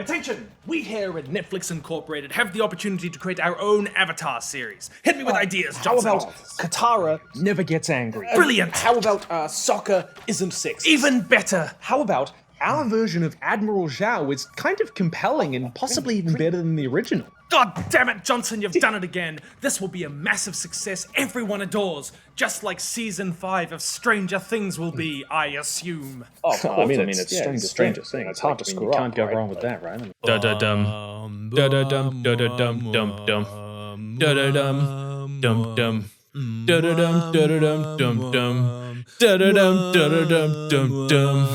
Attention! We here at Netflix Incorporated have the opportunity to create our own Avatar series. Hit me with ideas, Johnson. How about Katara never gets angry? Brilliant! How about soccer isn't sexy? Even better! How about our version of Admiral Zhao is kind of compelling and possibly even better than the original? God damn it, Johnson, you've done it again. This will be a massive success everyone adores. Just like season 5 of Stranger Things will be, I assume. Oh, I mean, it's Stranger Things. It's hard to screw up. You can't go wrong with that, right? Da-da-dum. Da-da-dum. Da-da-dum. Da-da-dum. Dum-dum. Da-da-dum. Da-da-dum. Dum-dum. Da-da-dum. Da-da-dum. Dum-dum.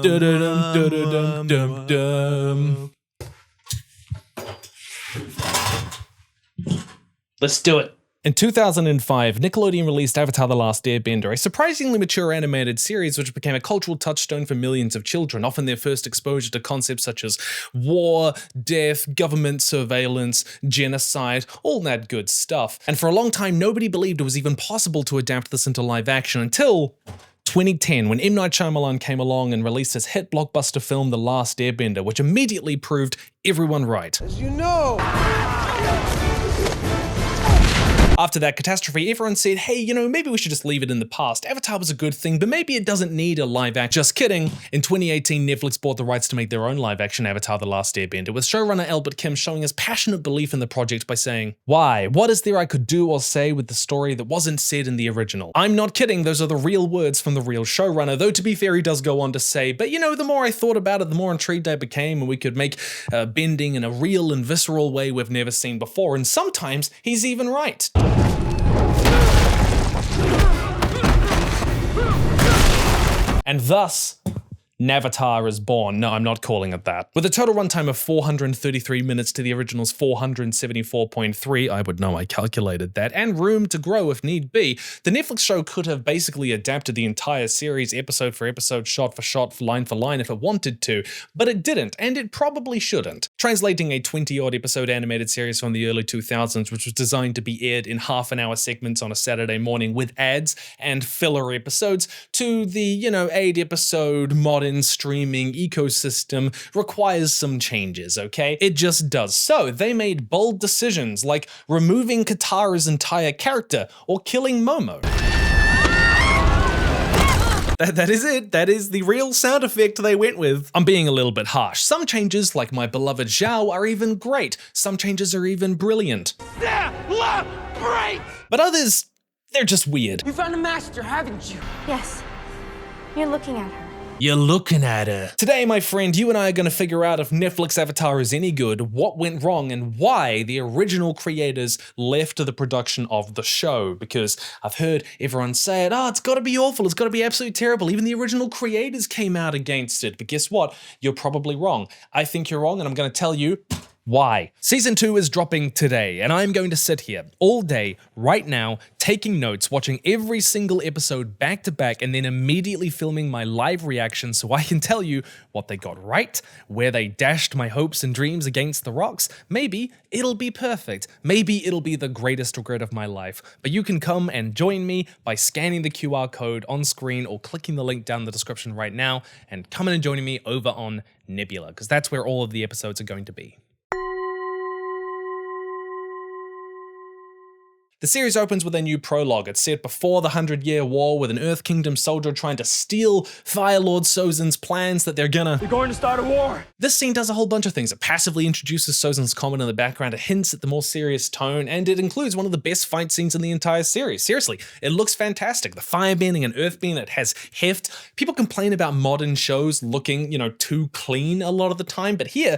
Da-da-dum. Da-da-dum. Dum-dum. Let's do it. In 2005, Nickelodeon released Avatar: The Last Airbender, a surprisingly mature animated series which became a cultural touchstone for millions of children, often their first exposure to concepts such as war, death, government surveillance, genocide, all that good stuff. And for a long time, nobody believed it was even possible to adapt this into live action until 2010, when M. Night Shyamalan came along and released his hit blockbuster film The Last Airbender, which immediately proved everyone right. As you know. After that catastrophe, everyone said, hey, you know, maybe we should just leave it in the past. Avatar was a good thing, but maybe it doesn't need a live action. Just kidding. In 2018, Netflix bought the rights to make their own live action Avatar: The Last Airbender, with showrunner Albert Kim showing his passionate belief in the project by saying, why? What is there I could do or say with the story that wasn't said in the original? I'm not kidding, those are the real words from the real showrunner, though to be fair, he does go on to say, but you know, the more I thought about it, the more intrigued I became, and we could make bending in a real and visceral way we've never seen before, and sometimes he's even right. And thus, Navatar is born. No, I'm not calling it that. With a total runtime of 433 minutes to the original's 474.3, I would know I calculated that, and room to grow if need be, the Netflix show could have basically adapted the entire series episode for episode, shot for shot, line for line if it wanted to, but it didn't, and it probably shouldn't. Translating a 20-odd episode animated series from the early 2000s, which was designed to be aired in half-an-hour segments on a Saturday morning with ads and filler episodes, to the, 8-episode modern streaming ecosystem requires some changes, okay? It just does. So they made bold decisions like removing Katara's entire character or killing Momo. That is it. That is the real sound effect they went with. I'm being a little bit harsh. Some changes, like my beloved Zhao, are even great. Some changes are even brilliant. Celebrate! But others, they're just weird. You found a master, haven't you? Yes. You're looking at her. You're looking at her. Today, my friend, you and I are going to figure out if Netflix Avatar is any good, what went wrong, and why the original creators left the production of the show. Because I've heard everyone say it, it's got to be awful, it's got to be absolutely terrible. Even the original creators came out against it. But guess what? You're probably wrong. I think you're wrong, and I'm going to tell you why. Season 2 is dropping today, and I'm going to sit here all day, right now, taking notes, watching every single episode back to back, and then immediately filming my live reaction so I can tell you what they got right, where they dashed my hopes and dreams against the rocks. Maybe it'll be perfect. Maybe it'll be the greatest regret of my life. But you can come and join me by scanning the QR code on screen or clicking the link down in the description right now, and come in and join me over on Nebula, because that's where all of the episodes are going to be. The series opens with a new prologue. It's set before the 100-Year War, with an Earth Kingdom soldier trying to steal Fire Lord Sozin's plans that they're going to start a war. This scene does a whole bunch of things. It passively introduces Sozin's comment in the background, it hints at the more serious tone, and it includes one of the best fight scenes in the entire series. Seriously, it looks fantastic. The firebending and earthbending, it has heft. People complain about modern shows looking, too clean a lot of the time, but here,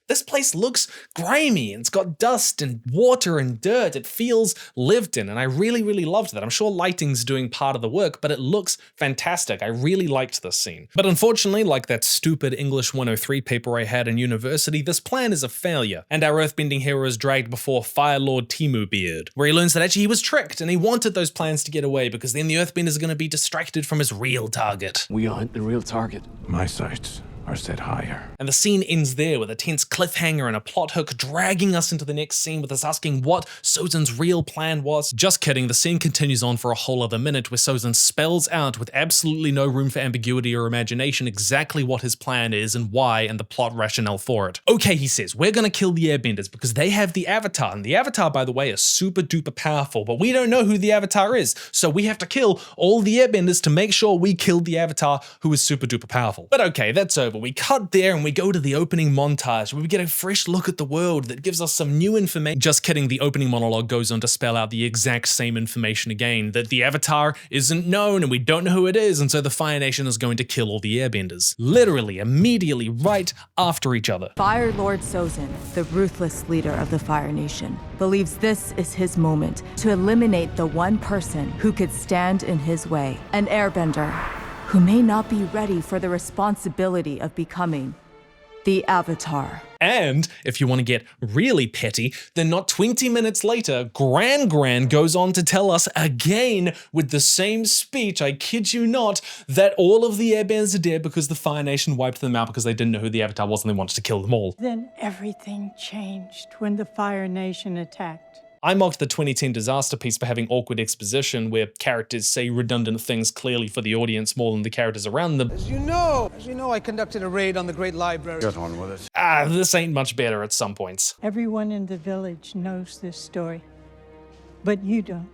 this place looks grimy, and it's got dust and water and dirt. It feels lived in, and I really, really loved that. I'm sure lighting's doing part of the work, but it looks fantastic. I really liked this scene. But unfortunately, like that stupid English 103 paper I had in university, this plan is a failure, and our earthbending hero is dragged before Fire Lord Temu Beard, where he learns that actually he was tricked, and he wanted those plans to get away, because then the earthbenders are going to be distracted from his real target. We aren't the real target. My sights are set higher. And the scene ends there with a tense cliffhanger and a plot hook dragging us into the next scene with us asking what Sozan's real plan was. Just kidding, the scene continues on for a whole other minute where Sozan spells out with absolutely no room for ambiguity or imagination exactly what his plan is and why and the plot rationale for it. Okay, he says, we're gonna kill the airbenders because they have the Avatar, and the Avatar, by the way, is super duper powerful, but we don't know who the Avatar is, so we have to kill all the airbenders to make sure we kill the Avatar who is super duper powerful. But okay, that's over. We cut there and we go to the opening montage where we get a fresh look at the world that gives us some new information. Just kidding, the opening monologue goes on to spell out the exact same information again, that the Avatar isn't known and we don't know who it is, and so the Fire Nation is going to kill all the airbenders. Literally, immediately, right after each other. Fire Lord Sozan, the ruthless leader of the Fire Nation, believes this is his moment to eliminate the one person who could stand in his way, an airbender who may not be ready for the responsibility of becoming the Avatar. And if you want to get really petty, then not 20 minutes later, Gran goes on to tell us again with the same speech, I kid you not, that all of the airbenders are dead because the Fire Nation wiped them out because they didn't know who the Avatar was and they wanted to kill them all. Then everything changed when the Fire Nation attacked. I mocked the 2010 disaster piece for having awkward exposition where characters say redundant things clearly for the audience more than the characters around them. As you know, I conducted a raid on the Great Library. Get on with it. This ain't much better at some points. Everyone in the village knows this story, but you don't,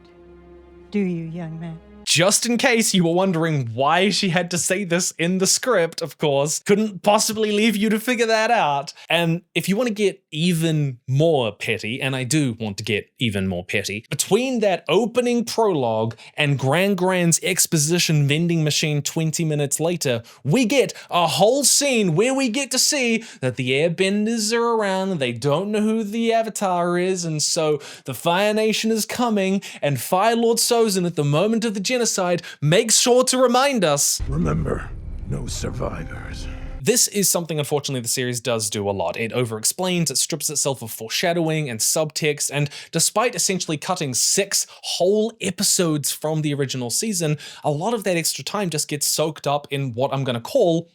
do you, young man? Just in case you were wondering why she had to say this in the script, of course, couldn't possibly leave you to figure that out. And if you want to get even more petty, and I do want to get even more petty, between that opening prologue and Gran's exposition vending machine 20 minutes later, we get a whole scene where we get to see that the airbenders are around and they don't know who the Avatar is, and so the Fire Nation is coming, and Fire Lord Sozan at the moment of the genocide makes sure to remind us. Remember, no survivors. This is something, unfortunately, the series does do a lot. It over-explains, it strips itself of foreshadowing and subtext, and despite essentially cutting 6 whole episodes from the original season, a lot of that extra time just gets soaked up in what I'm gonna call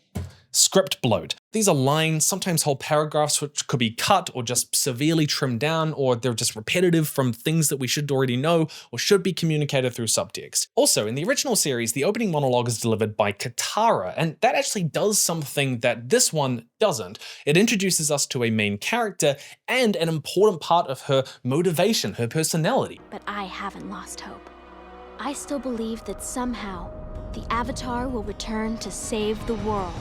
script bloat. These are lines, sometimes whole paragraphs, which could be cut or just severely trimmed down, or they're just repetitive from things that we should already know or should be communicated through subtext. Also, in the original series, the opening monologue is delivered by Katara, and that actually does something that this one doesn't. It introduces us to a main character and an important part of her motivation, her personality. But I haven't lost hope. I still believe that somehow the Avatar will return to save the world.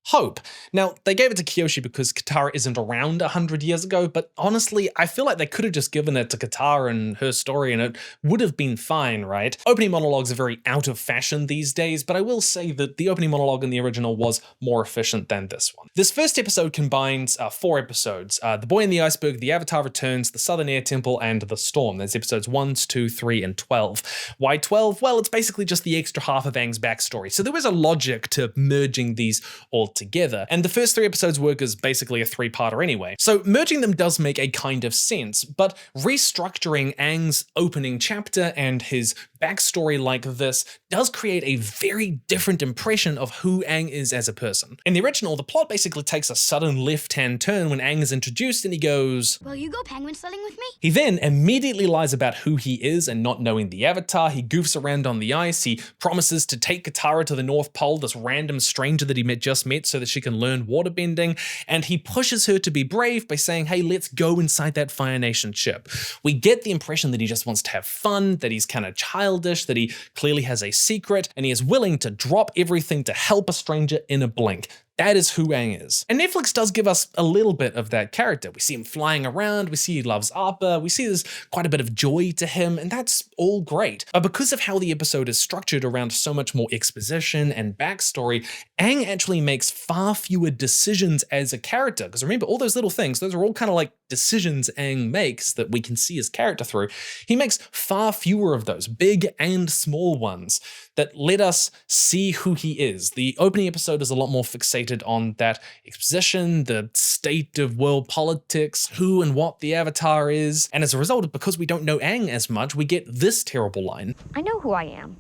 Hope. Now, they gave it to KYOSHI because Katara isn't around 100 years ago, but honestly, I feel like they could have just given it to Katara and her story and it would have been fine, right? Opening monologues are very out of fashion these days, but I will say that the opening monologue in the original was more efficient than this one. This first episode combines 4 episodes. The Boy in the Iceberg, The Avatar Returns, The Southern Air Temple, and The Storm. There's episodes 1, 2, 3, and 12. Why 12? Well, it's basically just the extra half of Aang's backstory, so there was a logic to merging these all together. And the first 3 episodes work as basically a 3-parter anyway. So merging them does make a kind of sense, but restructuring Aang's opening chapter and his backstory like this does create a very different impression of who Aang is as a person. In the original, the plot basically takes a sudden left-hand turn when Aang is introduced and he goes, Will you go penguin sledding with me? He then immediately lies about who he is and not knowing the Avatar. He goofs around on the ice. He promises to take Katara to the North Pole, this random stranger that he just met, so that she can learn waterbending. And he pushes her to be brave by saying, hey, let's go inside that Fire Nation ship. We get the impression that he just wants to have fun, that he's kind of childish, that he clearly has a secret, and he is willing to drop everything to help a stranger in a blink. That is who Aang is. And Netflix does give us a little bit of that character. We see him flying around, we see he loves Appa, we see there's quite a bit of joy to him, and that's all great. But because of how the episode is structured around so much more exposition and backstory, Aang actually makes far fewer decisions as a character. Because remember, all those little things, those are all kind of like decisions Aang makes that we can see his character through. He makes far fewer of those, big and small ones, that let us see who he is. The opening episode is a lot more fixated on that exposition, the state of world politics, who and what the Avatar is. And as a result, because we don't know Aang as much, we get this terrible line. I know who I am.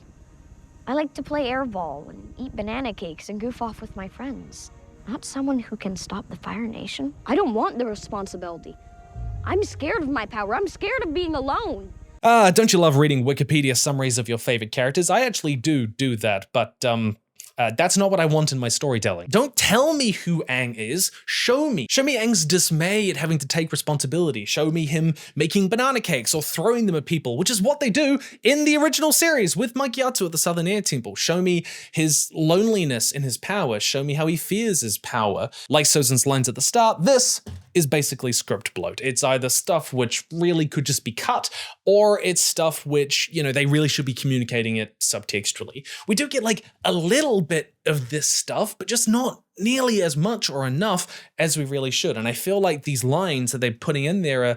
I like to play airball and eat banana cakes and goof off with my friends. Not someone who can stop the Fire Nation. I don't want the responsibility. I'm scared of my power. I'm scared of being alone. Don't you love reading Wikipedia summaries of your favorite characters? I actually do that, but that's not what I want in my storytelling. Don't tell me who Aang is, show me. Show me Aang's dismay at having to take responsibility. Show me him making banana cakes or throwing them at people, which is what they do in the original series with Mangekyo at the Southern Air Temple. Show me his loneliness in his power. Show me how he fears his power. Like Sozin's lines at the start, this is basically script bloat. It's either stuff which really could just be cut, or it's stuff which, you know, they really should be communicating it subtextually. We do get like a little bit of this stuff, but just not nearly as much or enough as we really should. And I feel like these lines that they're putting in there,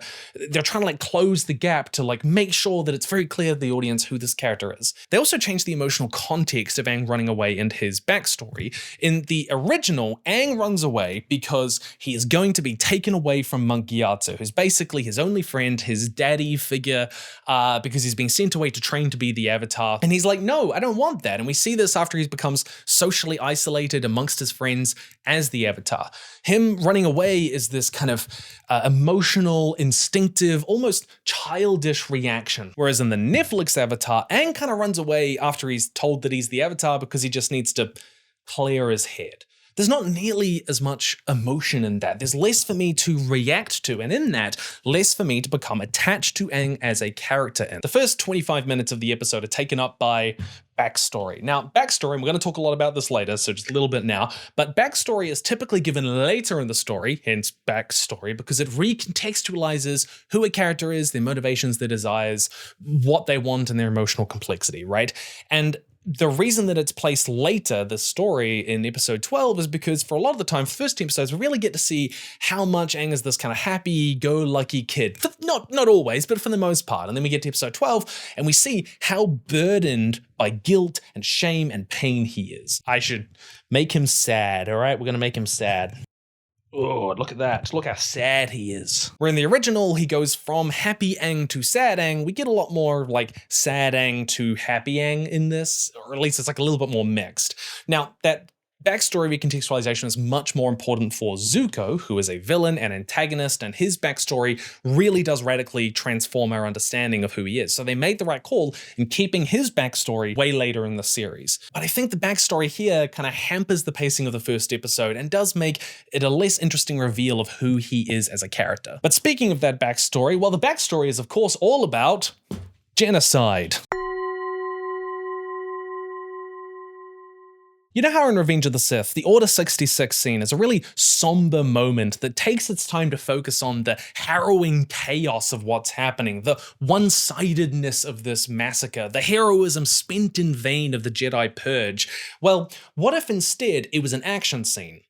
they're trying to like close the gap to like make sure that it's very clear to the audience who this character is. They also changed the emotional context of Aang running away and his backstory. In the original, Aang runs away because he is going to be taken away from Mangekyo, who's basically his only friend, his daddy figure, because he's being sent away to train to be the Avatar. And he's like, no, I don't want that. And we see this after he becomes socially isolated amongst his friends as the Avatar. Him running away is this kind of emotional, instinctive, almost childish reaction. Whereas in the Netflix Avatar, Aang kind of runs away after he's told that he's the Avatar because he just needs to clear his head. There's not nearly as much emotion in that. There's less for me to react to, and in that, less for me to become attached to Aang as a character in. The first 25 minutes of the episode are taken up by backstory. Now, backstory, and we're going to talk a lot about this later, so just a little bit now, but backstory is typically given later in the story, hence backstory, because it recontextualizes who a character is, their motivations, their desires, what they want, and their emotional complexity, right? And the reason that it's placed later, the story in episode 12, is because for a lot of the time, for the first 2 episodes, we really get to see how much Aang is this kind of happy-go-lucky kid. Not always, but for the most part. And then we get to episode 12, and we see how burdened by guilt and shame and pain he is. I should make him sad, all right? We're going to make him sad. Oh, look at that. Look how sad he is. Where in the original, he goes from happy Aang to sad Aang. We get a lot more like sad Aang to happy Aang in this, or at least it's like a little bit more mixed. Now, that backstory recontextualization is much more important for Zuko, who is a villain and antagonist, and his backstory really does radically transform our understanding of who he is. So they made the right call in keeping his backstory way later in the series. But I think the backstory here kind of hampers the pacing of the first episode and does make it a less interesting reveal of who he is as a character. But speaking of that backstory, well, the backstory is of course all about genocide. You know how in Revenge of the Sith, the Order 66 scene is a really somber moment that takes its time to focus on the harrowing chaos of what's happening, the one-sidedness of this massacre, the heroism spent in vain of the Jedi Purge. Well, what if instead it was an action scene?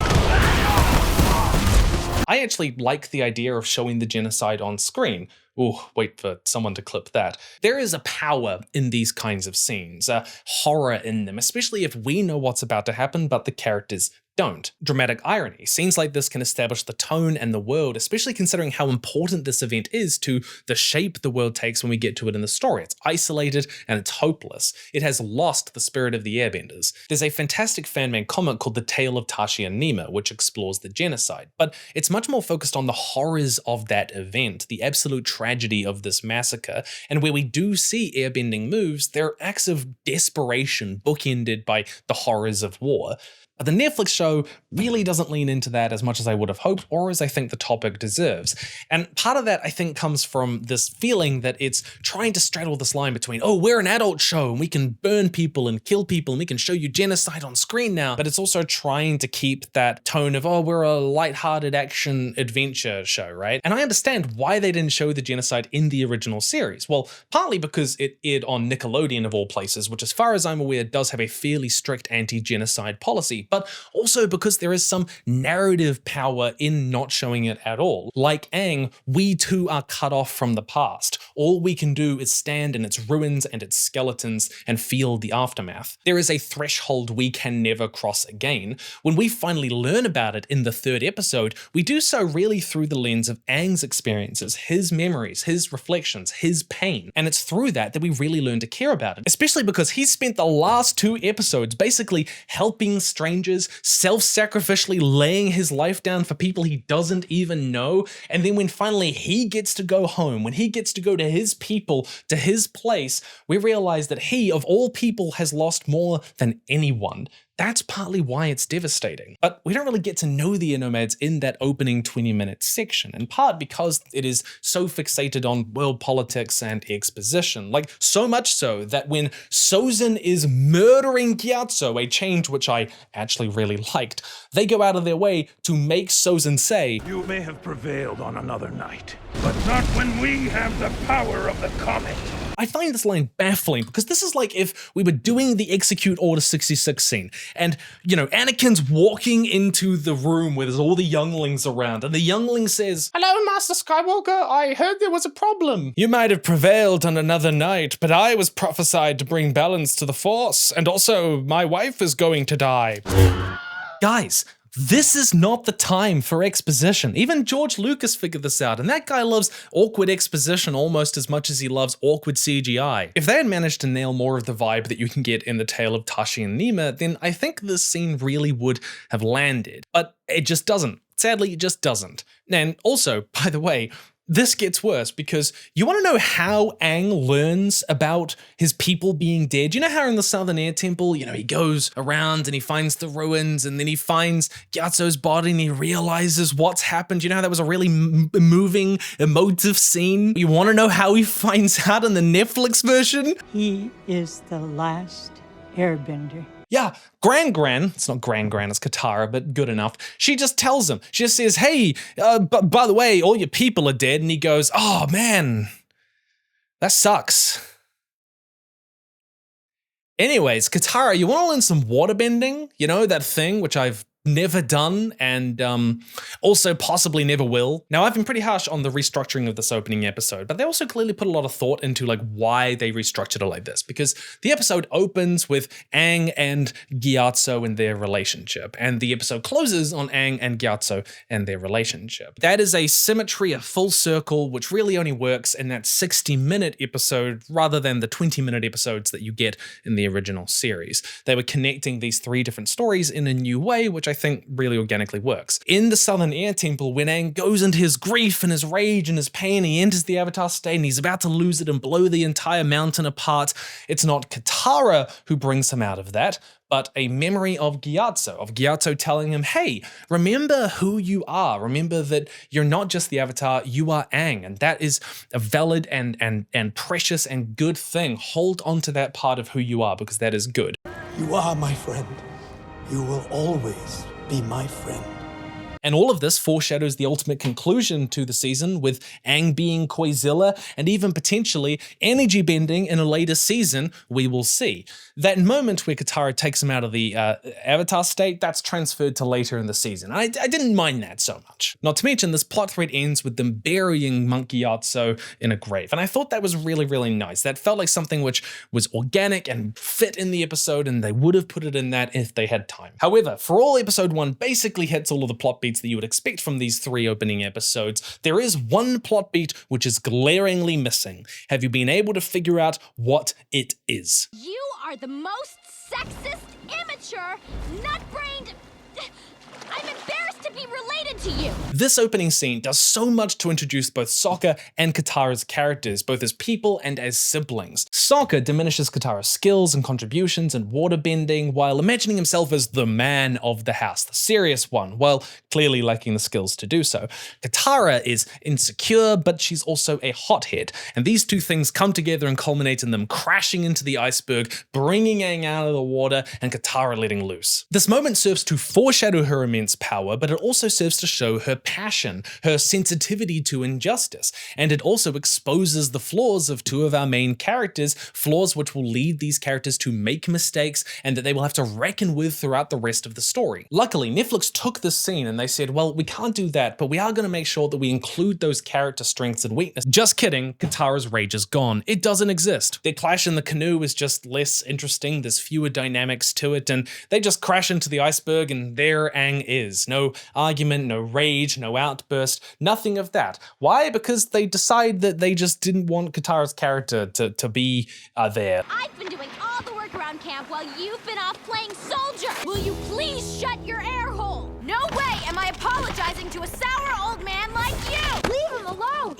I actually like the idea of showing the genocide on screen. Ooh, wait for someone to clip that. There is a power in these kinds of scenes, a horror in them, especially if we know what's about to happen, but the characters don't. Dramatic irony. Scenes like this can establish the tone and the world, especially considering how important this event is to the shape the world takes when we get to it in the story. It's isolated and it's hopeless. It has lost the spirit of the Airbenders. There's a fantastic fan-made comic called The Tale of Tashi and Nima, which explores the genocide, but it's much more focused on the horrors of that event, the absolute tragedy of this massacre, and where we do see airbending moves, they're acts of desperation bookended by the horrors of war. But the Netflix show really doesn't lean into that as much as I would have hoped, or as I think the topic deserves. And part of that, I think, comes from this feeling that it's trying to straddle this line between, oh, we're an adult show and we can burn people and kill people and we can show you genocide on screen now. But it's also trying to keep that tone of, oh, we're a lighthearted action adventure show, right? And I understand why they didn't show the genocide in the original series. Well, partly because it aired on Nickelodeon of all places, which as far as I'm aware does have a fairly strict anti-genocide policy, but also because there is some narrative power in not showing it at all. Like Aang, we too are cut off from the past. All we can do is stand in its ruins and its skeletons and feel the aftermath. There is a threshold we can never cross again. When we finally learn about it in the 3rd episode, we do so really through the lens of Aang's experiences, his memories, his reflections, his pain. And it's through that we really learn to care about it, especially because he's spent the last 2 episodes basically helping strangers strangers, self-sacrificially laying his life down for people he doesn't even know. And then when finally he gets to go home, when he gets to go to his people, to his place, we realize that he, of all people, has lost more than anyone. That's partly why it's devastating. But we don't really get to know the Nomads in that opening 20-minute section, in part because it is so fixated on world politics and exposition. Like, so much so that when Sozin is murdering Gyatso, a change which I actually really liked, they go out of their way to make Sozin say, You may have prevailed on another night, but not when we have the power of the comet. I find this line baffling because this is like if we were doing the Execute Order 66 scene and, you know, Anakin's walking into the room where there's all the younglings around and the youngling says, Hello, Master Skywalker, I heard there was a problem. You might have prevailed on another night, but I was prophesied to bring balance to the Force, and also my wife is going to die. Guys, this is not the time for exposition. Even George Lucas figured this out, and that guy loves awkward exposition almost as much as he loves awkward CGI. If they had managed to nail more of the vibe that you can get in The Tale of Tashi and Nima, then I think this scene really would have landed. But it just doesn't. Sadly, it just doesn't. And also, by the way, this gets worse because you want to know how Aang learns about his people being dead? You know how in the Southern Air Temple, you know, he goes around and he finds the ruins and then he finds Gyatso's body and he realizes what's happened. You know how that was a really moving, emotive scene? You want to know how he finds out in the Netflix version? He is the last airbender. Yeah, Gran, it's not Gran, it's Katara, but good enough. She just tells him, she just says, hey, by the way, all your people are dead. And he goes, oh man, that sucks. Anyways, Katara, you want to learn some waterbending? You know, that thing which I've never done and also possibly never will. Now, I've been pretty harsh on the restructuring of this opening episode, but they also clearly put a lot of thought into like why they restructured it like this, because the episode opens with Aang and Gyatso and their relationship, and the episode closes on Aang and Gyatso and their relationship. That is a symmetry, a full circle, which really only works in that 60-minute episode rather than the 20-minute episodes that you get in the original series. They were connecting these three different stories in a new way, which I think really organically works. In the Southern Air Temple, when Aang goes into his grief and his rage and his pain, he enters the Avatar state and he's about to lose it and blow the entire mountain apart. It's not Katara who brings him out of that, but a memory of Gyatso telling him, hey, remember who you are. Remember that you're not just the Avatar, you are Aang, and that is a valid and precious and good thing. Hold on to that part of who you are, because that is good. You are my friend. You will always be my friend. And all of this foreshadows the ultimate conclusion to the season, with Aang being Koizilla and even potentially energy bending in a later season, we will see. That moment where Katara takes him out of the Avatar state, that's transferred to later in the season. I didn't mind that so much. Not to mention, this plot thread ends with them burying Monk Gyatso in a grave. And I thought that was really, really nice. That felt like something which was organic and fit in the episode, and they would have put it in that if they had time. However, for all episode 1 basically hits all of the plot beats that you would expect from these 3 opening episodes, there is one plot beat which is glaringly missing. Have you been able to figure out what it is? You are the most sexist, immature, nut-brained... I'm embarrassed to be related to you! This opening scene does so much to introduce both Sokka and Katara's characters, both as people and as siblings. Sokka diminishes Katara's skills and contributions in waterbending while imagining himself as the man of the house, the serious one, while clearly lacking the skills to do so. Katara is insecure, but she's also a hothead, and these two things come together and culminate in them crashing into the iceberg, bringing Aang out of the water, and Katara letting loose. This moment serves to foreshadow her immense power, but it also serves to show her passion, her sensitivity to injustice, and it also exposes the flaws of 2 of our main characters, flaws which will lead these characters to make mistakes and that they will have to reckon with throughout the rest of the story. Luckily, Netflix took this scene and they said, well, we can't do that, but we are going to make sure that we include those character strengths and weaknesses. Just kidding, Katara's rage is gone. It doesn't exist. Their clash in the canoe is just less interesting, there's fewer dynamics to it, and they just crash into the iceberg and there Aang is. No argument, no rage, no outburst, nothing of that. Why? Because they decide that they just didn't want Katara's character to be there. I've been doing all the work around camp while you've been off playing soldier. Will you please shut your air hole? No way am I apologizing to a sour old man like you! Leave him alone!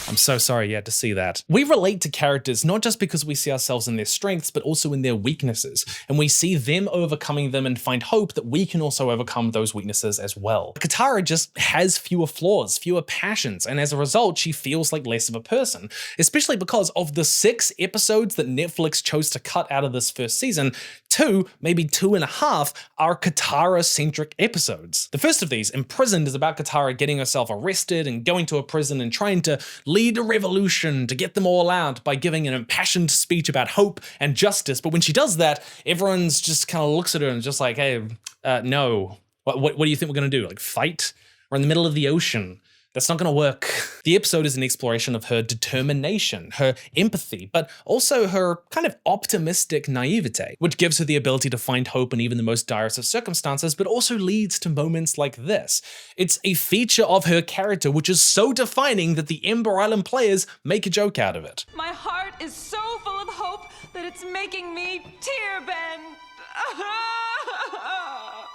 I'm so sorry you had to see that. We relate to characters not just because we see ourselves in their strengths, but also in their weaknesses. And we see them overcoming them and find hope that we can also overcome those weaknesses as well. Katara just has fewer flaws, fewer passions, and as a result, she feels like less of a person. Especially because of the 6 episodes that Netflix chose to cut out of this first season, 2, maybe 2.5, are Katara-centric episodes. The first of these, Imprisoned, is about Katara getting herself arrested and going to a prison and trying to lead a revolution to get them all out by giving an impassioned speech about hope and justice. But when she does that, everyone's just kind of looks at her and just like, hey, no. What do you think we're gonna do? Like fight? We're in the middle of the ocean. That's not gonna work. The episode is an exploration of her determination, her empathy, but also her kind of optimistic naivete, which gives her the ability to find hope in even the most direst of circumstances, but also leads to moments like this. It's a feature of her character which is so defining that the Ember Island players make a joke out of it. My heart is so full of hope that it's making me tear-bend.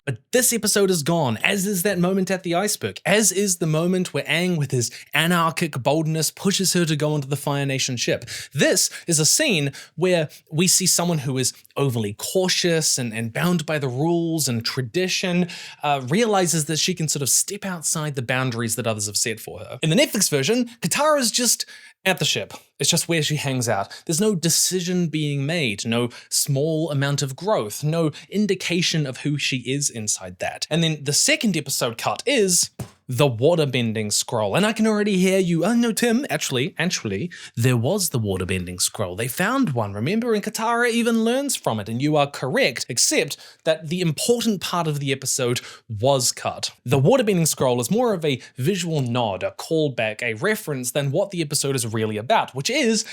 But this episode is gone, as is that moment at the iceberg, as is the moment where Aang, with his anarchic boldness, pushes her to go onto the Fire Nation ship. This is a scene where we see someone who is overly cautious and bound by the rules and tradition, realizes that she can sort of step outside the boundaries that others have set for her. In the Netflix version, Katara's just at the ship. It's just where she hangs out. There's no decision being made, no small amount of growth, no indication of who she is inside that. And then the second episode cut is the waterbending scroll. And I can already hear you, oh no, Tim, actually, there was the waterbending scroll. They found one, remember? And Katara even learns from it, and you are correct, except that the important part of the episode was cut. The waterbending scroll is more of a visual nod, a callback, a reference than what the episode is really about, which is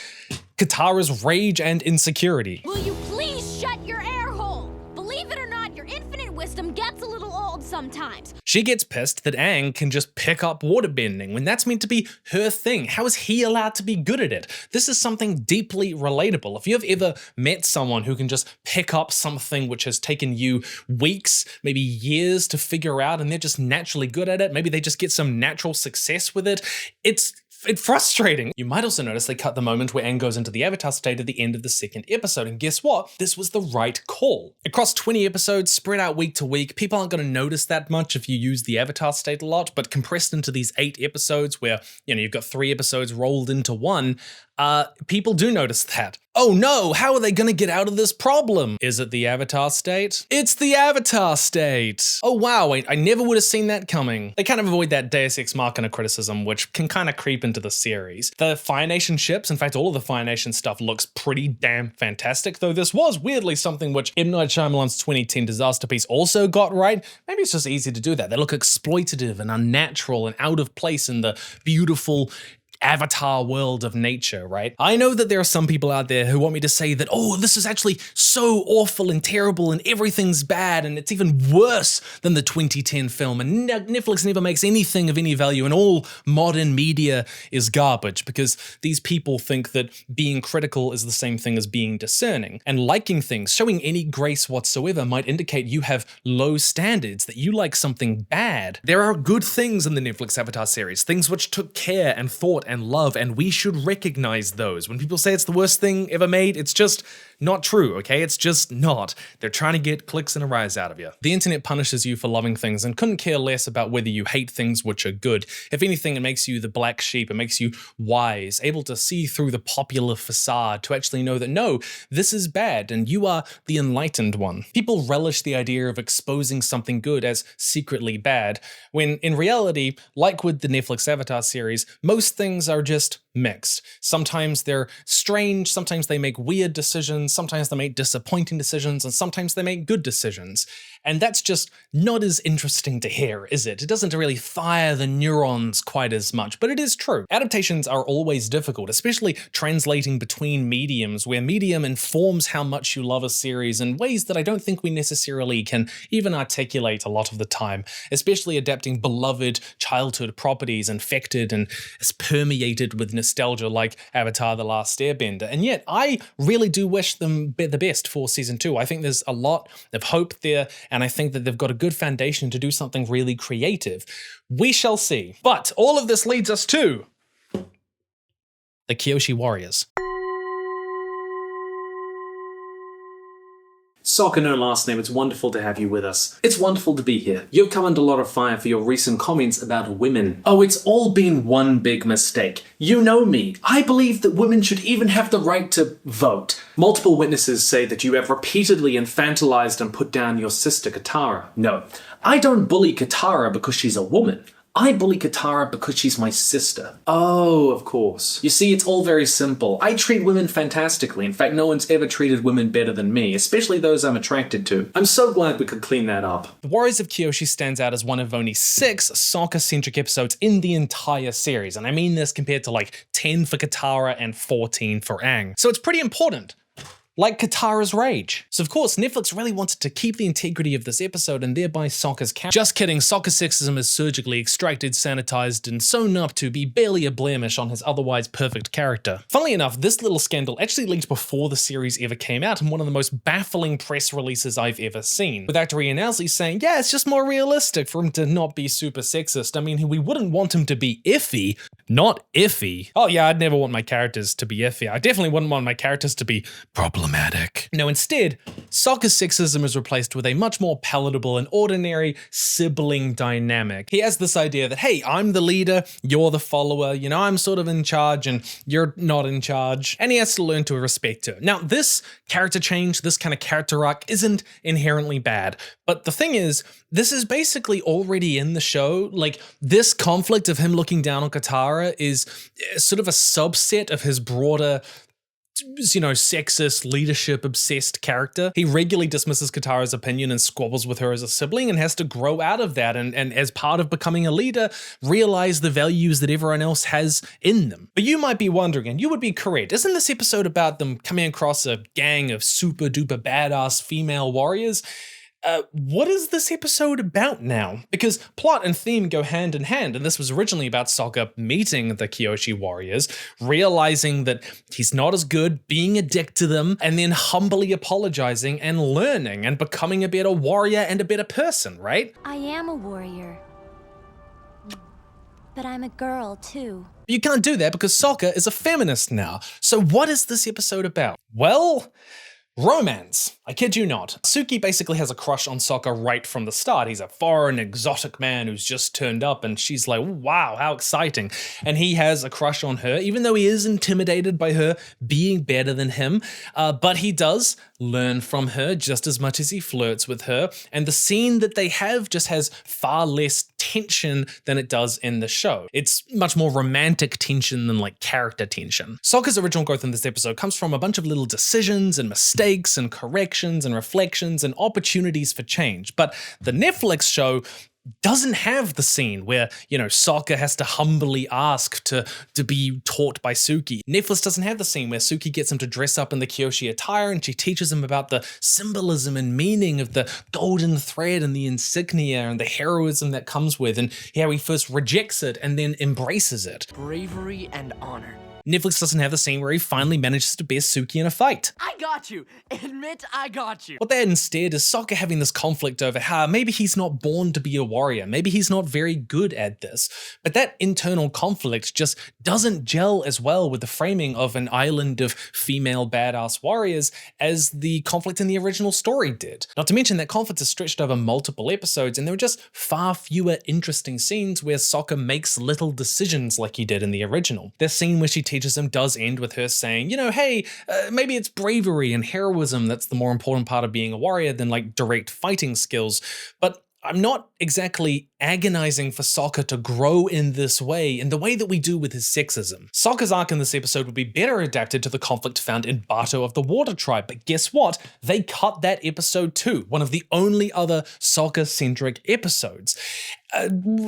Katara's rage and insecurity. Will you please shut your air hole? Believe it or not, your infinite wisdom gets a little old sometimes. She gets pissed that Aang can just pick up waterbending when that's meant to be her thing. How is he allowed to be good at it? This is something deeply relatable. If you've ever met someone who can just pick up something which has taken you weeks, maybe years to figure out, and they're just naturally good at it, maybe they just get some natural success with it, it's frustrating. You might also notice they cut the moment where Aang goes into the Avatar state at the end of the second episode, and guess what? This was the right call. Across 20 episodes, spread out week to week, people aren't going to notice that much if you use the Avatar state a lot, but compressed into these 8 episodes where, you know, you've got 3 episodes rolled into one, people do notice that. Oh no, how are they gonna get out of this problem? Is it the Avatar state? It's the Avatar state! Oh wow, I never would have seen that coming. They kind of avoid that Deus Ex Machina criticism, which can kind of creep into the series. The Fire Nation ships, in fact all of the Fire Nation stuff looks pretty damn fantastic, though this was weirdly something which M. Night Shyamalan's 2010 disaster piece also got right. Maybe it's just easy to do that. They look exploitative and unnatural and out of place in the beautiful Avatar world of nature, right? I know that there are some people out there who want me to say that, oh, this is actually so awful and terrible and everything's bad and it's even worse than the 2010 film and Netflix never makes anything of any value and all modern media is garbage, because these people think that being critical is the same thing as being discerning, and liking things, showing any grace whatsoever, might indicate you have low standards, that you like something bad. There are good things in the Netflix Avatar series, things which took care and thought and love, and we should recognize those. When people say it's the worst thing ever made, it's just not true, okay? It's just not. They're trying to get clicks and a rise out of you. The internet punishes you for loving things and couldn't care less about whether you hate things which are good. If anything, it makes you the black sheep, it makes you wise, able to see through the popular facade, to actually know that no, this is bad and you are the enlightened one. People relish the idea of exposing something good as secretly bad, when in reality, like with the Netflix Avatar series, most things are just mixed. Sometimes they're strange, sometimes they make weird decisions, sometimes they make disappointing decisions, and sometimes they make good decisions. And that's just not as interesting to hear, is it? It doesn't really fire the neurons quite as much, but it is true. Adaptations are always difficult, especially translating between mediums, where medium informs how much you love a series in ways that I don't think we necessarily can even articulate a lot of the time, especially adapting beloved childhood properties infected and permeated with nostalgia like Avatar: The Last Airbender. And yet, I really do wish them the best for season 2. I think there's a lot of hope there, and I think that they've got a good foundation to do something really creative. We shall see. But all of this leads us to the Kyoshi Warriors. Sokka, no last name, it's wonderful to have you with us. It's wonderful to be here. You've come under a lot of fire for your recent comments about women. Oh, it's all been one big mistake. You know me. I believe that women should even have the right to vote. Multiple witnesses say that you have repeatedly infantilized and put down your sister Katara. No, I don't bully Katara because she's a woman. I bully Katara because she's my sister. Oh, of course. You see, it's all very simple. I treat women fantastically. In fact, no one's ever treated women better than me, especially those I'm attracted to. I'm so glad we could clean that up. The Warriors of Kyoshi stands out as one of only 6 Sokka-centric episodes in the entire series, and I mean this compared to like 10 for Katara and 14 for Aang. So it's pretty important. Like Katara's rage. So of course, Netflix really wanted to keep the integrity of this episode and thereby Sokka's character. Just kidding, Sokka's sexism is surgically extracted, sanitized, and sewn up to be barely a blemish on his otherwise perfect character. Funnily enough, this little scandal actually leaked before the series ever came out in one of the most baffling press releases I've ever seen, with actor Ian Owsley saying, yeah, it's just more realistic for him to not be super sexist. I mean, we wouldn't want him to be iffy, not iffy. Oh yeah, I'd never want my characters to be iffy. I definitely wouldn't want my characters to be problematic. No, instead, Sokka's sexism is replaced with a much more palatable and ordinary sibling dynamic. He has this idea that, hey, I'm the leader, you're the follower, you know, I'm sort of in charge and you're not in charge, and he has to learn to respect her. Now, this character change, this kind of character arc isn't inherently bad, but the thing is, this is basically already in the show. Like, this conflict of him looking down on Katara is sort of a subset of his broader, you know, sexist, leadership-obsessed character. He regularly dismisses Katara's opinion and squabbles with her as a sibling and has to grow out of that and as part of becoming a leader, realize the values that everyone else has in them. But you might be wondering, and you would be correct, isn't this episode about them coming across a gang of super-duper badass female warriors? What is this episode about now? Because plot and theme go hand in hand, and this was originally about Sokka meeting the Kyoshi warriors, realizing that he's not as good, being a dick to them, and then humbly apologizing and learning and becoming a better warrior and a better person, right? I am a warrior. But I'm a girl, too. You can't do that because Sokka is a feminist now. So what is this episode about? Well, romance. I kid you not. Suki basically has a crush on Sokka right from the start. He's a foreign, exotic man who's just turned up and she's like, wow, how exciting. And he has a crush on her, even though he is intimidated by her being better than him. But he does learn from her just as much as he flirts with her. And the scene that they have just has far less tension than it does in the show. It's much more romantic tension than like character tension. Sokka's original growth in this episode comes from a bunch of little decisions and mistakes and corrections and reflections and opportunities for change. But the Netflix show doesn't have the scene where, you know, Sokka has to humbly ask to be taught by Suki. Netflix doesn't have the scene where Suki gets him to dress up in the Kyoshi attire and she teaches him about the symbolism and meaning of the golden thread and the insignia and the heroism that comes with, and how he first rejects it and then embraces it. Bravery and honor. Netflix doesn't have the scene where he finally manages to best Suki in a fight. I got you! Admit I got you! What they had instead is Sokka having this conflict over how maybe he's not born to be a warrior, maybe he's not very good at this. But that internal conflict just doesn't gel as well with the framing of an island of female badass warriors as the conflict in the original story did. Not to mention that conflict is stretched over multiple episodes, and there are just far fewer interesting scenes where Sokka makes little decisions like he did in the original. The scene where she teaches him does end with her saying, you know, hey, maybe it's bravery and heroism that's the more important part of being a warrior than like direct fighting skills. But I'm not exactly agonizing for Sokka to grow in this way, in the way that we do with his sexism. Sokka's arc in this episode would be better adapted to the conflict found in Bato of the Water Tribe, but guess what? They cut that episode too, one of the only other Sokka-centric episodes.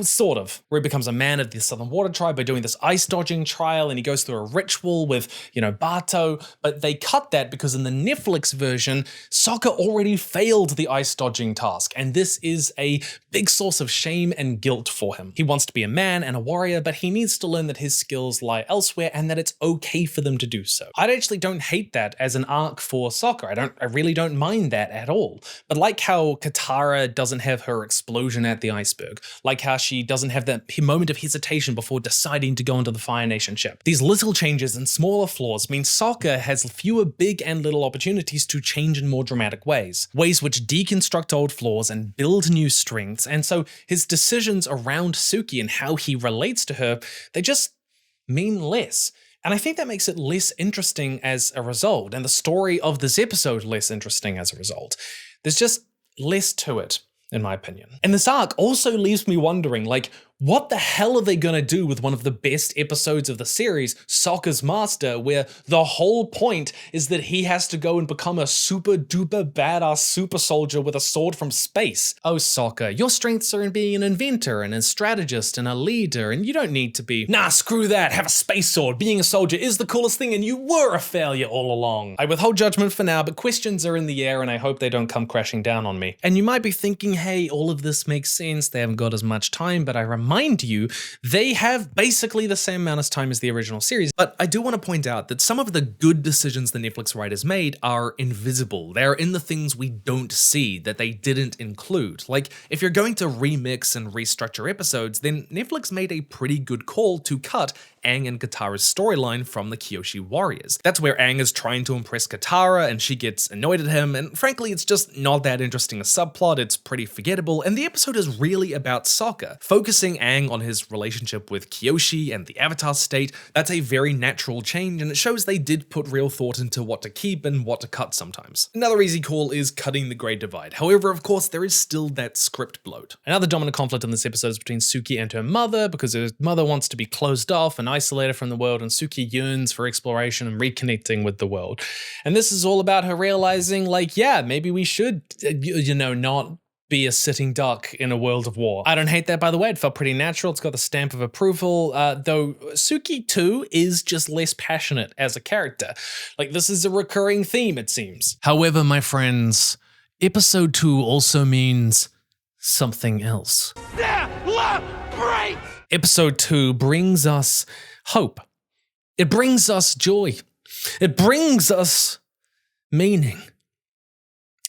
Sort of, where he becomes a man of the Southern Water Tribe by doing this ice dodging trial, and he goes through a ritual with, Bato, but they cut that because in the Netflix version, Sokka already failed the ice dodging task, and this is a big source of shame and guilt for him. He wants to be a man and a warrior, but he needs to learn that his skills lie elsewhere and that it's okay for them to do so. I actually don't hate that as an arc for Sokka. I really don't mind that at all. But like how Katara doesn't have her explosion at the iceberg, like how she doesn't have that moment of hesitation before deciding to go into the Fire Nation ship. These little changes and smaller flaws mean Sokka has fewer big and little opportunities to change in more dramatic ways which deconstruct old flaws and build new strengths, and so his decisions around Suki and how he relates to her, they just mean less. And I think that makes it less interesting as a result, and the story of this episode less interesting as a result. There's just less to it, in my opinion. And this arc also leaves me wondering, what the hell are they gonna do with one of the best episodes of the series, Sokka's Master, where the whole point is that he has to go and become a super duper badass super soldier with a sword from space? Oh, Sokka, your strengths are in being an inventor and a strategist and a leader, and you don't need to be, nah, screw that, have a space sword. Being a soldier is the coolest thing and you were a failure all along. I withhold judgment for now, but questions are in the air and I hope they don't come crashing down on me. And you might be thinking, hey, all of this makes sense, they haven't got as much time, but I remind you, they have basically the same amount of time as the original series. But I do want to point out that some of the good decisions the Netflix writers made are invisible. They're in the things we don't see that they didn't include. Like, if you're going to remix and restructure episodes, then Netflix made a pretty good call to cut Aang and Katara's storyline from the KYOSHI warriors. That's where Aang is trying to impress Katara and she gets annoyed at him, and frankly it's just not that interesting a subplot, it's pretty forgettable, and the episode is really about Sokka. Focusing Aang on his relationship with KYOSHI and the Avatar state, that's a very natural change, and it shows they did put real thought into what to keep and what to cut sometimes. Another easy call is cutting the Great Divide. However, of course, there is still that script bloat. Another dominant conflict in this episode is between Suki and her mother, because her mother wants to be closed off and isolated from the world, and Suki yearns for exploration and reconnecting with the world. And this is all about her realizing, yeah, maybe we should, not be a sitting duck in a world of war. I don't hate that, by the way. It felt pretty natural. It's got the stamp of approval, though Suki too is just less passionate as a character. This is a recurring theme, it seems. However, my friends, episode 2 also means something else. Celebrate! Episode 2 brings us hope. It brings us joy. It brings us meaning.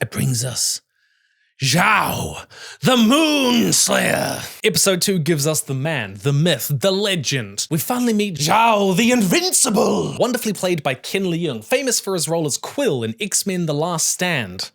It brings us Zhao, the Moon Slayer. Episode 2 gives us the man, the myth, the legend. We finally meet Zhao, the Invincible, wonderfully played by Ken Leung, famous for his role as Quill in X-Men The Last Stand.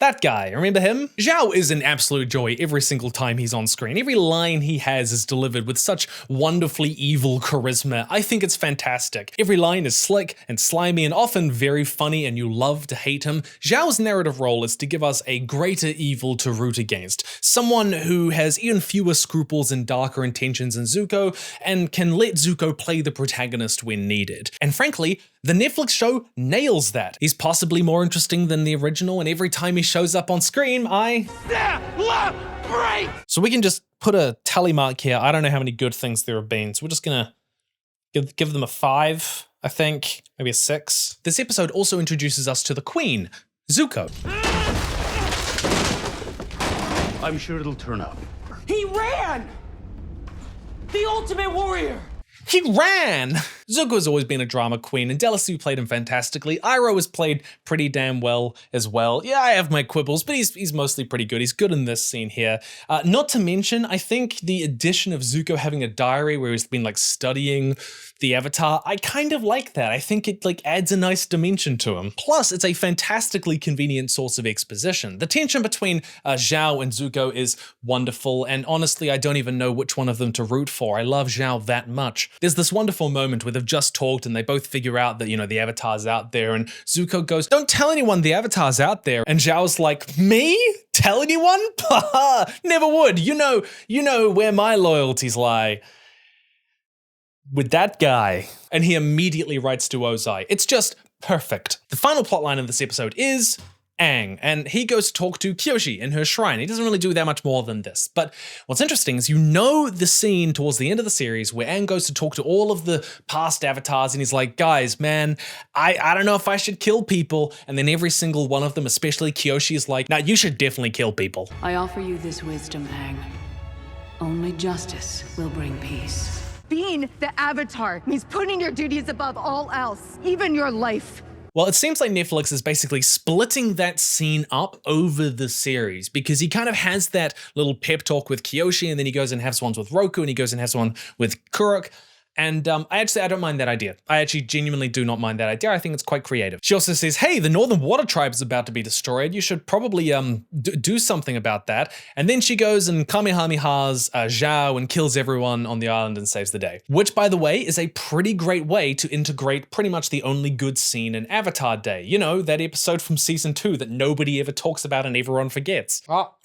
That guy, remember him? Zhao is an absolute joy every single time he's on screen. Every line he has is delivered with such wonderfully evil charisma. I think it's fantastic. Every line is slick and slimy and often very funny, and you love to hate him. Zhao's narrative role is to give us a greater evil to root against. Someone who has even fewer scruples and darker intentions than Zuko, and can let Zuko play the protagonist when needed. And frankly, the Netflix show nails that. He's possibly more interesting than the original, and every time he shows up on screen, Celebrate! So we can just put a tally mark here. I don't know how many good things there have been, so we're just gonna give them a 5, I think, maybe a 6. This episode also introduces us to the Queen, Zuko. I'm sure it'll turn up. He ran! The ultimate warrior! He ran! Zuko has always been a drama queen, and Delasu played him fantastically. Iroh has played pretty damn well as well. Yeah, I have my quibbles, but he's mostly pretty good. He's good in this scene here. Not to mention, I think the addition of Zuko having a diary where he's been studying the Avatar, I kind of like that. I think it adds a nice dimension to him. Plus, it's a fantastically convenient source of exposition. The tension between Zhao and Zuko is wonderful, and honestly, I don't even know which one of them to root for. I love Zhao that much. There's this wonderful moment where they've just talked and they both figure out that, the Avatar's out there, and Zuko goes, "Don't tell anyone the Avatar's out there." And Zhao's like, "Me? Tell anyone? Never would. You know where my loyalties lie. With that guy." And he immediately writes to Ozai. It's just perfect. The final plotline of this episode is Aang, and he goes to talk to Kyoshi in her shrine. He doesn't really do that much more than this. But what's interesting is you know the scene towards the end of the series where Aang goes to talk to all of the past avatars and he's like, guys, man, I don't know if I should kill people. And then every single one of them, especially Kyoshi, is like, nah, you should definitely kill people. I offer you this wisdom, Aang. Only justice will bring peace. Being the Avatar means putting your duties above all else, even your life. Well, it seems like Netflix is basically splitting that scene up over the series because he kind of has that little pep talk with Kyoshi and then he goes and has one with Roku and he goes and has one with Kuruk. And I don't mind that idea. I actually genuinely do not mind that idea. I think it's quite creative. She also says, hey, the Northern Water Tribe is about to be destroyed. You should probably do something about that. And then she goes and Kamehamehas Zhao and kills everyone on the island and saves the day. Which, by the way, is a pretty great way to integrate pretty much the only good scene in Avatar Day. You know, that episode from season 2 that nobody ever talks about and everyone forgets. There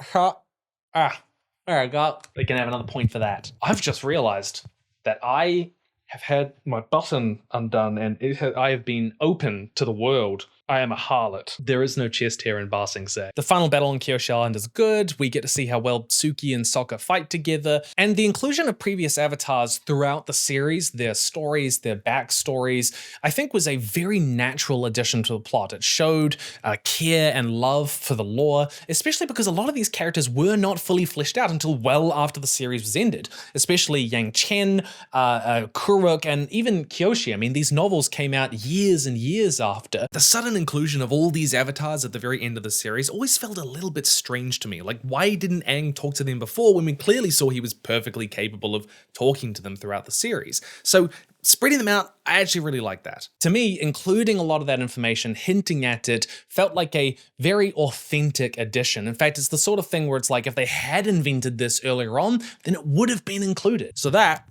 I go. We can have another point for that. I've just realized that I have had my button undone and I have been open to the world. I am a harlot. There is no chest hair in Ba Sing Se. The final battle on Kyoshi Island is good. We get to see how well Suki and Sokka fight together. And the inclusion of previous avatars throughout the series, their stories, their backstories, I think was a very natural addition to the plot. It showed care and love for the lore, especially because a lot of these characters were not fully fleshed out until well after the series was ended, especially Yang Chen, Kuruk, and even Kyoshi. I mean, these novels came out years and years after. The sudden inclusion of all these avatars at the very end of the series always felt a little bit strange to me. Like, why didn't Aang talk to them before when we clearly saw he was perfectly capable of talking to them throughout the series? So spreading them out, I actually really like that. To me, including a lot of that information, hinting at it, felt like a very authentic addition. In fact, it's the sort of thing where it's like, if they had invented this earlier on, then it would have been included. So that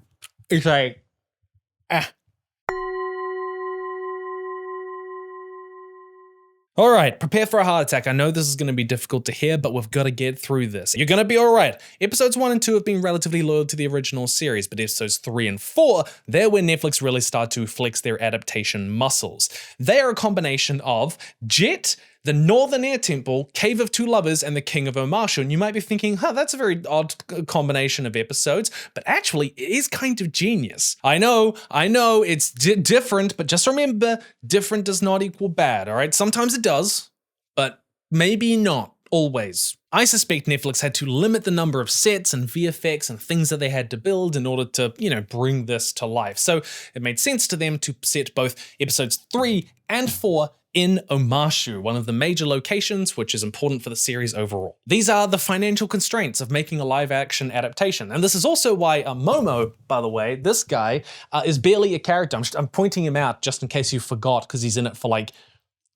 is like, All right, prepare for a heart attack. I know this is going to be difficult to hear, but we've got to get through this. You're going to be all right. Episodes 1 and 2 have been relatively loyal to the original series, but episodes 3 and 4, they're where Netflix really start to flex their adaptation muscles. They are a combination of Jet, the Northern Air Temple, Cave of Two Lovers, and the King of Omashu. And you might be thinking, that's a very odd combination of episodes, but actually it is kind of genius. I know, it's different, but just remember, different does not equal bad, all right? Sometimes it does, but maybe not always. I suspect Netflix had to limit the number of sets and VFX and things that they had to build in order to, bring this to life. So it made sense to them to set both episodes 3 and 4 in Omashu, one of the major locations which is important for the series overall. These are the financial constraints of making a live-action adaptation. And this is also why Momo, by the way, this guy, is barely a character. I'm pointing him out just in case you forgot, because he's in it for like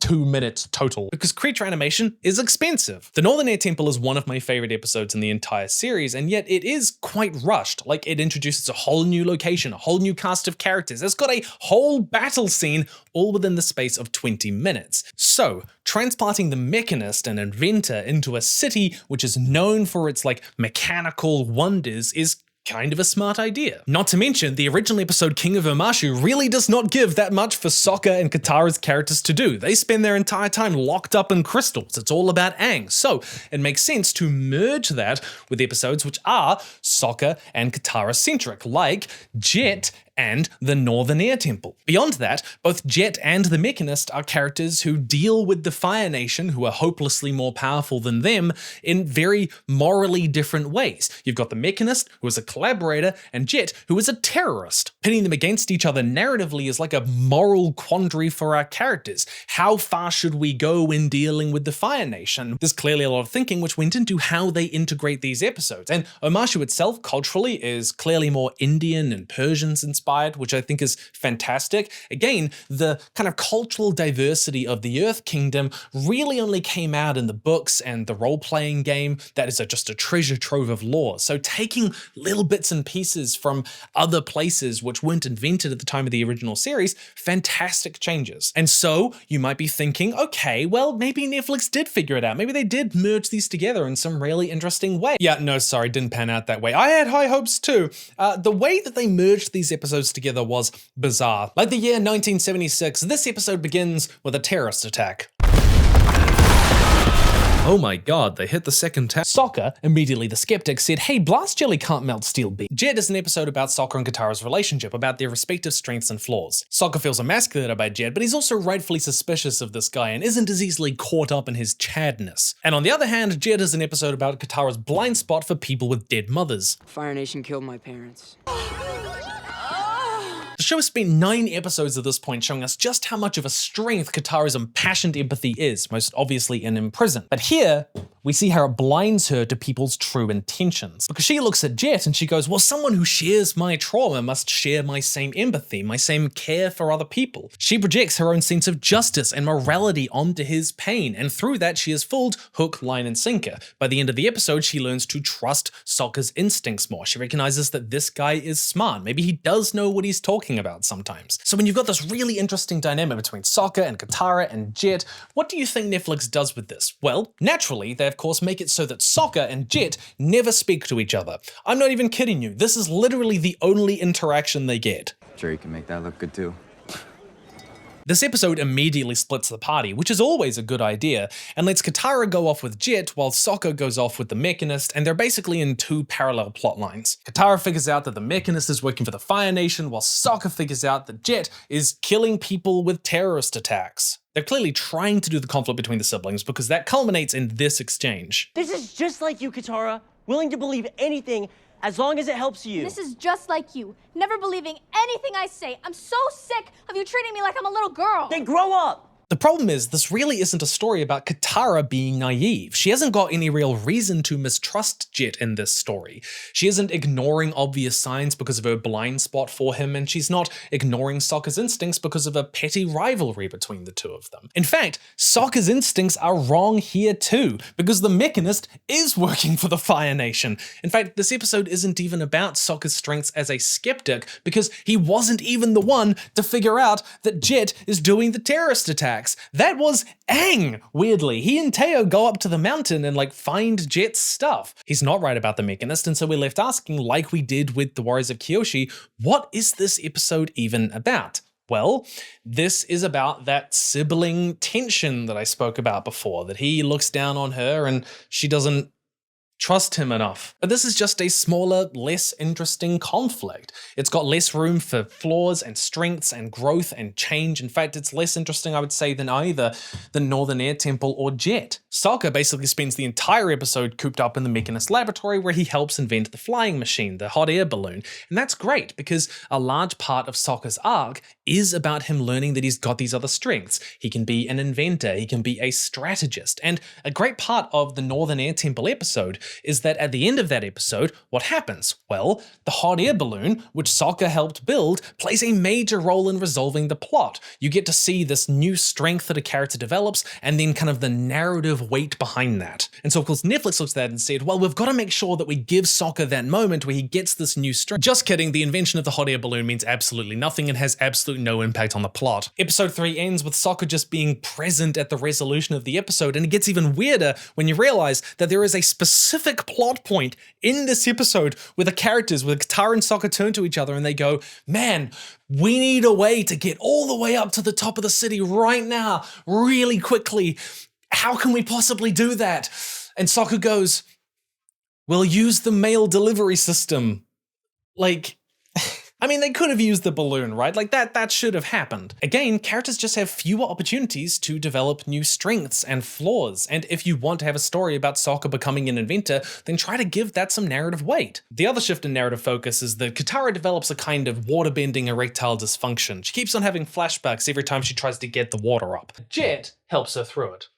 2 minutes total, because creature animation is expensive. The Northern Air Temple is one of my favorite episodes in the entire series, and yet it is quite rushed. Like, it introduces a whole new location, a whole new cast of characters. It's got a whole battle scene all within the space of 20 minutes. So, transplanting the mechanist and inventor into a city which is known for its like mechanical wonders is kind of a smart idea. Not to mention, the original episode King of Omashu really does not give that much for Sokka and Katara's characters to do. They spend their entire time locked up in crystals. It's all about Aang. So it makes sense to merge that with episodes which are Sokka and Katara centric, like Jet and the Northern Air Temple. Beyond that, both Jet and the Mechanist are characters who deal with the Fire Nation, who are hopelessly more powerful than them, in very morally different ways. You've got the Mechanist, who is a collaborator, and Jet, who is a terrorist. Pitting them against each other narratively is like a moral quandary for our characters. How far should we go in dealing with the Fire Nation? There's clearly a lot of thinking which went into how they integrate these episodes. And Omashu itself, culturally, is clearly more Indian and Persians inspired, which I think is fantastic. Again, the kind of cultural diversity of the Earth Kingdom really only came out in the books and the role-playing game that is just a treasure trove of lore. So taking little bits and pieces from other places which weren't invented at the time of the original series, fantastic changes. And so you might be thinking, okay, well, maybe Netflix did figure it out. Maybe they did merge these together in some really interesting way. Yeah, no, sorry, didn't pan out that way. I had high hopes too. The way that they merged these episodes together was bizarre. Like the year 1976, this episode begins with a terrorist attack. Oh my god, they hit the second tower. Sokka, immediately the skeptic, said, hey, blast jelly can't melt steel beams. Jet is an episode about Sokka and Katara's relationship, about their respective strengths and flaws. Sokka feels emasculated by Jet, but he's also rightfully suspicious of this guy and isn't as easily caught up in his chadness. And on the other hand, Jet is an episode about Katara's blind spot for people with dead mothers. Fire Nation killed my parents. The show has spent 9 episodes at this point showing us just how much of a strength Katara's impassioned empathy is, most obviously in prison. But here, we see how it blinds her to people's true intentions. Because she looks at Jet and she goes, well, someone who shares my trauma must share my same empathy, my same care for other people. She projects her own sense of justice and morality onto his pain, and through that she is fooled hook, line, and sinker. By the end of the episode, she learns to trust Sokka's instincts more. She recognizes that this guy is smart. Maybe he does know what he's talking about sometimes. So when you've got this really interesting dynamic between Sokka and Katara and Jet, what do you think Netflix does with this? Well, naturally, they of course make it so that Sokka and Jet never speak to each other. I'm not even kidding you. This is literally the only interaction they get. Sure, you can make that look good too. This episode immediately splits the party, which is always a good idea, and lets Katara go off with Jet while Sokka goes off with the Mechanist, and they're basically in 2 parallel plot lines. Katara figures out that the Mechanist is working for the Fire Nation, while Sokka figures out that Jet is killing people with terrorist attacks. They're clearly trying to do the conflict between the siblings because that culminates in this exchange. This is just like you, Katara, willing to believe anything as long as it helps you. This is just like you, never believing anything I say. I'm so sick of you treating me like I'm a little girl. Then grow up! The problem is, this really isn't a story about Katara being naive. She hasn't got any real reason to mistrust Jet in this story. She isn't ignoring obvious signs because of her blind spot for him, and she's not ignoring Sokka's instincts because of a petty rivalry between the two of them. In fact, Sokka's instincts are wrong here too, because the Mechanist is working for the Fire Nation. In fact, this episode isn't even about Sokka's strengths as a skeptic, because he wasn't even the one to figure out that Jet is doing the terrorist attack. That was AANG, weirdly. He and Teo go up to the mountain and find Jet's stuff. He's not right about the Mechanist, and so we're left asking, like we did with the Warriors of Kyoshi, what is this episode even about? Well, this is about that sibling tension that I spoke about before, that he looks down on her and she doesn't trust him enough. But this is just a smaller, less interesting conflict. It's got less room for flaws and strengths and growth and change. In fact, it's less interesting, I would say, than either the Northern Air Temple or Jet. Sokka basically spends the entire episode cooped up in the Mechanist laboratory where he helps invent the flying machine, the hot air balloon. And that's great because a large part of Sokka's arc is about him learning that he's got these other strengths. He can be an inventor, he can be a strategist. And a great part of the Northern Air Temple episode is that at the end of that episode, what happens? Well, the hot air balloon, which Sokka helped build, plays a major role in resolving the plot. You get to see this new strength that a character develops, and then kind of the narrative weight behind that. And so of course Netflix looks at that and said, well, we've got to make sure that we give Sokka that moment where he gets this new strength. Just kidding, the invention of the hot air balloon means absolutely nothing and has absolutely no impact on the plot. Episode 3 ends with Sokka just being present at the resolution of the episode, and it gets even weirder when you realize that there is a specific plot point in this episode where the characters, where Katara and Sokka turn to each other and they go, man, we need a way to get all the way up to the top of the city right now, really quickly. How can we possibly do that? And Sokka goes, we'll use the mail delivery system. I mean, they could have used the balloon, right? That should have happened. Again, characters just have fewer opportunities to develop new strengths and flaws. And if you want to have a story about Sokka becoming an inventor, then try to give that some narrative weight. The other shift in narrative focus is that Katara develops a kind of water-bending erectile dysfunction. She keeps on having flashbacks every time she tries to get the water up. Jet helps her through it.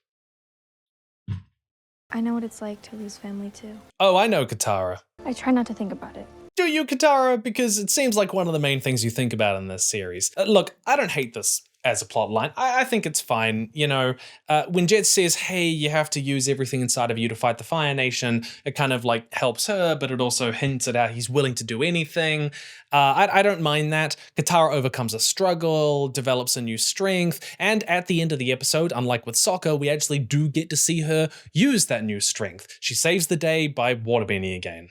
I know what it's like to lose family too. Oh, I know, Katara. I try not to think about it. Do you, Katara? Because it seems like one of the main things you think about in this series. Look, I don't hate this as a plot line. I think it's fine. You know, when Jet says, hey, you have to use everything inside of you to fight the Fire Nation, it kind of helps her, but it also hints at how he's willing to do anything. I don't mind that. Katara overcomes a struggle, develops a new strength, and at the end of the episode, unlike with Sokka, we actually do get to see her use that new strength. She saves the day by waterbending again.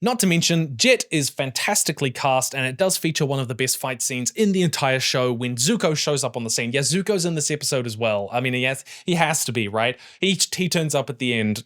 Not to mention, Jet is fantastically cast, and it does feature one of the best fight scenes in the entire show when Zuko shows up on the scene. Yeah, Zuko's in this episode as well. I mean, he has to be, right? He turns up at the end.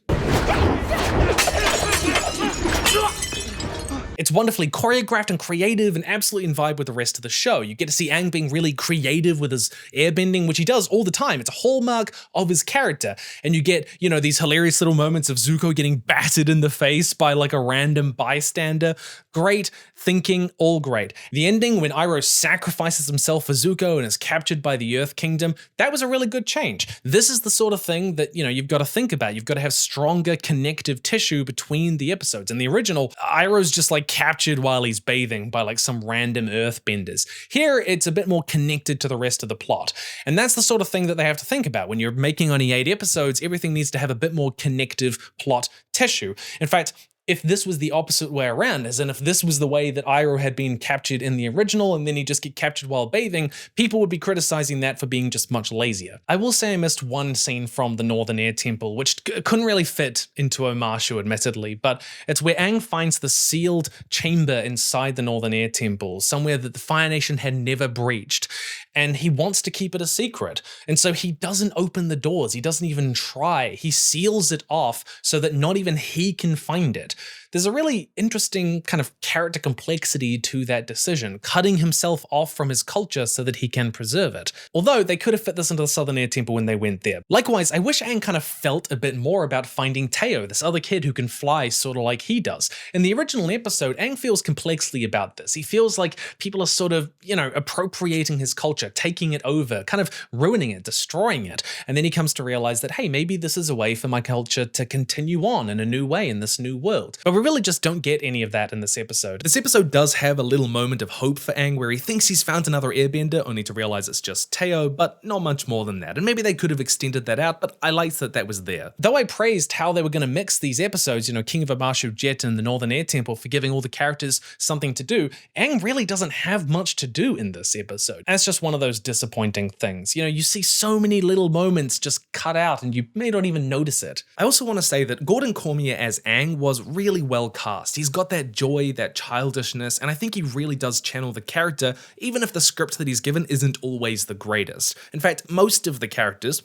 It's wonderfully choreographed and creative and absolutely in vibe with the rest of the show. You get to see Aang being really creative with his airbending, which he does all the time. It's a hallmark of his character. And you get, you know, these hilarious little moments of Zuko getting battered in the face by like a random bystander. Great thinking, all great. The ending when Iroh sacrifices himself for Zuko and is captured by the Earth Kingdom, that was a really good change. This is the sort of thing that, you know, you've got to think about. You've got to have stronger connective tissue between the episodes. In the original, Iroh's just like captured while he's bathing by like some random earthbenders. Here, it's a bit more connected to the rest of the plot. And that's the sort of thing that they have to think about. When you're making only 8 episodes, everything needs to have a bit more connective plot tissue. In fact, if this was the opposite way around, as in if this was the way that Iroh had been captured in the original and then he just get captured while bathing, people would be criticizing that for being just much lazier. I will say I missed one scene from the Northern Air Temple, which couldn't really fit into OMASHU admittedly, but it's where Aang finds the sealed chamber inside the Northern Air Temple, somewhere that the Fire Nation had never breached. And he wants to keep it a secret. And so he doesn't open the doors. He doesn't even try. He seals it off so that not even he can find it. There's a really interesting kind of character complexity to that decision, cutting himself off from his culture so that he can preserve it. Although they could have fit this into the Southern Air Temple when they went there. Likewise, I wish Aang kind of felt a bit more about finding Teo, this other kid who can fly sort of like he does. In the original episode, Aang feels complexly about this. He feels like people are sort of, you know, appropriating his culture, taking it over, kind of ruining it, destroying it. And then he comes to realize that, hey, maybe this is a way for my culture to continue on in a new way in this new world. But we really just don't get any of that in this episode. This episode does have a little moment of hope for Aang where he thinks he's found another airbender only to realize it's just Teo, but not much more than that. And maybe they could have extended that out, but I liked that that was there. Though I praised how they were going to mix these episodes, you know, King of OMASHU, Jet, and the Northern Air Temple for giving all the characters something to do, Aang really doesn't have much to do in this episode. And it's just one of those disappointing things. You know, you see so many little moments just cut out and you may not even notice it. I also want to say that Gordon Cormier as Aang was really well cast. He's got that joy, that childishness, and I think he really does channel the character, even if the script that he's given isn't always the greatest. In fact, most of the characters,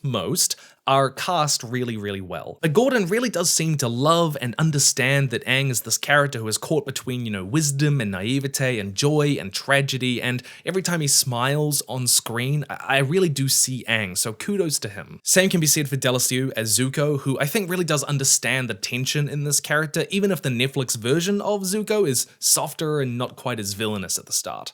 are cast really, really well. But Gordon really does seem to love and understand that Aang is this character who is caught between, you know, wisdom and naivete and joy and tragedy, and every time he smiles on screen, I really do see Aang, so kudos to him. Same can be said for Delasiu as Zuko, who I think really does understand the tension in this character, even if the Netflix version of Zuko is softer and not quite as villainous at the start.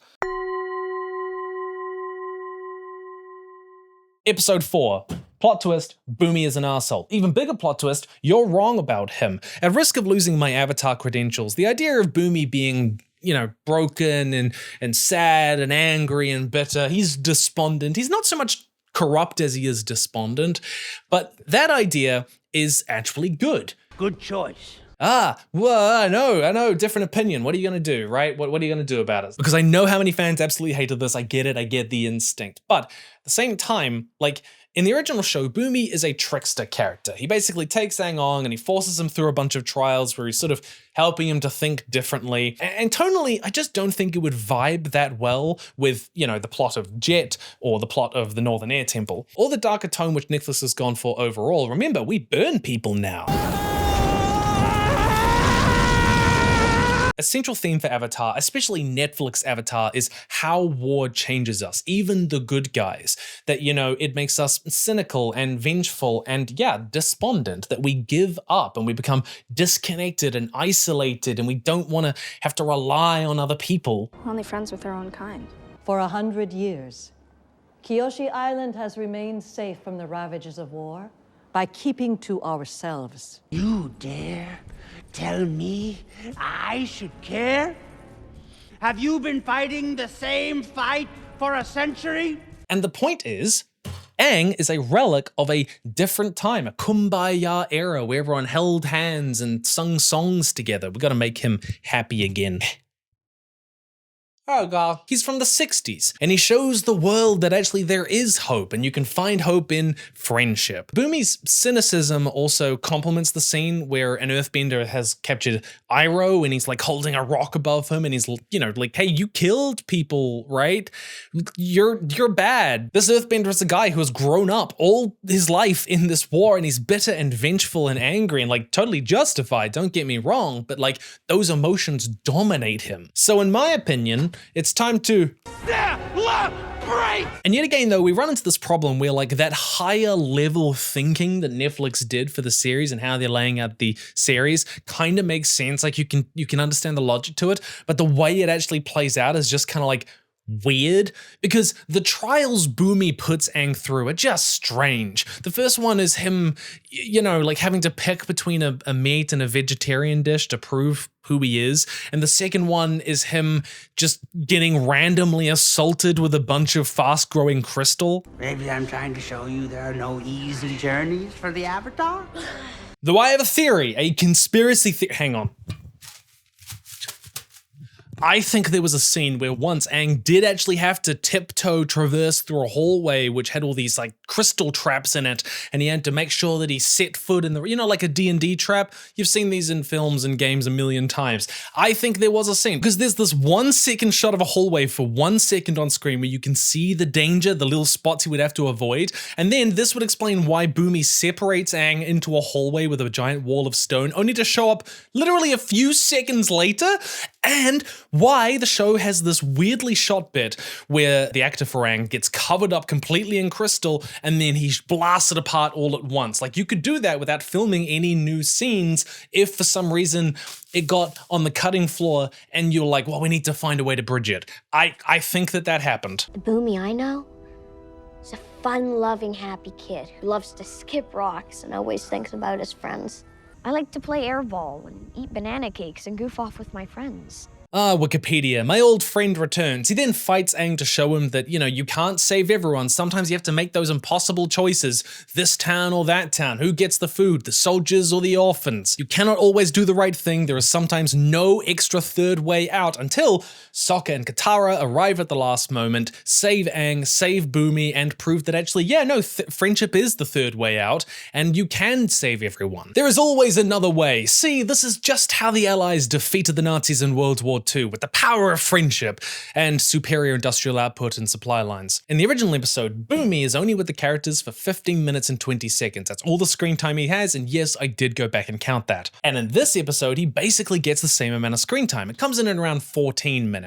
Episode 4. Plot twist, Bumi is an arsehole. Even bigger plot twist, you're wrong about him. At risk of losing my Avatar credentials, the idea of Bumi being, you know, broken and sad and angry and bitter, he's despondent. He's not so much corrupt as he is despondent, but that idea is actually good. Good choice. Well, I know, different opinion. What are you gonna do, right? What are you gonna do about it? Because I know how many fans absolutely hated this. I get it, I get the instinct. But at the same time, like, in the original show, Bumi is a trickster character. He basically takes Aang on and he forces him through a bunch of trials where he's sort of helping him to think differently. And tonally, I just don't think it would vibe that well with, you know, the plot of Jet or the plot of the Northern Air Temple, or the darker tone which Netflix has gone for overall. Remember, we burn people now. A central theme for Avatar, especially Netflix Avatar, is how war changes us, even the good guys. That, you know, it makes us cynical and vengeful and, yeah, despondent, that we give up and we become disconnected and isolated and we don't want to have to rely on other people. We're only friends with our own kind. For 100 years, KYOSHI Island has remained safe from the ravages of war by keeping to ourselves. You dare tell me I should care? Have you been fighting the same fight for a century? And the point is, Aang is a relic of a different time, a kumbaya era where everyone held hands and sung songs together. We gotta make him happy again. Oh god. He's from the 60s, and he shows the world that actually there is hope, and you can find hope in friendship. Bumi's cynicism also complements the scene where an earthbender has captured Iroh, and he's like holding a rock above him, and he's, you know, like, hey, you killed people, right? You're bad. This earthbender is a guy who has grown up all his life in this war, and he's bitter and vengeful and angry and like totally justified, don't get me wrong, but like those emotions dominate him. So in my opinion, it's time to celebrate! And yet again though, we run into this problem where like that higher level thinking that Netflix did for the series and how they're laying out the series kind of makes sense. Like you can understand the logic to it, but the way it actually plays out is just kind of like weird, because the trials Bumi puts Aang through are just strange. The first one is him, you know, like having to pick between a meat and a vegetarian dish to prove who he is. And the second one is him just getting randomly assaulted with a bunch of fast-growing crystal. Maybe I'm trying to show you there are no easy journeys for the Avatar? Though I have a theory, a conspiracy theory. Hang on. I think there was a scene where once Aang did actually have to tiptoe traverse through a hallway which had all these like crystal traps in it, and he had to make sure that he set foot in the, you know, like a D&D trap. You've seen these in films and games a million times. I think there was a scene, because there's this 1 second shot of a hallway for 1 second on screen where you can see the danger, the little spots he would have to avoid, and then this would explain why Bumi separates Aang into a hallway with a giant wall of stone, only to show up literally a few seconds later, and why the show has this weirdly shot bit where the actor for Aang gets covered up completely in crystal and then he's blasted apart all at once. Like you could do that without filming any new scenes if for some reason it got on the cutting floor and you're like, well, we need to find a way to bridge it. I think that happened. The Bumi I know is a fun-loving, happy kid who loves to skip rocks and always thinks about his friends. I like to play airball and eat banana cakes and goof off with my friends. Ah, Wikipedia, my old friend returns. He then fights Aang to show him that, you know, you can't save everyone. Sometimes you have to make those impossible choices. This town or that town. Who gets the food? The soldiers or the orphans? You cannot always do the right thing. There is sometimes no extra third way out until Sokka and Katara arrive at the last moment, save Aang, save Bumi, and prove that actually, yeah, no, friendship is the third way out, and you can save everyone. There is always another way. See, this is just how the Allies defeated the Nazis in World War II, with the power of friendship and superior industrial output and supply lines. In the original episode, Bumi is only with the characters for 15 minutes and 20 seconds. That's all the screen time he has, and yes, I did go back and count that. And in this episode, he basically gets the same amount of screen time. It comes in at around 14 minutes.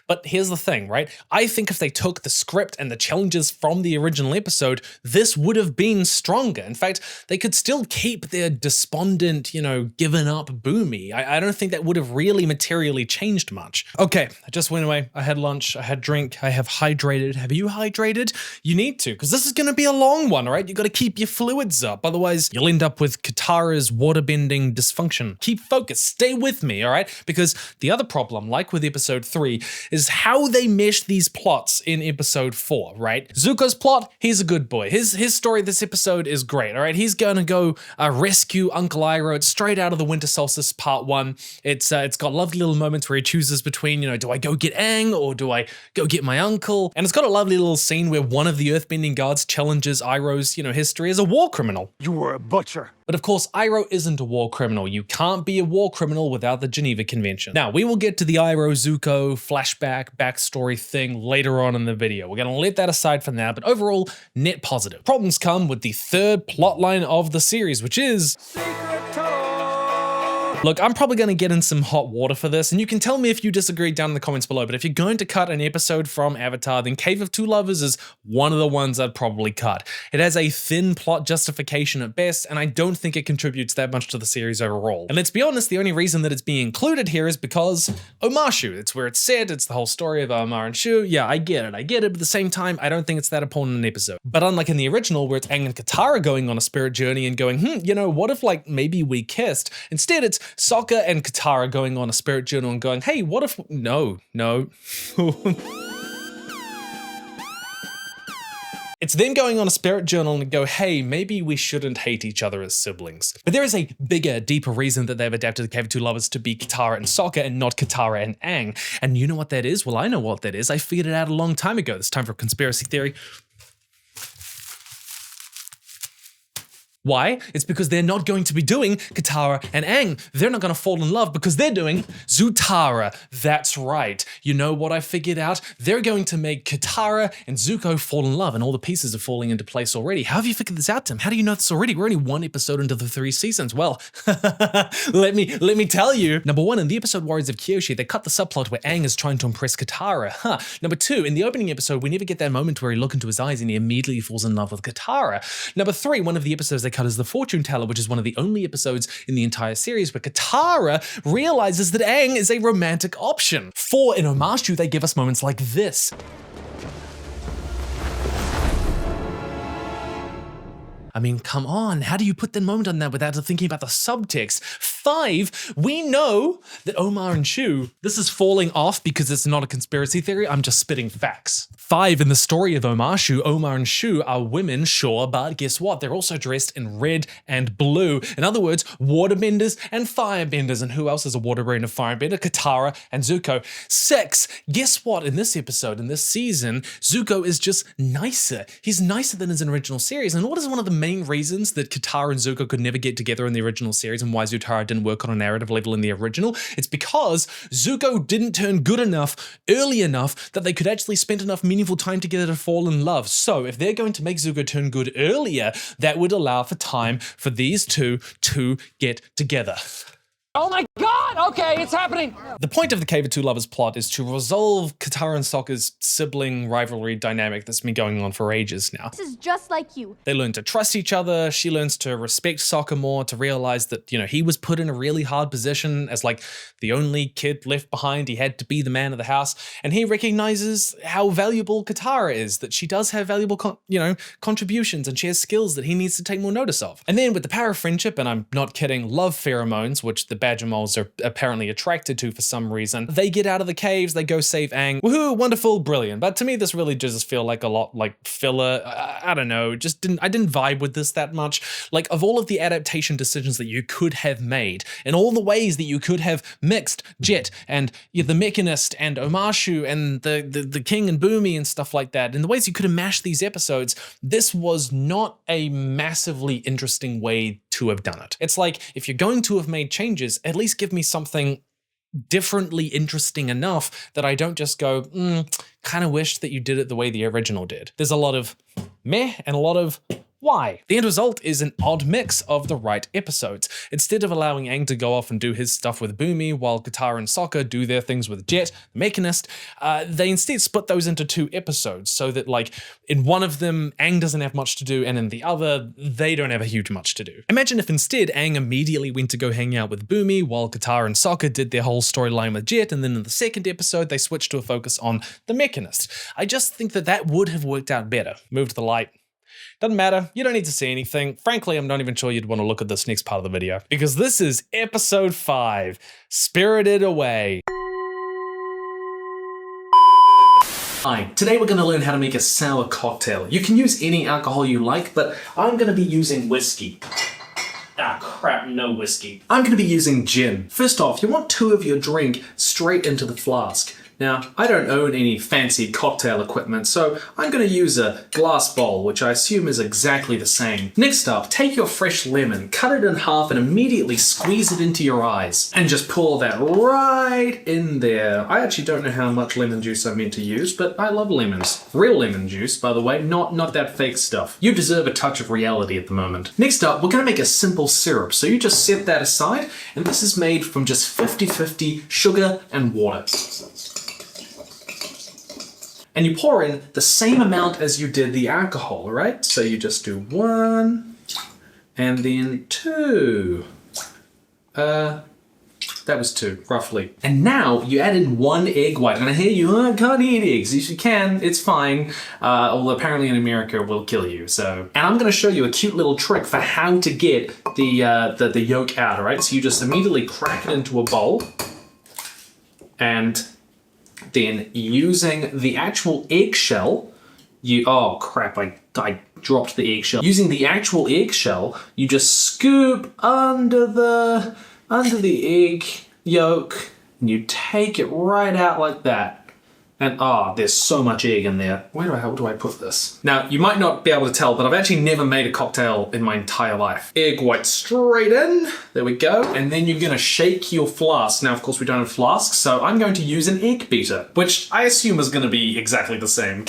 But here's the thing, right? I think if they took the script and the challenges from the original episode, this would have been stronger. In fact, they could still keep their despondent, you know, given up Bumi. I don't think that would have really materially changed much. Okay, I just went away. I had lunch, I had drink, I have hydrated. Have you hydrated? You need to, because this is going to be a long one, all right? You got to keep your fluids up. Otherwise, you'll end up with Katara's waterbending dysfunction. Keep focused. Stay with me, all right? Because the other problem, like with episode 3, is how they mesh these plots in episode 4, right? Zuko's plot, he's a good boy. His story this episode is great, all right? He's going to go rescue Uncle Iroh. It's straight out of the Winter Solstice Part 1. It's got lovely little moments where he chooses between, you know, do I go get Aang or do I go get my uncle? And it's got a lovely little scene where one of the earthbending guards challenges Iroh's, you know, history as a war criminal. You were a butcher. But of course, Iroh isn't a war criminal. You can't be a war criminal without the Geneva Convention. Now, we will get to the Iroh-Zuko flashback, backstory thing later on in the video. We're gonna let that aside for now, but overall, net positive. Problems come with the third plotline of the series, which is... Look, I'm probably going to get in some hot water for this, and you can tell me if you disagree down in the comments below, but if you're going to cut an episode from Avatar, then Cave of Two Lovers is one of the ones I'd probably cut. It has a thin plot justification at best, and I don't think it contributes that much to the series overall. And let's be honest, the only reason that it's being included here is because OMASHU. It's where it's set, it's the whole story of Omar and Shu. Yeah, I get it, but at the same time, I don't think it's that important in an episode. But unlike in the original, where it's Aang and Katara going on a spirit journey and going, you know, what if like maybe we kissed? Instead, it's Sokka and Katara going on a spirit journal and going, hey, what if... No. It's them going on a spirit journal and go, hey, maybe we shouldn't hate each other as siblings. But there is a bigger, deeper reason that they've adapted the Cave of Two Lovers to be Katara and Sokka and not Katara and Aang. And you know what that is? Well, I know what that is. I figured it out a long time ago. It's time for a conspiracy theory. Why? It's because they're not going to be doing Katara and Aang. They're not going to fall in love because they're doing Zutara. That's right. You know what I figured out? They're going to make Katara and Zuko fall in love, and all the pieces are falling into place already. How have you figured this out, Tim? How do you know this already? We're only one episode into the 3 seasons. Well, let me tell you. Number 1, in the episode Warriors of Kyoshi, they cut the subplot where Aang is trying to impress Katara. Number 2, in the opening episode, we never get that moment where he looks into his eyes and he immediately falls in love with Katara. Number 3, one of the episodes they cut is the Fortune Teller, which is one of the only episodes in the entire series where Katara realizes that Aang is a romantic option. 4, in OMASHU, they give us moments like this. I mean, come on, how do you put the moment on that without thinking about the subtext? 5, we know that Omar and Shu, this is falling off because it's not a conspiracy theory, I'm just spitting facts. 5, in the story of OMASHU, Omar and Shu are women, sure, but guess what? They're also dressed in red and blue. In other words, waterbenders and firebenders. And who else is a waterbender and firebender? Katara and Zuko. 6, guess what? In this episode, in this season, Zuko is just nicer. He's nicer than his original series. And what is one of the main reasons that Katara and Zuko could never get together in the original series and why Zutara didn't work on a narrative level in the original? It's because Zuko didn't turn good enough early enough that they could actually spend enough meaningful time together to fall in love. So if they're going to make Zuko turn good earlier, that would allow for time for these two to get together. Oh my god! Okay, it's happening! The point of the Cave of Two Lovers plot is to resolve Katara and Sokka's sibling rivalry dynamic that's been going on for ages now. This is just like you. They learn to trust each other, she learns to respect Sokka more, to realize that, you know, he was put in a really hard position as like the only kid left behind, he had to be the man of the house, and he recognizes how valuable Katara is, that she does have valuable, contributions, and she has skills that he needs to take more notice of. And then with the power of friendship, and I'm not kidding, love pheromones, which the Badger Moles are apparently attracted to for some reason. They get out of the caves, they go save Aang. Woohoo, wonderful, brilliant. But to me, this really just feel like a lot like filler. I don't know, I didn't vibe with this that much. Like, of all of the adaptation decisions that you could have made, and all the ways that you could have mixed Jet and the Mechanist and Omashu and the King and Boomy and stuff like that, and the ways you could have mashed these episodes, this was not a massively interesting way to have done it. It's like, if you're going to have made changes, at least give me something differently interesting enough that I don't just go, kind of wish that you did it the way the original did. There's a lot of meh and a lot of why. The end result is an odd mix of the right episodes. Instead of allowing Aang to go off and do his stuff with Boomy while Katara and Sokka do their things with Jet, the Mechanist, they instead split those into 2 episodes so that, like, in one of them, Aang doesn't have much to do, and in the other, they don't have a huge much to do. Imagine if instead Aang immediately went to go hang out with Boomy while Katara and Sokka did their whole storyline with Jet, and then in the second episode, they switched to a focus on the Mechanist. I just think that that would have worked out better. Move to the light. Doesn't matter, you don't need to see anything. Frankly, I'm not even sure you'd want to look at this next part of the video, because this is episode 5, Spirited Away. Hi, today we're going to learn how to make a sour cocktail. You can use any alcohol you like, but I'm going to be using whiskey. Ah, crap, no whiskey. I'm going to be using gin. First off, you want 2 of your drink straight into the flask. Now, I don't own any fancy cocktail equipment, so I'm going to use a glass bowl, which I assume is exactly the same. Next up, take your fresh lemon, cut it in half, and immediately squeeze it into your eyes. And just pour that right in there. I actually don't know how much lemon juice I'm meant to use, but I love lemons. Real lemon juice, by the way, not that fake stuff. You deserve a touch of reality at the moment. Next up, we're going to make a simple syrup, so you just set that aside, and this is made from just 50-50 sugar and water. And you pour in the same amount as you did the alcohol, right? So you just do 1, and then 2. That was 2, roughly. And now you add in 1 egg white. And I hear you, I can't eat eggs. Yes, you can, it's fine. Although apparently in America it will kill you, so. And I'm gonna show you a cute little trick for how to get the yolk out, all right? So you just immediately crack it into a bowl, and then using the actual eggshell, oh crap, I dropped the eggshell. Using the actual eggshell, you just scoop under the egg yolk, and you take it right out like that. And there's so much egg in there. How do I put this? Now, you might not be able to tell, but I've actually never made a cocktail in my entire life. Egg white straight in. There we go. And then you're gonna shake your flask. Now, of course, we don't have flasks, so I'm going to use an egg beater, which I assume is gonna be exactly the same.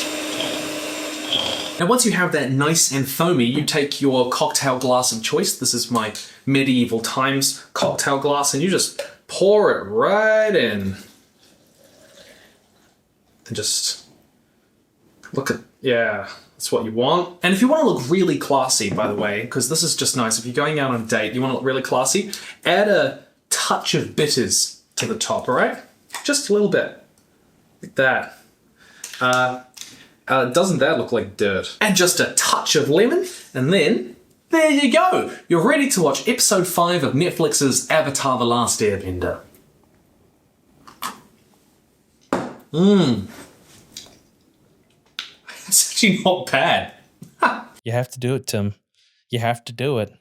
Now, once you have that nice and foamy, you take your cocktail glass of choice. This is my medieval times cocktail glass, and you just pour it right in. And just look at, yeah, that's what you want. And if you want to look really classy, by the way, because this is just nice, if you're going out on a date, you want to look really classy, add a touch of bitters to the top, all right? Just a little bit, like that. Doesn't that look like dirt? And just a touch of lemon, and then there you go. You're ready to watch episode 5 of Netflix's Avatar: The Last Airbender. It's actually not bad. You have to do it, Tim. You have to do it.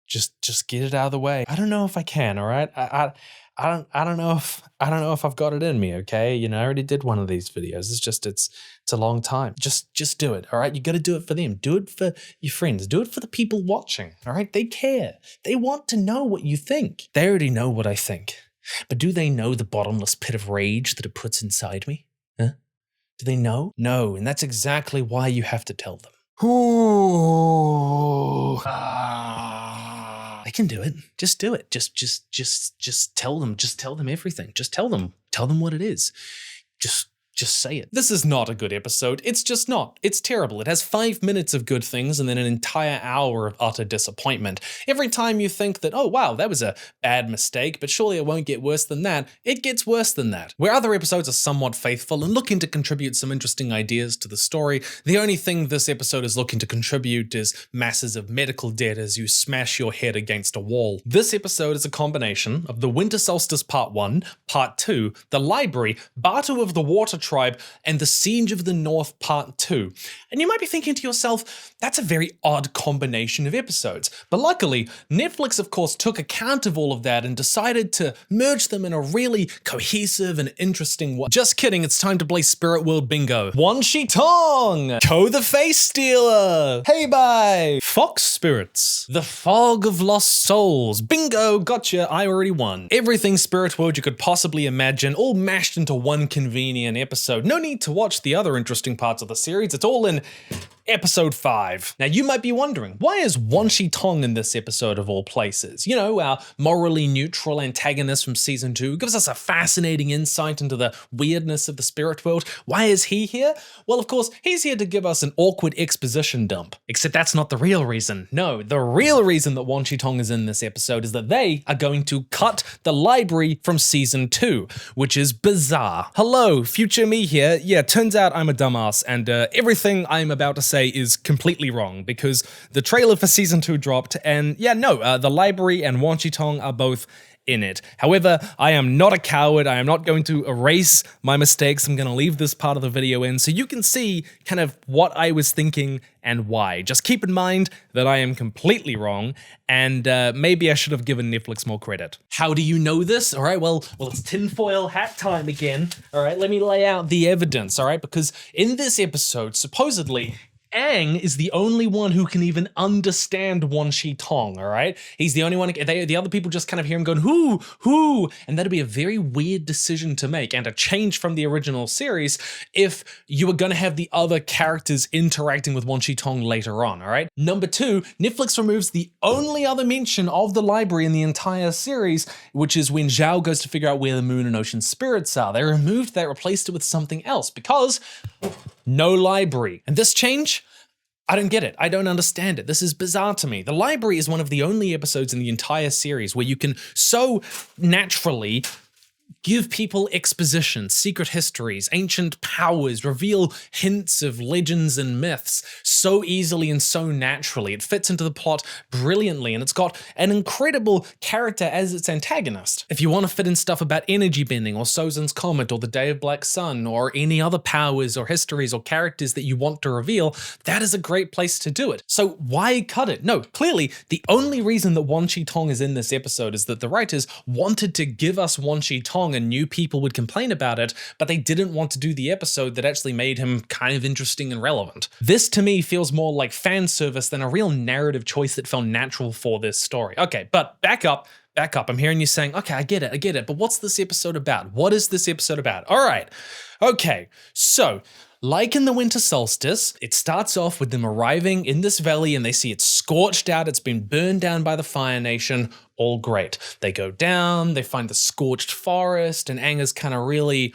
Just get it out of the way. I don't know if I can, all right? I don't know if I've got it in me, okay? You know, I already did one of these videos. It's a long time. Just do it, all right? You got to do it for them. Do it for your friends. Do it for the people watching, all right? They care. They want to know what you think. They already know what I think. But do they know the bottomless pit of rage that it puts inside me? Huh? Do they know? No, and that's exactly why you have to tell them. Ooh. They can do it. Just do it. Just tell them. Just tell them everything. Just tell them. Tell them what it is. Just say it. This is not a good episode. It's just not. It's terrible. It has 5 minutes of good things and then an entire hour of utter disappointment. Every time you think that, oh wow, that was a bad mistake, but surely it won't get worse than that, it gets worse than that. Where other episodes are somewhat faithful and looking to contribute some interesting ideas to the story, the only thing this episode is looking to contribute is masses of medical debt as you smash your head against a wall. This episode is a combination of the Winter Solstice Part 1, Part 2, The Library, Bartu of the Water Tribe, and The Siege of the North Part 2. And you might be thinking to yourself, that's a very odd combination of episodes. But luckily, Netflix of course took account of all of that and decided to merge them in a really cohesive and interesting way. Just kidding, it's time to play Spirit World Bingo. Wan Shi Tong, Ko the Face Stealer, Hey Bye, Fox Spirits, The Fog of Lost Souls, bingo, gotcha, I already won. Everything Spirit World you could possibly imagine, all mashed into one convenient episode. No need to watch the other interesting parts of the series, it's all in episode 5. Now you might be wondering, why is Wan Shi Tong in this episode of all places? You know, our morally neutral antagonist from season 2 gives us a fascinating insight into the weirdness of the spirit world. Why is he here? Well, of course, he's here to give us an awkward exposition dump. Except that's not the real reason. No, the real reason that Wan Shi Tong is in this episode is that they are going to cut the library from season 2, which is bizarre. Hello, future me here. Yeah, turns out I'm a dumbass and everything I'm about to say is completely wrong because the trailer for season 2 dropped and yeah, no, the library and Wan Shi Tong are both in it. However, I am not a coward. I am not going to erase my mistakes. I'm going to leave this part of the video in so you can see kind of what I was thinking and why. Just keep in mind that I am completely wrong and maybe I should have given Netflix more credit. How do you know this? All right, well, it's tinfoil hat time again. All right, let me lay out the evidence, all right? Because in this episode, supposedly, Aang is the only one who can even understand Wan Shi Tong, all right? He's the only one, the other people just kind of hear him going, who, and that'd be a very weird decision to make and a change from the original series if you were gonna have the other characters interacting with Wan Shi Tong later on, all right? Number 2, Netflix removes the only other mention of the library in the entire series, which is when Zhao goes to figure out where the moon and ocean spirits are. They removed that, replaced it with something else because no library. And this change, I don't get it. I don't understand it. This is bizarre to me. The library is one of the only episodes in the entire series where you can so naturally give people exposition, secret histories, ancient powers, reveal hints of legends and myths so easily and so naturally. It fits into the plot brilliantly, and it's got an incredible character as its antagonist. If you want to fit in stuff about energy bending or Sozan's Comet or the Day of Black Sun or any other powers or histories or characters that you want to reveal, that is a great place to do it. So why cut it? No, clearly the only reason that Wan Shi Tong is in this episode is that the writers wanted to give us Wan Shi Tong and knew people would complain about it, but they didn't want to do the episode that actually made him kind of interesting and relevant. This to me feels more like fan service than a real narrative choice that felt natural for this story. Okay, but back up. I'm hearing you saying, okay, I get it, but what's this episode about? What is this episode about? All right, okay, so like in the Winter Solstice, it starts off with them arriving in this valley and they see it's scorched out, it's been burned down by the Fire Nation, all great. They go down, they find the scorched forest, and Aang is kind of really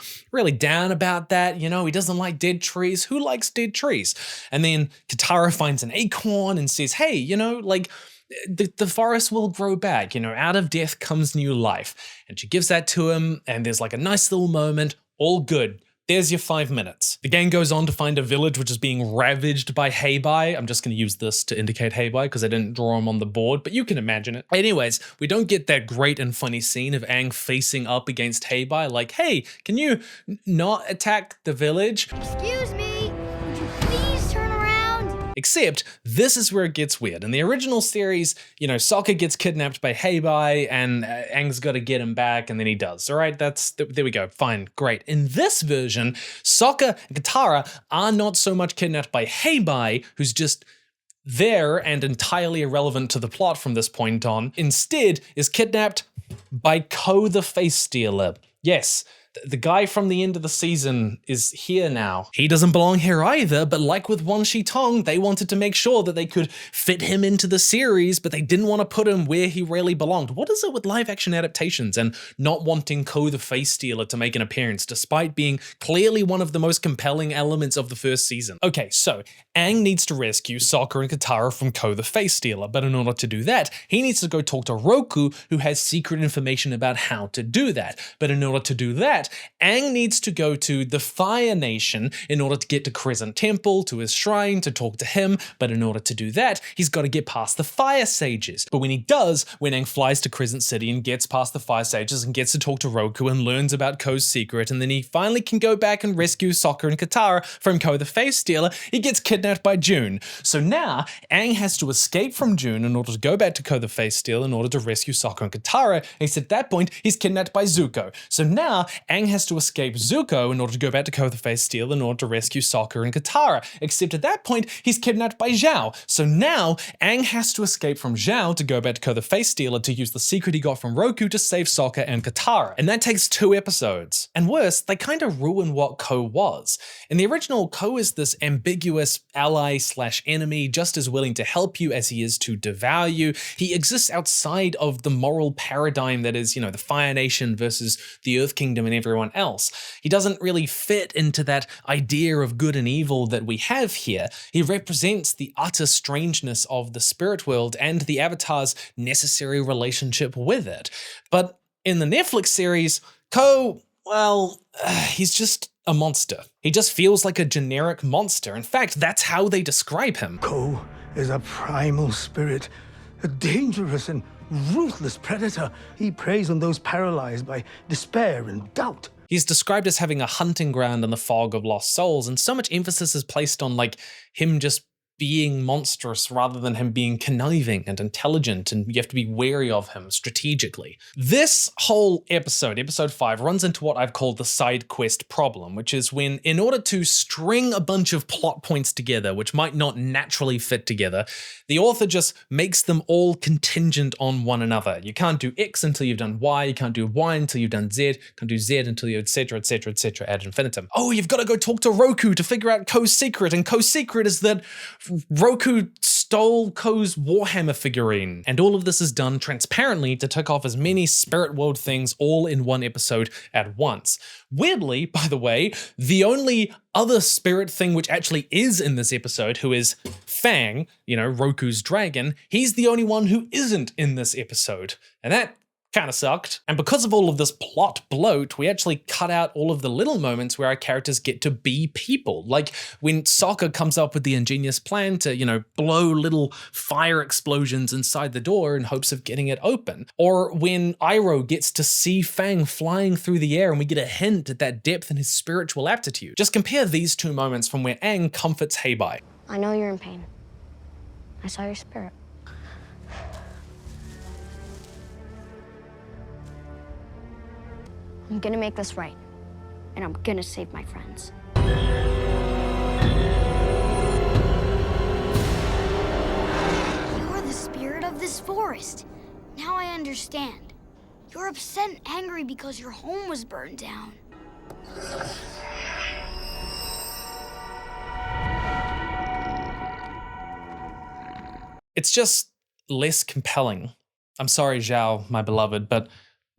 down about that. You know, he doesn't like dead trees. Who likes dead trees? And then Katara finds an acorn and says, hey, you know, like, the forest will grow back, you know, out of death comes new life. And she gives that to him, and there's like a nice little moment, all good. There's your 5 minutes. The gang goes on to find a village which is being ravaged by Heibai. I'm just going to use this to indicate Heibai because I didn't draw him on the board, but you can imagine it. Anyways, we don't get that great and funny scene of Aang facing up against Heibai like, hey, can you not attack the village? Excuse me, would you please turn around? Except this is where it gets weird. In the original series, you know, Sokka gets kidnapped by Heibai and Aang's got to get him back, and then he does. All right, there we go. Fine, great. In this version, Sokka and Katara are not so much kidnapped by Heibai, who's just there and entirely irrelevant to the plot from this point on. Instead, is kidnapped by Ko the Face Stealer. Yes, the guy from the end of the season is here now. He doesn't belong here either, but like with Wan Shi Tong, they wanted to make sure that they could fit him into the series, but they didn't want to put him where he really belonged. What is it with live action adaptations and not wanting Ko the Face Stealer to make an appearance, despite being clearly one of the most compelling elements of the first season? Okay, so Aang needs to rescue Sokka and Katara from Ko the Face Stealer, but in order to do that, he needs to go talk to Roku, who has secret information about how to do that. But in order to do that, Aang needs to go to the Fire Nation in order to get to Crescent Temple, to his shrine, to talk to him, but in order to do that, he's got to get past the Fire Sages. But when he does, when Aang flies to Crescent City and gets past the Fire Sages and gets to talk to Roku and learns about Ko's secret, and then he finally can go back and rescue Sokka and Katara from Ko the Face Stealer, he gets kidnapped by June. So now, Aang has to escape from June in order to go back to Ko the Face Stealer in order to rescue Sokka and Katara, except at that point, he's kidnapped by Zuko. So now, Aang has to escape Zuko in order to go back to Ko the Face Stealer in order to rescue Sokka and Katara, except at that point, he's kidnapped by Zhao. So now, Aang has to escape from Zhao to go back to Ko the Face Stealer to use the secret he got from Roku to save Sokka and Katara. And that takes 2 episodes. And worse, they kind of ruin what Ko was. In the original, Ko is this ambiguous ally/enemy, just as willing to help you as he is to devour you. He exists outside of the moral paradigm that is, you know, the Fire Nation versus the Earth Kingdom and everyone else. He doesn't really fit into that idea of good and evil that we have here. He represents the utter strangeness of the spirit world and the Avatar's necessary relationship with it. But in the Netflix series, Ko, well, he's just a monster. He just feels like a generic monster. In fact, that's how they describe him. Ko is a primal spirit, a dangerous and ruthless predator. He preys on those paralyzed by despair and doubt. He's described as having a hunting ground in the fog of lost souls, and so much emphasis is placed on like him just being monstrous rather than him being conniving and intelligent, and you have to be wary of him strategically. This whole episode, episode 5, runs into what I've called the side quest problem, which is when, in order to string a bunch of plot points together, which might not naturally fit together, the author just makes them all contingent on one another. You can't do X until you've done Y, you can't do Y until you've done Z, you can't do Z until you etc, ad infinitum. Oh, you've got to go talk to Roku to figure out Ko's secret, and Ko's secret is that Roku stole Ko's Warhammer figurine. And all of this is done transparently to tick off as many spirit world things all in one episode at once. Weirdly, by the way, the only other spirit thing which actually is in this episode, who is Fang, you know, Roku's dragon, he's the only one who isn't in this episode. And that Kinda sucked. And because of all of this plot bloat, we actually cut out all of the little moments where our characters get to be people. Like when Sokka comes up with the ingenious plan to, you know, blow little fire explosions inside the door in hopes of getting it open. Or when Iroh gets to see Fang flying through the air and we get a hint at that depth in his spiritual aptitude. Just compare these two moments from where Aang comforts Heibai. I know you're in pain. I saw your spirit. I'm gonna make this right, and I'm gonna save my friends. You're the spirit of this forest. Now I understand. You're upset and angry because your home was burned down. It's just less compelling. I'm sorry, Zhao, my beloved, but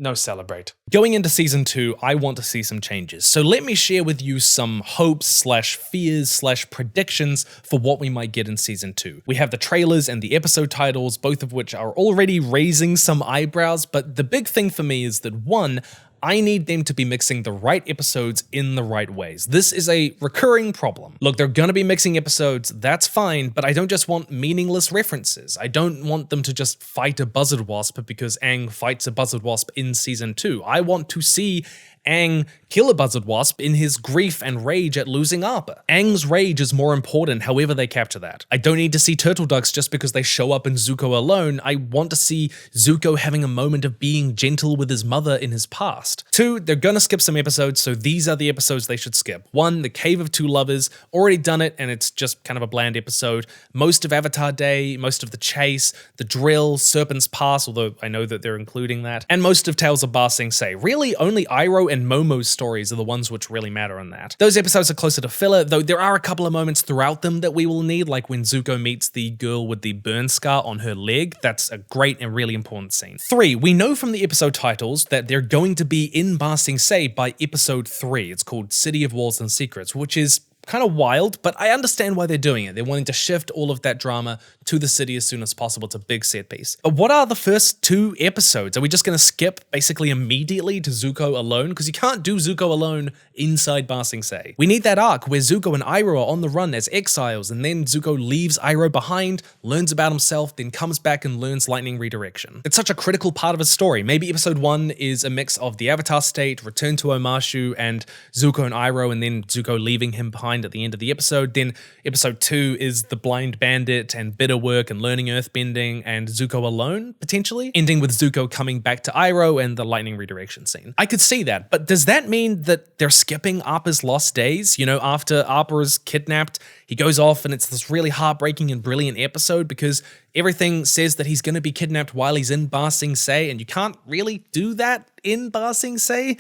no celebrate. Going into season 2, I want to see some changes. So let me share with you some hopes / fears / predictions for what we might get in season 2. We have the trailers and the episode titles, both of which are already raising some eyebrows, but the big thing for me is that 1, I need them to be mixing the right episodes in the right ways. This is a recurring problem. Look, they're gonna be mixing episodes, that's fine, but I don't just want meaningless references. I don't want them to just fight a buzzard wasp because Aang fights a buzzard wasp in season 2. I want to see Aang kill a buzzard wasp in his grief and rage at losing Appa. Aang's rage is more important however they capture that. I don't need to see turtle ducks just because they show up in Zuko alone. I want to see Zuko having a moment of being gentle with his mother in his past. 2, they're gonna skip some episodes, so these are the episodes they should skip. 1, The Cave of Two Lovers, already done it and it's just kind of a bland episode. Most of Avatar Day, most of The Chase, The Drill, Serpent's Pass, although I know that they're including that, and most of Tales of Ba Sing Se. Really, only Iroh and Momo's stories are the ones which really matter in that. Those episodes are closer to filler, though there are a couple of moments throughout them that we will need, like when Zuko meets the girl with the burn scar on her leg. That's a great and really important scene. 3, we know from the episode titles that they're going to be in Ba Sing Se by episode 3. It's called City of Walls and Secrets, which is kind of wild, but I understand why they're doing it. They're wanting to shift all of that drama to the city as soon as possible. It's a big set piece. But what are the first 2 episodes? Are we just going to skip basically immediately to Zuko alone? Because you can't do Zuko alone inside Ba Sing Se. We need that arc where Zuko and Iroh are on the run as exiles, and then Zuko leaves Iroh behind, learns about himself, then comes back and learns lightning redirection. It's such a critical part of his story. Maybe episode 1 is a mix of the Avatar state, return to Omashu, and Zuko and Iroh, and then Zuko leaving him behind at the end of the episode. Then episode 2 is the blind bandit and bitter work and learning earthbending and Zuko alone, potentially, ending with Zuko coming back to Iroh and the lightning redirection scene. I could see that, but does that mean that they're skipping Appa's lost days? You know, after Appa is kidnapped, he goes off and it's this really heartbreaking and brilliant episode because everything says that he's going to be kidnapped while he's in Ba Sing Se, and you can't really do that in Ba Sing Se.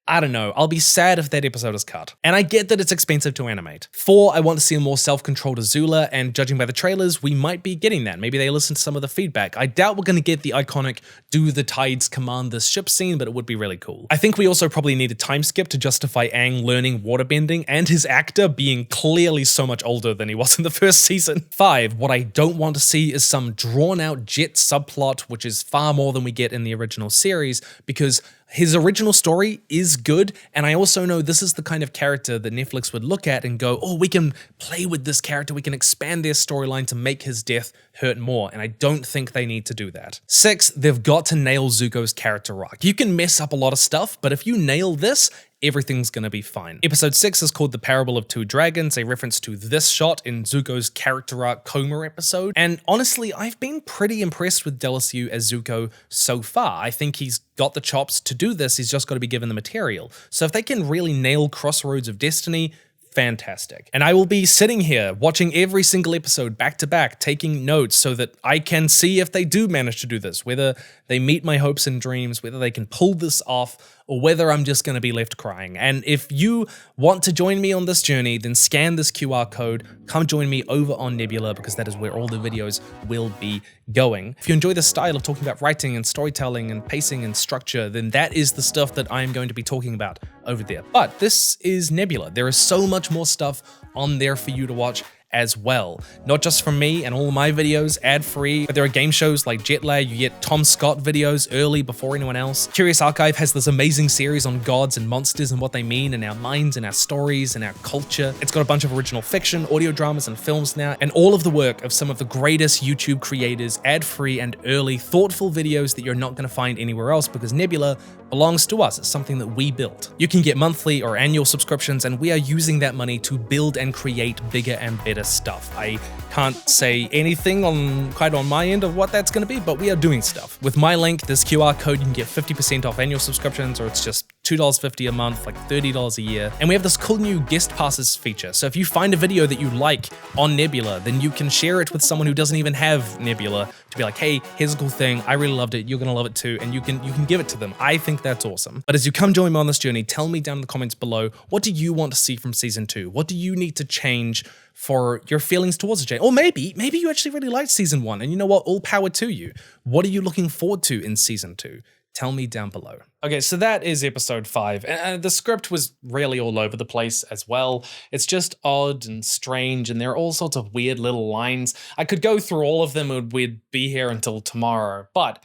I don't know, I'll be sad if that episode is cut. And I get that it's expensive to animate. 4, I want to see a more self-controlled Azula, and judging by the trailers, we might be getting that. Maybe they listen to some of the feedback. I doubt we're going to get the iconic do the tides command this ship scene, but it would be really cool. I think we also probably need a time skip to justify Aang learning waterbending and his actor being clearly so much older than he was in the first season. 5, what I don't want to see is some drawn-out jet subplot, which is far more than we get in the original series, because his original story is good, and I also know this is the kind of character that Netflix would look at and go, oh, we can play with this character, we can expand their storyline to make his death hurt more, and I don't think they need to do that. 6, they've got to nail Zuko's character arc. You can mess up a lot of stuff, but if you nail this, everything's gonna be fine. Episode 6 is called The Parable of Two Dragons, a reference to this shot in Zuko's character arc Coma episode, and honestly, I've been pretty impressed with Delasiu as Zuko so far. I think he's got the chops to do this, he's just got to be given the material. So if they can really nail Crossroads of Destiny, fantastic. And I will be sitting here watching every single episode back to back, taking notes so that I can see if they do manage to do this, whether they meet my hopes and dreams, whether they can pull this off, or whether I'm just going to be left crying. And if you want to join me on this journey, then scan this QR code, come join me over on Nebula, because that is where all the videos will be going. If you enjoy the style of talking about writing and storytelling and pacing and structure, then that is the stuff that I'm going to be talking about over there. But this is Nebula. There is so much more stuff on there for you to watch as well. Not just from me and all of my videos, ad-free, but there are game shows like Jetlag, you get Tom Scott videos early before anyone else. Curious Archive has this amazing series on gods and monsters and what they mean in our minds and our stories and our culture. It's got a bunch of original fiction, audio dramas and films now, and all of the work of some of the greatest YouTube creators, ad-free and early, thoughtful videos that you're not going to find anywhere else because Nebula belongs to us. It's something that we built. You can get monthly or annual subscriptions, and we are using that money to build and create bigger and better stuff. I can't say anything quite on my end of what that's going to be, but we are doing stuff. With my link, this QR code, you can get 50% off annual subscriptions, or it's just $2.50 a month, like $30 a year. And we have this cool new guest passes feature. So if you find a video that you like on Nebula, then you can share it with someone who doesn't even have Nebula to be like, hey, here's a cool thing. I really loved it. You're gonna love it too. And you can give it to them. I think that's awesome. But as you come join me on this journey, tell me down in the comments below, what do you want to see from season 2? What do you need to change for your feelings towards the change? Or maybe you actually really liked season 1, and you know what? All power to you. What are you looking forward to in season 2? Tell me down below. Okay, so that is episode 5, and the script was really all over the place as well. It's just odd and strange, and there are all sorts of weird little lines. I could go through all of them and we'd be here until tomorrow, but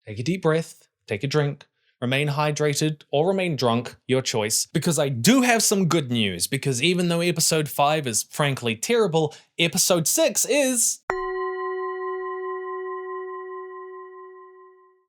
take a deep breath, take a drink, remain hydrated or remain drunk, your choice, because I do have some good news, because even though episode 5 is frankly terrible, episode 6 is...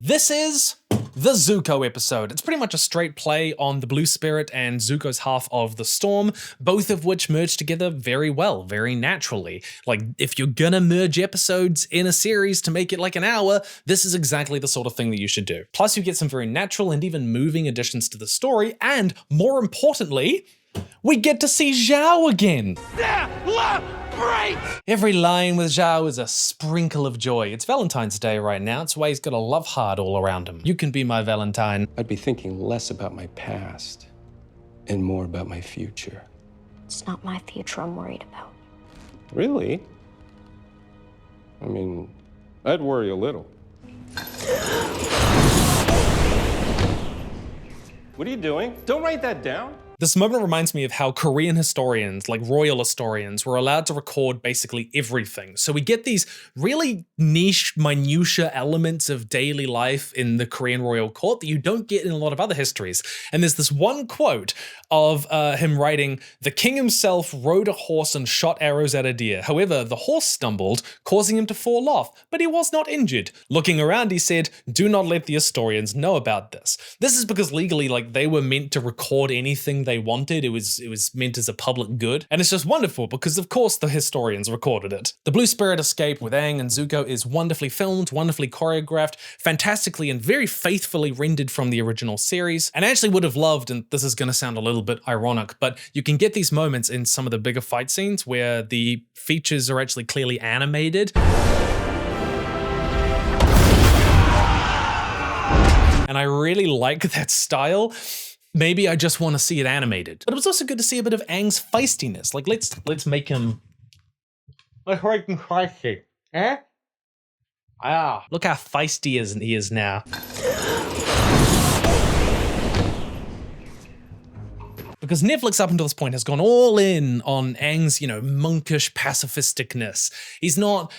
This is the Zuko episode. It's pretty much a straight play on the Blue Spirit and Zuko's half of the Storm, both of which merge together very well, very naturally. Like, if you're gonna merge episodes in a series to make it like an hour, this is exactly the sort of thing that you should do. Plus, you get some very natural and even moving additions to the story, and more importantly, we get to see Zhao again. Every line with Zhao is a sprinkle of joy. It's Valentine's Day right now. It's why he's got a love heart all around him. You can be my Valentine. I'd be thinking less about my past and more about my future. It's not my future I'm worried about. Really? I mean, I'd worry a little. What are you doing? Don't write that down. This moment reminds me of how Korean historians, like royal historians, were allowed to record basically everything. So we get these really niche, minutiae elements of daily life in the Korean royal court that you don't get in a lot of other histories. And there's this one quote of him writing, "The king himself rode a horse and shot arrows at a deer. However, the horse stumbled, causing him to fall off, but he was not injured. Looking around, he said, 'Do not let the historians know about this.'" This is because legally, like, they were meant to record anything they wanted. It was meant as a public good. And it's just wonderful because of course the historians recorded it. The Blue Spirit escape with Aang and Zuko is wonderfully filmed, wonderfully choreographed, fantastically and very faithfully rendered from the original series. And I actually would have loved, and this is going to sound a little bit ironic, but you can get these moments in some of the bigger fight scenes where the features are actually clearly animated. And I really like that style. Maybe I just want to see it animated. But it was also good to see a bit of Aang's feistiness. Like, let's make him... Let's make him feisty. Eh? Ah, look how feisty he is now. Because Netflix up until this point has gone all in on Aang's, monkish pacifisticness. He's not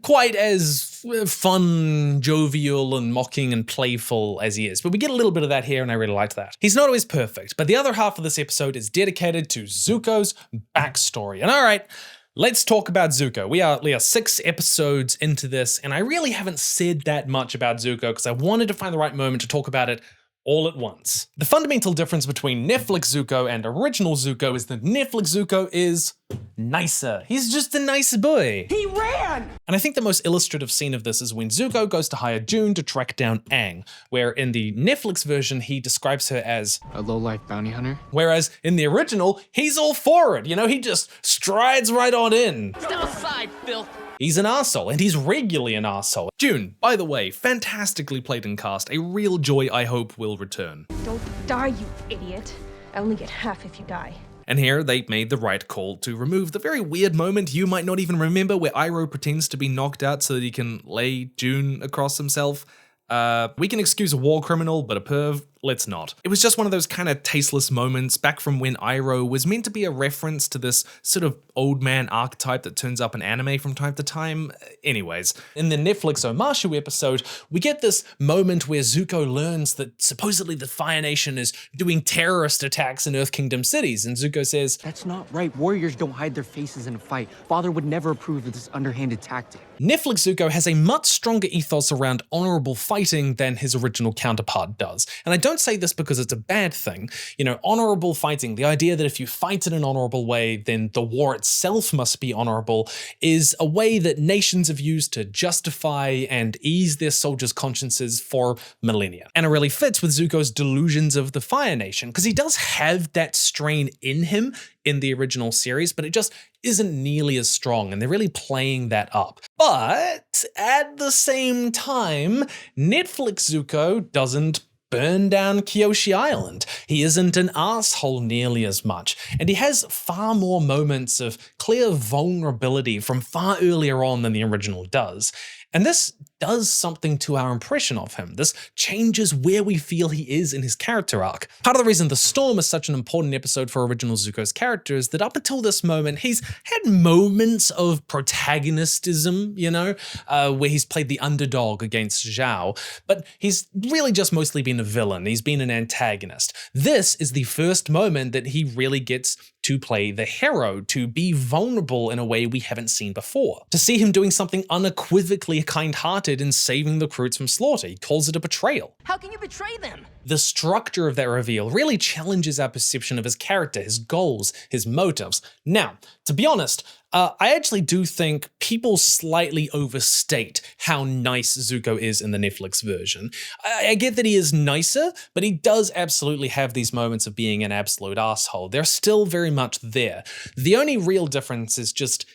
quite as fun, jovial, and mocking and playful as he is, but we get a little bit of that here, and I really liked that. He's not always perfect, but the other half of this episode is dedicated to Zuko's backstory. And all right, let's talk about Zuko. We are 6 episodes into this, and I really haven't said that much about Zuko because I wanted to find the right moment to talk about it all at once. The fundamental difference between Netflix Zuko and original Zuko is that Netflix Zuko is nicer. He's just a nice boy. He ran! And I think the most illustrative scene of this is when Zuko goes to hire June to track down Aang, where in the Netflix version, he describes her as a low-life bounty hunter. Whereas in the original, he's all for it. He just strides right on in. Step aside, filth. He's an arsehole, and he's regularly an arsehole. June, by the way, fantastically played and cast. A real joy I hope will return. Don't die, you idiot. I only get half if you die. And here they made the right call to remove the very weird moment you might not even remember where Iroh pretends to be knocked out so that he can lay June across himself. We can excuse a war criminal, but a perv, let's not. It was just one of those kind of tasteless moments back from when Iroh was meant to be a reference to this sort of old man archetype that turns up in anime from time to time. Anyways, in the Netflix OMASHU episode, we get this moment where Zuko learns that supposedly the Fire Nation is doing terrorist attacks in Earth Kingdom cities, and Zuko says, "That's not right. Warriors don't hide their faces in a fight. Father would never approve of this underhanded tactic." Netflix Zuko has a much stronger ethos around honorable fighting than his original counterpart does. And I don't say this because it's a bad thing. You know, honorable fighting, the idea that if you fight in an honorable way, then the war itself must be honorable, is a way that nations have used to justify and ease their soldiers' consciences for millennia. And it really fits with Zuko's delusions of the Fire Nation, because he does have that strain in him in the original series, but it just isn't nearly as strong, and they're really playing that up. But at the same time, Netflix Zuko doesn't burn down Kyoshi Island. He isn't an asshole nearly as much, and he has far more moments of clear vulnerability from far earlier on than the original does. And this does something to our impression of him. This changes where we feel he is in his character arc. Part of the reason The Storm is such an important episode for original Zuko's character is that up until this moment, he's had moments of protagonistism, you know, where he's played the underdog against Zhao, but he's really just mostly been a villain. He's been an antagonist. This is the first moment that he really gets to play the hero, to be vulnerable in a way we haven't seen before. To see him doing something unequivocally kind-hearted in saving the Croods from slaughter. He calls it a betrayal. How can you betray them? The structure of that reveal really challenges our perception of his character, his goals, his motives. Now, to be honest, I actually do think people slightly overstate how nice Zuko is in the Netflix version. I get that he is nicer, but he does absolutely have these moments of being an absolute asshole. They're still very much there. The only real difference is just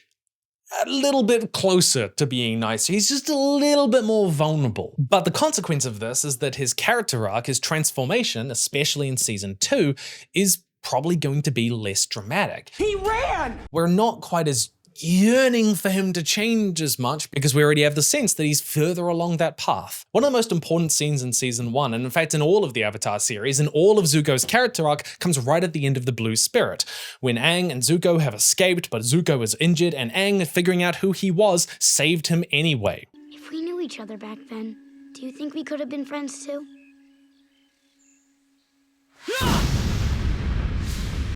a little bit closer to being nice. He's just a little bit more vulnerable. But the consequence of this is that his character arc, his transformation, especially in season 2, is probably going to be less dramatic. He ran! We're not quite as yearning for him to change as much because we already have the sense that he's further along that path. One of the most important scenes in season 1, and in fact in all of the Avatar series, and all of Zuko's character arc, comes right at the end of the Blue Spirit, when Aang and Zuko have escaped, but Zuko is injured, and Aang, figuring out who he was, saved him anyway. If we knew each other back then, do you think we could have been friends too?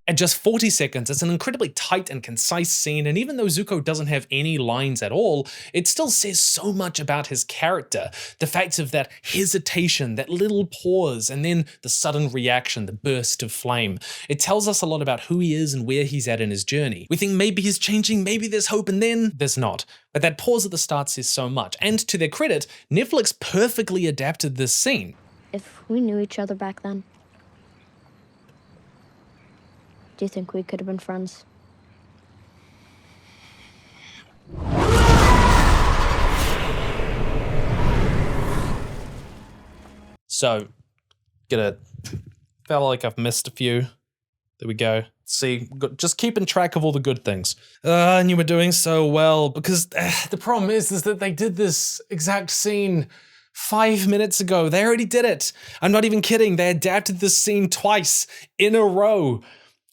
At just 40 seconds, it's an incredibly tight and concise scene, and even though Zuko doesn't have any lines at all, it still says so much about his character. The fact of that hesitation, that little pause, and then the sudden reaction, the burst of flame. It tells us a lot about who he is and where he's at in his journey. We think maybe he's changing, maybe there's hope, and then there's not. But that pause at the start says so much, and to their credit, Netflix perfectly adapted this scene. If we knew each other back then, do you think we could have been friends? So, felt like I've missed a few. There we go. See, just keeping track of all the good things. And you were doing so well, because the problem is that they did this exact scene 5 minutes ago. They already did it. I'm not even kidding. They adapted this scene twice in a row.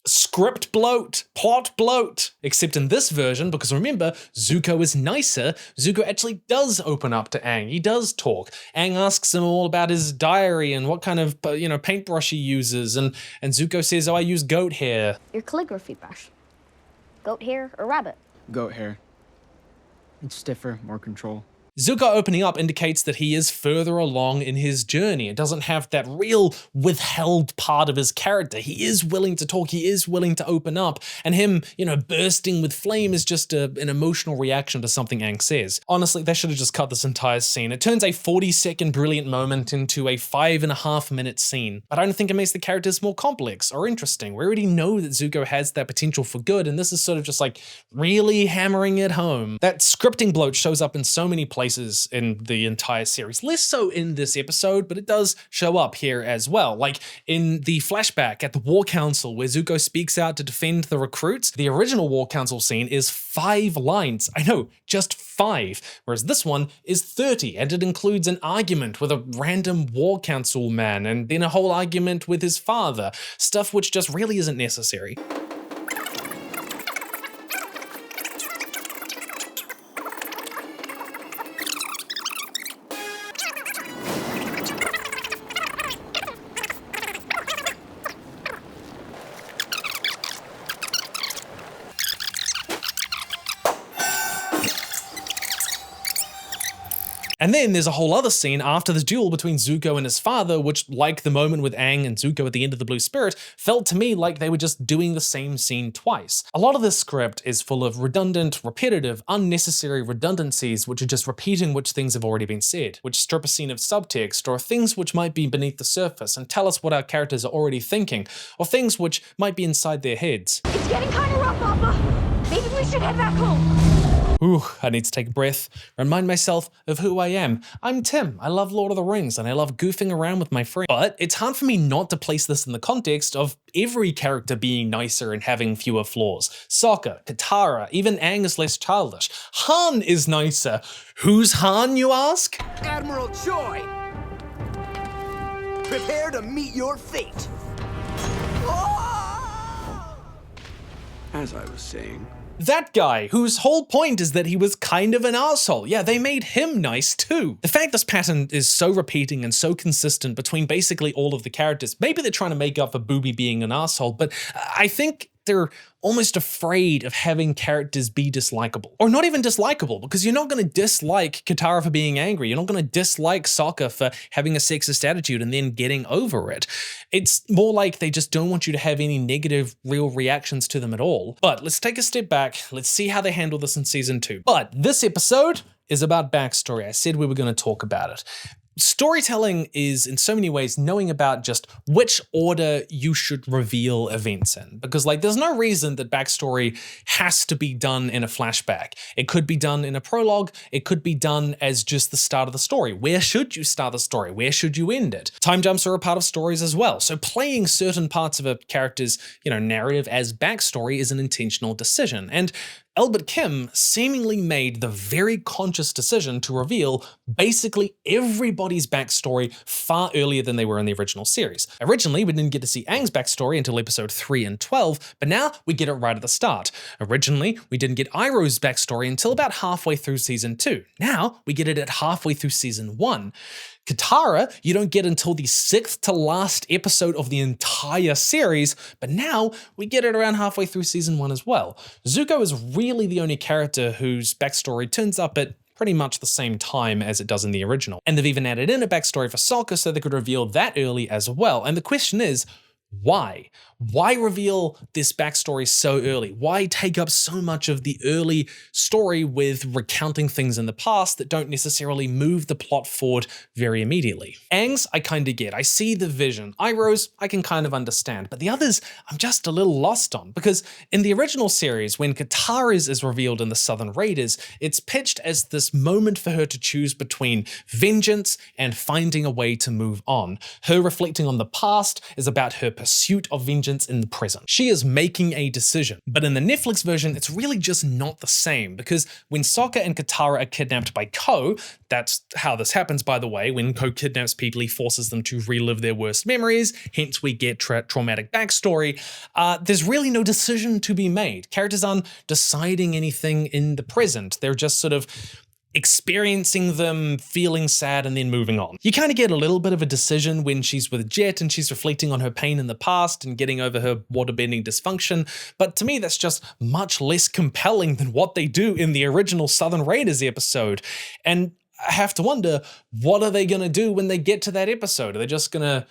Script bloat, plot bloat. Except in this version, because remember, Zuko is nicer, Zuko actually does open up to Aang. He does talk. Aang asks him all about his diary and what kind of, paintbrush he uses, and Zuko says, "Oh, I use goat hair." Your calligraphy brush. Goat hair or rabbit? Goat hair. It's stiffer, more control. Zuko opening up indicates that he is further along in his journey. It doesn't have that real withheld part of his character. He is willing to talk, he is willing to open up, and him, bursting with flame is just an emotional reaction to something Aang says. Honestly, they should have just cut this entire scene. It turns a 40-second brilliant moment into a 5.5-minute scene, but I don't think it makes the characters more complex or interesting. We already know that Zuko has that potential for good, and this is sort of just like really hammering it home. That scripting bloat shows up in so many places places in the entire series. Less so in this episode, but it does show up here as well. Like in the flashback at the War Council where Zuko speaks out to defend the recruits, the original War Council scene is 5 lines. I know, just 5, whereas this one is 30, and it includes an argument with a random War Council man, and then a whole argument with his father, stuff which just really isn't necessary. And then there's a whole other scene after the duel between Zuko and his father, which, like the moment with Aang and Zuko at the end of the Blue Spirit, felt to me like they were just doing the same scene twice. A lot of this script is full of redundant, repetitive, unnecessary redundancies which are just repeating which things have already been said, which strip a scene of subtext, or things which might be beneath the surface and tell us what our characters are already thinking, or things which might be inside their heads. It's getting kind of rough, Papa. Maybe we should head back home. Ooh, I need to take a breath, remind myself of who I am. I'm Tim, I love Lord of the Rings, and I love goofing around with my friends. But it's hard for me not to place this in the context of every character being nicer and having fewer flaws. Sokka, Katara, even Aang is less childish. Han is nicer. Who's Han, you ask? Admiral Choi! Prepare to meet your fate! As I was saying, That guy, whose whole point is that he was kind of an asshole. Yeah, they made him nice too. The fact this pattern is so repeating and so consistent between basically all of the characters, maybe they're trying to make up for Booby being an asshole, but I think they're almost afraid of having characters be dislikable. Or not even dislikable, because you're not going to dislike Katara for being angry. You're not going to dislike Sokka for having a sexist attitude and then getting over it. It's more like they just don't want you to have any negative real reactions to them at all. But let's take a step back. Let's see how they handle this in season 2. But this episode is about backstory. I said we were going to talk about it. Storytelling is in so many ways knowing about just which order you should reveal events in, because like there's no reason that backstory has to be done in a flashback. It could be done in a prologue. It could be done as just the start of the story. Where should you start the story? Where should you end it? Time jumps are a part of stories as well. So playing certain parts of a character's, narrative as backstory is an intentional decision. And Albert Kim seemingly made the very conscious decision to reveal basically everybody's backstory far earlier than they were in the original series. Originally, we didn't get to see Aang's backstory until episode 3 and 12, but now we get it right at the start. Originally, we didn't get Iroh's backstory until about halfway through season 2. Now, we get it at halfway through season 1. Katara, you don't get until the 6th to last episode of the entire series, but now we get it around halfway through season 1 as well. Zuko is really the only character whose backstory turns up at pretty much the same time as it does in the original. And they've even added in a backstory for Sokka so they could reveal that early as well. And the question is, why? Why reveal this backstory so early? Why take up so much of the early story with recounting things in the past that don't necessarily move the plot forward very immediately? Aang's, I kind of get. I see the vision. Iroh's, I can kind of understand. But the others, I'm just a little lost on. Because in the original series, when Katara's is revealed in the Southern Raiders, it's pitched as this moment for her to choose between vengeance and finding a way to move on. Her reflecting on the past is about her pursuit of vengeance in the present. She is making a decision. But in the Netflix version, it's really just not the same, because when Sokka and Katara are kidnapped by Ko, that's how this happens, by the way. When Ko kidnaps people, he forces them to relive their worst memories, hence we get traumatic backstory. There's really no decision to be made. Characters aren't deciding anything in the present. They're just sort of experiencing them, feeling sad, and then moving on. You kind of get a little bit of a decision when she's with Jet and she's reflecting on her pain in the past and getting over her waterbending dysfunction, but to me that's just much less compelling than what they do in the original Southern Raiders episode. And I have to wonder, what are they going to do when they get to that episode? Are they just going to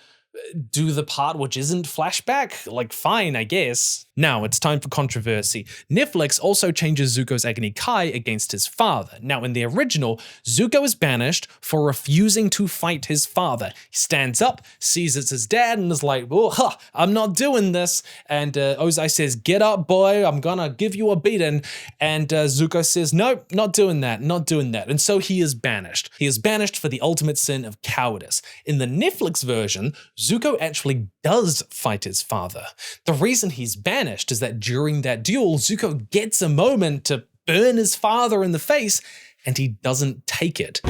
do the part which isn't flashback? Like, fine, I guess. Now, it's time for controversy. Netflix also changes Zuko's Agni Kai against his father. Now, in the original, Zuko is banished for refusing to fight his father. He stands up, sees it's his dad, and is like, oh, I'm not doing this. And Ozai says, get up, boy, I'm gonna give you a beating. And Zuko says, nope, not doing that, not doing that. And so he is banished. He is banished for the ultimate sin of cowardice. In the Netflix version, Zuko actually does fight his father. The reason he's banished is that during that duel, Zuko gets a moment to burn his father in the face, and he doesn't take it.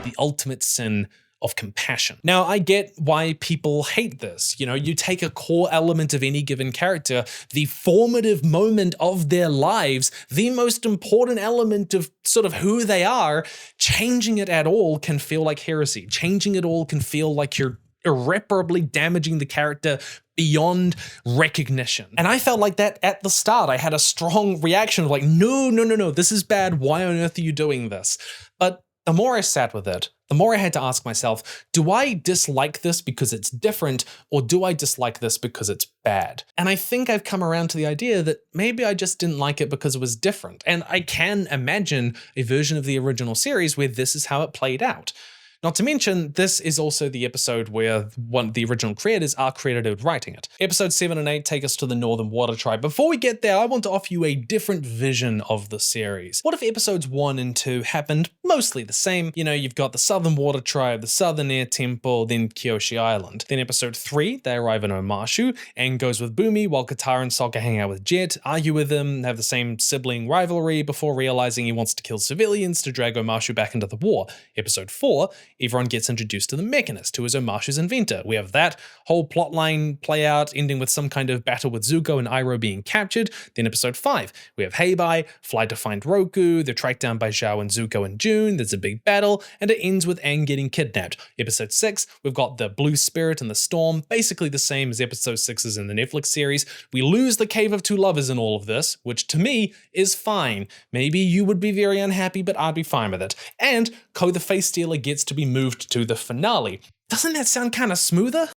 The ultimate sin of compassion. Now, I get why people hate this. You know, you take a core element of any given character, the formative moment of their lives, the most important element of sort of who they are, changing it at all can feel like heresy. Changing it all can feel like you're irreparably damaging the character beyond recognition. And I felt like that at the start. I had a strong reaction of like, no, this is bad. Why on earth are you doing this? But the more I sat with it, the more I had to ask myself, do I dislike this because it's different, or do I dislike this because it's bad? And I think I've come around to the idea that maybe I just didn't like it because it was different. And I can imagine a version of the original series where this is how it played out. Not to mention, this is also the episode where one of the original creators are credited writing it. Episodes 7 and 8 take us to the Northern Water Tribe. Before we get there, I want to offer you a different vision of the series. What if episodes 1 and 2 happened mostly the same? You know, you've got the Southern Water Tribe, the Southern Air Temple, then Kyoshi Island. Then episode 3, they arrive in Omashu, Aang goes with Bumi while Katara and Sokka hang out with Jet, argue with him, have the same sibling rivalry before realizing he wants to kill civilians to drag Omashu back into the war. Episode 4, everyone gets introduced to the Mechanist, who is Omashu's inventor. We have that whole plotline play out, ending with some kind of battle with Zuko and Iroh being captured. Then episode 5, we have Heibai, fly to find Roku, they're tracked down by Zhao and Zuko in June, there's a big battle, and it ends with Aang getting kidnapped. Episode 6, we've got the Blue Spirit and the Storm, basically the same as episode 6's in the Netflix series. We lose the Cave of Two Lovers in all of this, which to me is fine. Maybe you would be very unhappy, but I'd be fine with it. And Ko the Face Stealer gets to be moved to the finale. Doesn't that sound kind of smoother?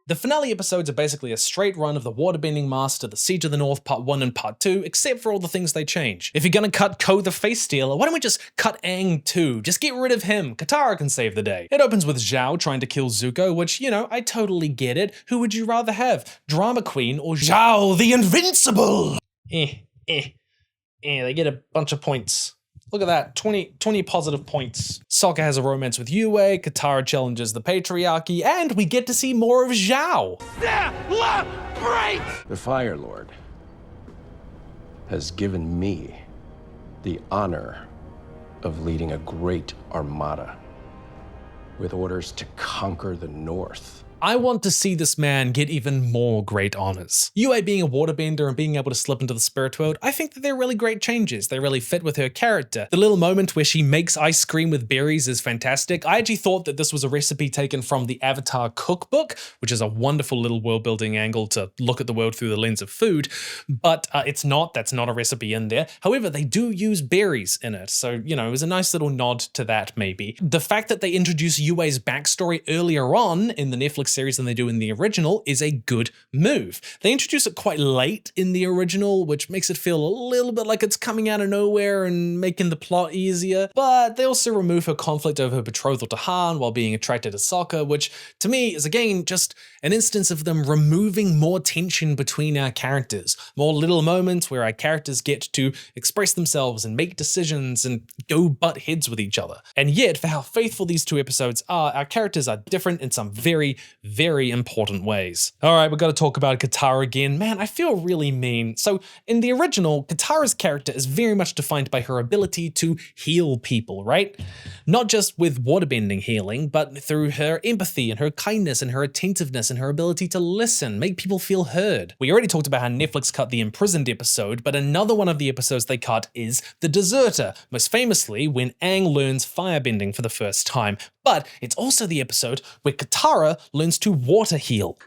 The finale episodes are basically a straight run of the Waterbending Master, the Siege of the North Part 1 and Part 2, except for all the things they change. If you're gonna cut Ko the Face Stealer, why don't we just cut Aang too? Just get rid of him. Katara can save the day. It opens with Zhao trying to kill Zuko, which, you know, I totally get it. Who would you rather have? Drama Queen or Zhao the Invincible? They get a bunch of points. Look at that, 20 positive points. Sokka has a romance with Yue, Katara challenges the patriarchy, and we get to see more of Zhao. The Fire Lord has given me the honor of leading a great armada with orders to conquer the North. I want to see this man get even more great honors. Yue being a waterbender and being able to slip into the spirit world, I think that they're really great changes. They really fit with her character. The little moment where she makes ice cream with berries is fantastic. I actually thought that this was a recipe taken from the Avatar cookbook, which is a wonderful little world building angle to look at the world through the lens of food, but it's not. That's not a recipe in there. However, they do use berries in it. So, you know, it was a nice little nod to that maybe. The fact that they introduce Yue's backstory earlier on in the Netflix series than they do in the original is a good move. They introduce it quite late in the original, which makes it feel a little bit like it's coming out of nowhere and making the plot easier, but they also remove her conflict over her betrothal to Han while being attracted to Sokka, which to me is again just an instance of them removing more tension between our characters, more little moments where our characters get to express themselves and make decisions and go butt heads with each other. And yet, for how faithful these two episodes are, our characters are different in some very important ways. All right, we've got to talk about Katara again. Man, I feel really mean. So in the original, Katara's character is very much defined by her ability to heal people, right? Not just with waterbending healing, but through her empathy and her kindness and her attentiveness and her ability to listen, make people feel heard. We already talked about how Netflix cut the imprisoned episode, but another one of the episodes they cut is the deserter, most famously when Aang learns firebending for the first time. But it's also the episode where Katara learns to water heal.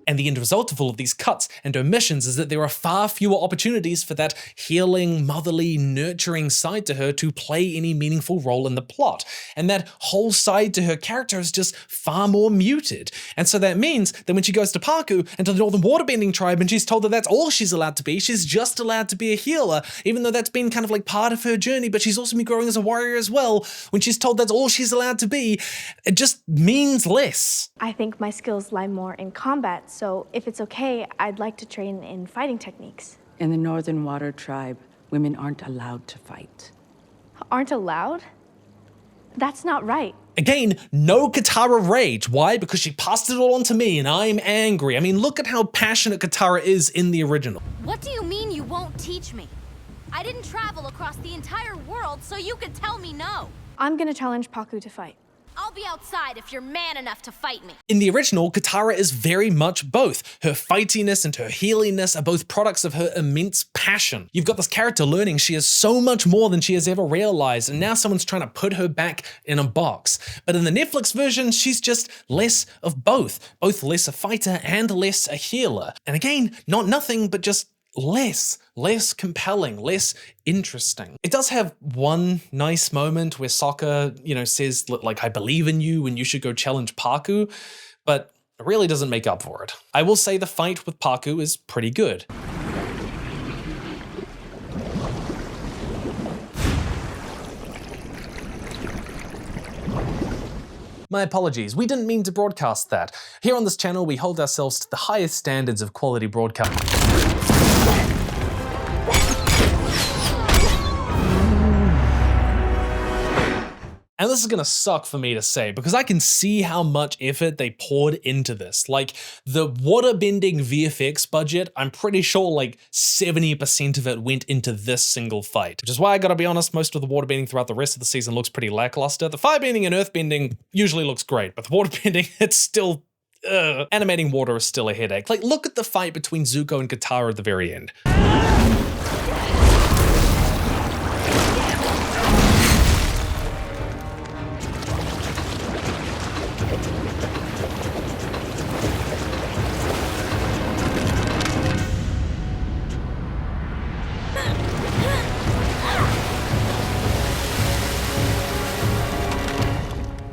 And the end result of all of these cuts and omissions is that there are far fewer opportunities for that healing, motherly, nurturing side to her to play any meaningful role in the plot. And that whole side to her character is just far more muted. And so that means that when she goes to Paku and to the Northern Waterbending tribe and she's told that that's all she's allowed to be, she's just allowed to be a healer, even though that's been kind of like part of her journey, but she's also been growing as a warrior as well. When she's told that's all she's allowed to be, it just means less. I think my skills lie more in combat, so if it's okay, I'd like to train in fighting techniques. In the Northern Water Tribe, women aren't allowed to fight. Aren't allowed? That's not right. Again, no Katara rage. Why? Because she passed it all on to me and I'm angry. I mean, look at how passionate Katara is in the original. What do you mean you won't teach me? I didn't travel across the entire world so you could tell me no. I'm gonna challenge Paku to fight. I'll be outside if you're man enough to fight me. In the original, Katara is very much both. Her fightiness and her healiness are both products of her immense passion. You've got this character learning she is so much more than she has ever realized, and now someone's trying to put her back in a box. But in the Netflix version, she's just less of both less a fighter and less a healer. And again, not nothing, but just less compelling, less interesting. It does have one nice moment where Sokka, says like, I believe in you and you should go challenge Paku, but it really doesn't make up for it. I will say the fight with Paku is pretty good. My apologies, we didn't mean to broadcast that. Here on this channel, we hold ourselves to the highest standards of quality broadcast. And this is gonna suck for me to say because I can see how much effort they poured into this. Like the waterbending VFX budget, I'm pretty sure like 70% of it went into this single fight. Which is why I gotta be honest, most of the waterbending throughout the rest of the season looks pretty lackluster. The firebending and earthbending usually looks great, but the waterbending, it's still, animating water is still a headache. Like look at the fight between Zuko and Katara at the very end.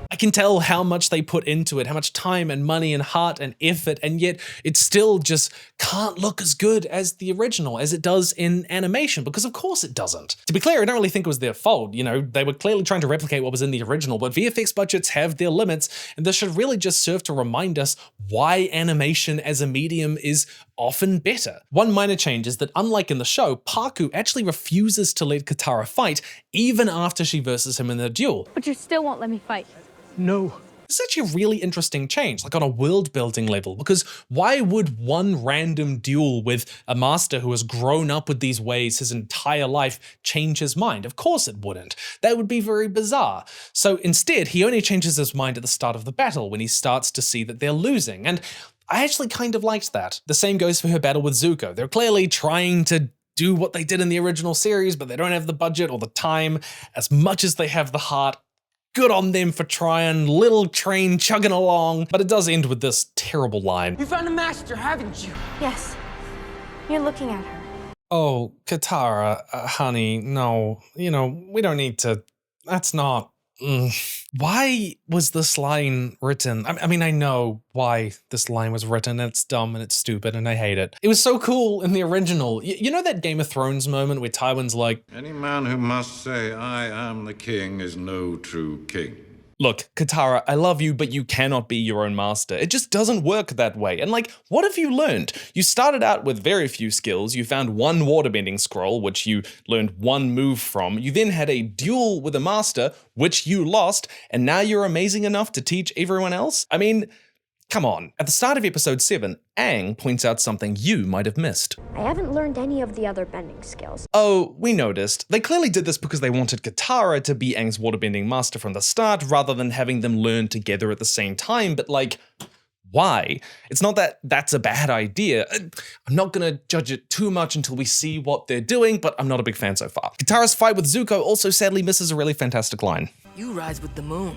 I can tell how much they put into it, how much time and money and heart and effort, and yet it still just can't look as good as the original, as it does in animation, because of course it doesn't. To be clear, I don't really think it was their fault. They were clearly trying to replicate what was in the original, but VFX budgets have their limits, and this should really just serve to remind us why animation as a medium is often better. One minor change is that unlike in the show, Paku actually refuses to let Katara fight even after she versus him in the duel. But you still won't let me fight. No. This is actually a really interesting change, like on a world building level, because why would one random duel with a master who has grown up with these ways his entire life change his mind? Of course it wouldn't. That would be very bizarre. So instead, he only changes his mind at the start of the battle when he starts to see that they're losing. And I actually kind of liked that. The same goes for her battle with Zuko. They're clearly trying to do what they did in the original series, but they don't have the budget or the time as much as they have the heart. Good on them for trying, little train chugging along, but it does end with this terrible line. You found a master, haven't you? Yes. You're looking at her. Oh, Katara, honey, no, we don't need to, that's not, Why was this line written? I mean, I know why this line was written. It's dumb and it's stupid and I hate it. It was so cool in the original. You know that Game of Thrones moment where Tywin's like, any man who must say, I am the king is no true king. Look, Katara, I love you, but you cannot be your own master. It just doesn't work that way. And like, what have you learned? You started out with very few skills. You found one waterbending scroll, which you learned one move from. You then had a duel with a master, which you lost. And now you're amazing enough to teach everyone else? I mean, come on. At the start of episode 7, Aang points out something you might have missed. I haven't learned any of the other bending skills. Oh, we noticed. They clearly did this because they wanted Katara to be Aang's waterbending master from the start rather than having them learn together at the same time, but like, why? It's not that that's a bad idea. I'm not gonna judge it too much until we see what they're doing, but I'm not a big fan so far. Katara's fight with Zuko also sadly misses a really fantastic line. You rise with the moon.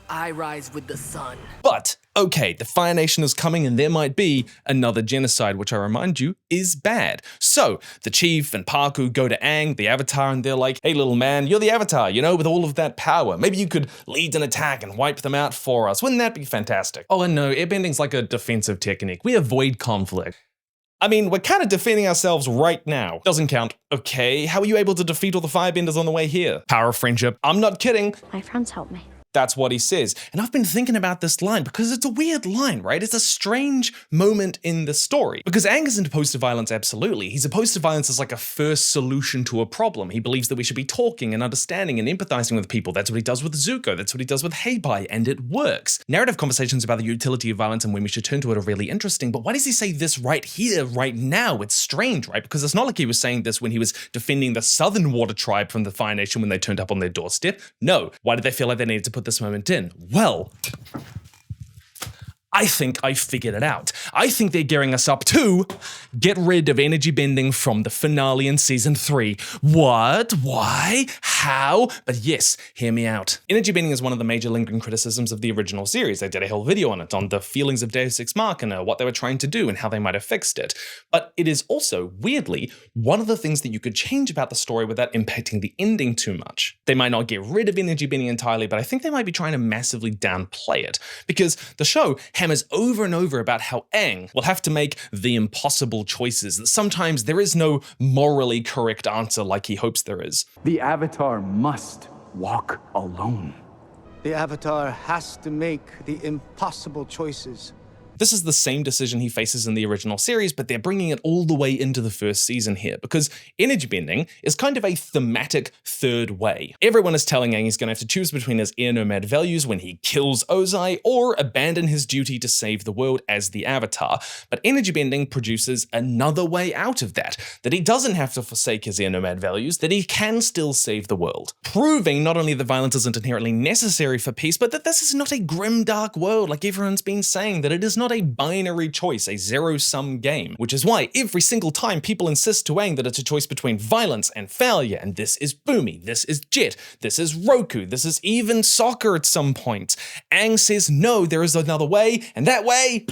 I rise with the sun. But, okay, the Fire Nation is coming and there might be another genocide, which I remind you is bad. So, the Chief and Parku go to Aang, the Avatar, and they're like, hey little man, you're the Avatar, you know, with all of that power. Maybe you could lead an attack and wipe them out for us. Wouldn't that be fantastic? Oh, and no, airbending's like a defensive technique. We avoid conflict. I mean, we're kind of defending ourselves right now. Doesn't count. Okay, how are you able to defeat all the firebenders on the way here? Power of friendship. I'm not kidding. My friends help me. That's what he says. And I've been thinking about this line because it's a weird line, right? It's a strange moment in the story. Because Aang isn't opposed to violence, absolutely. He's opposed to violence as like a first solution to a problem. He believes that we should be talking and understanding and empathizing with people. That's what he does with Zuko. That's what he does with Heibai, and it works. Narrative conversations about the utility of violence and when we should turn to it are really interesting, but why does he say this right here, right now? It's strange, right? Because it's not like he was saying this when he was defending the Southern Water Tribe from the Fire Nation when they turned up on their doorstep. No. Why did they feel like they needed to put this moment in? Well, I think I figured it out. I think they're gearing us up to get rid of energy bending from the finale in season 3. What? Why? How? But yes, hear me out. Energy bending is one of the major lingering criticisms of the original series. They did a whole video on it, on the feelings of Deus Ex Machina, what they were trying to do and how they might have fixed it. But it is also, weirdly, one of the things that you could change about the story without impacting the ending too much. They might not get rid of energy bending entirely, but I think they might be trying to massively downplay it. Because the show hammers over and over about how Aang will have to make the impossible choices, that sometimes there is no morally correct answer like he hopes there is. The Avatar must walk alone. The Avatar has to make the impossible choices. This is the same decision he faces in the original series, but they're bringing it all the way into the first season here, because energy bending is kind of a thematic third way. Everyone is telling Aang he's going to have to choose between his air nomad values when he kills Ozai, or abandon his duty to save the world as the Avatar. But energy bending produces another way out of that he doesn't have to forsake his air nomad values, that he can still save the world. Proving not only that violence isn't inherently necessary for peace, but that this is not a grim, dark world like everyone's been saying, that it is not a binary choice, a zero-sum game, which is why every single time people insist to Aang that it's a choice between violence and failure, and this is Bumi, this is Jet, this is Roku, this is even soccer at some point. Aang says no, there is another way, and that way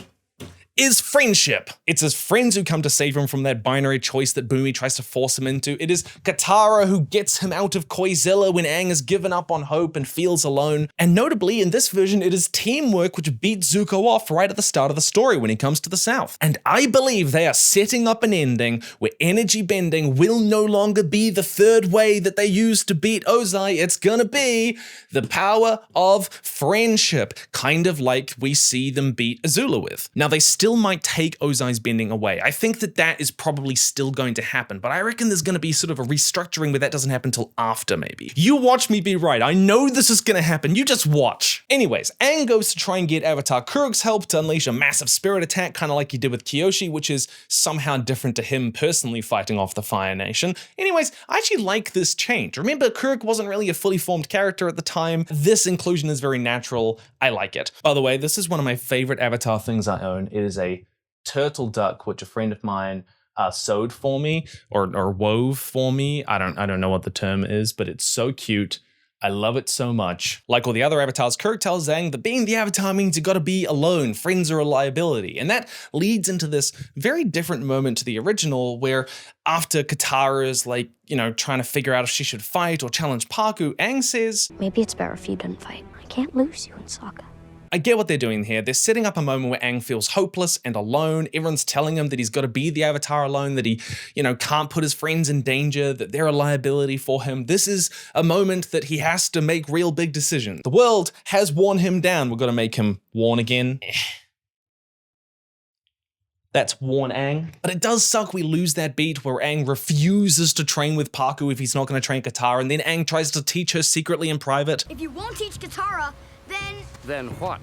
is friendship. It's his friends who come to save him from that binary choice that Bumi tries to force him into. It is Katara who gets him out of Koizilla when Aang has given up on hope and feels alone. And notably, in this version, it is teamwork which beats Zuko off right at the start of the story when he comes to the south. And I believe they are setting up an ending where energy bending will no longer be the third way that they used to beat Ozai. It's gonna be the power of friendship, kind of like we see them beat Azula with. Now, they still might take Ozai's bending away. I think that is probably still going to happen, but I reckon there's going to be sort of a restructuring where that doesn't happen till after, maybe. You watch me be right. I know this is going to happen. You just watch. Anyways, Aang goes to try and get Avatar Kuruk's help to unleash a massive spirit attack, kind of like he did with Kyoshi, which is somehow different to him personally fighting off the Fire Nation. Anyways, I actually like this change. Remember, Kuruk wasn't really a fully formed character at the time. This inclusion is very natural. I like it. By the way, this is one of my favorite Avatar things I own. It is a turtle duck, which a friend of mine sewed for me or wove for me. I don't know what the term is, but it's so cute. I love it so much. Like all the other avatars, Kuruk tells Aang that being the Avatar means you gotta be alone, friends are a liability. And that leads into this very different moment to the original, where after Katara is like, trying to figure out if she should fight or challenge Parku, Aang says, maybe it's better if you didn't fight. I can't lose you in Sokka. I get what they're doing here. They're setting up a moment where Aang feels hopeless and alone. Everyone's telling him that he's got to be the Avatar alone, that he, can't put his friends in danger, that they're a liability for him. This is a moment that he has to make real big decisions. The world has worn him down. We've got to make him worn again. That's worn Aang. But it does suck we lose that beat where Aang refuses to train with Parku if he's not going to train Katara, and then Aang tries to teach her secretly in private. If you won't teach Katara, then Then what?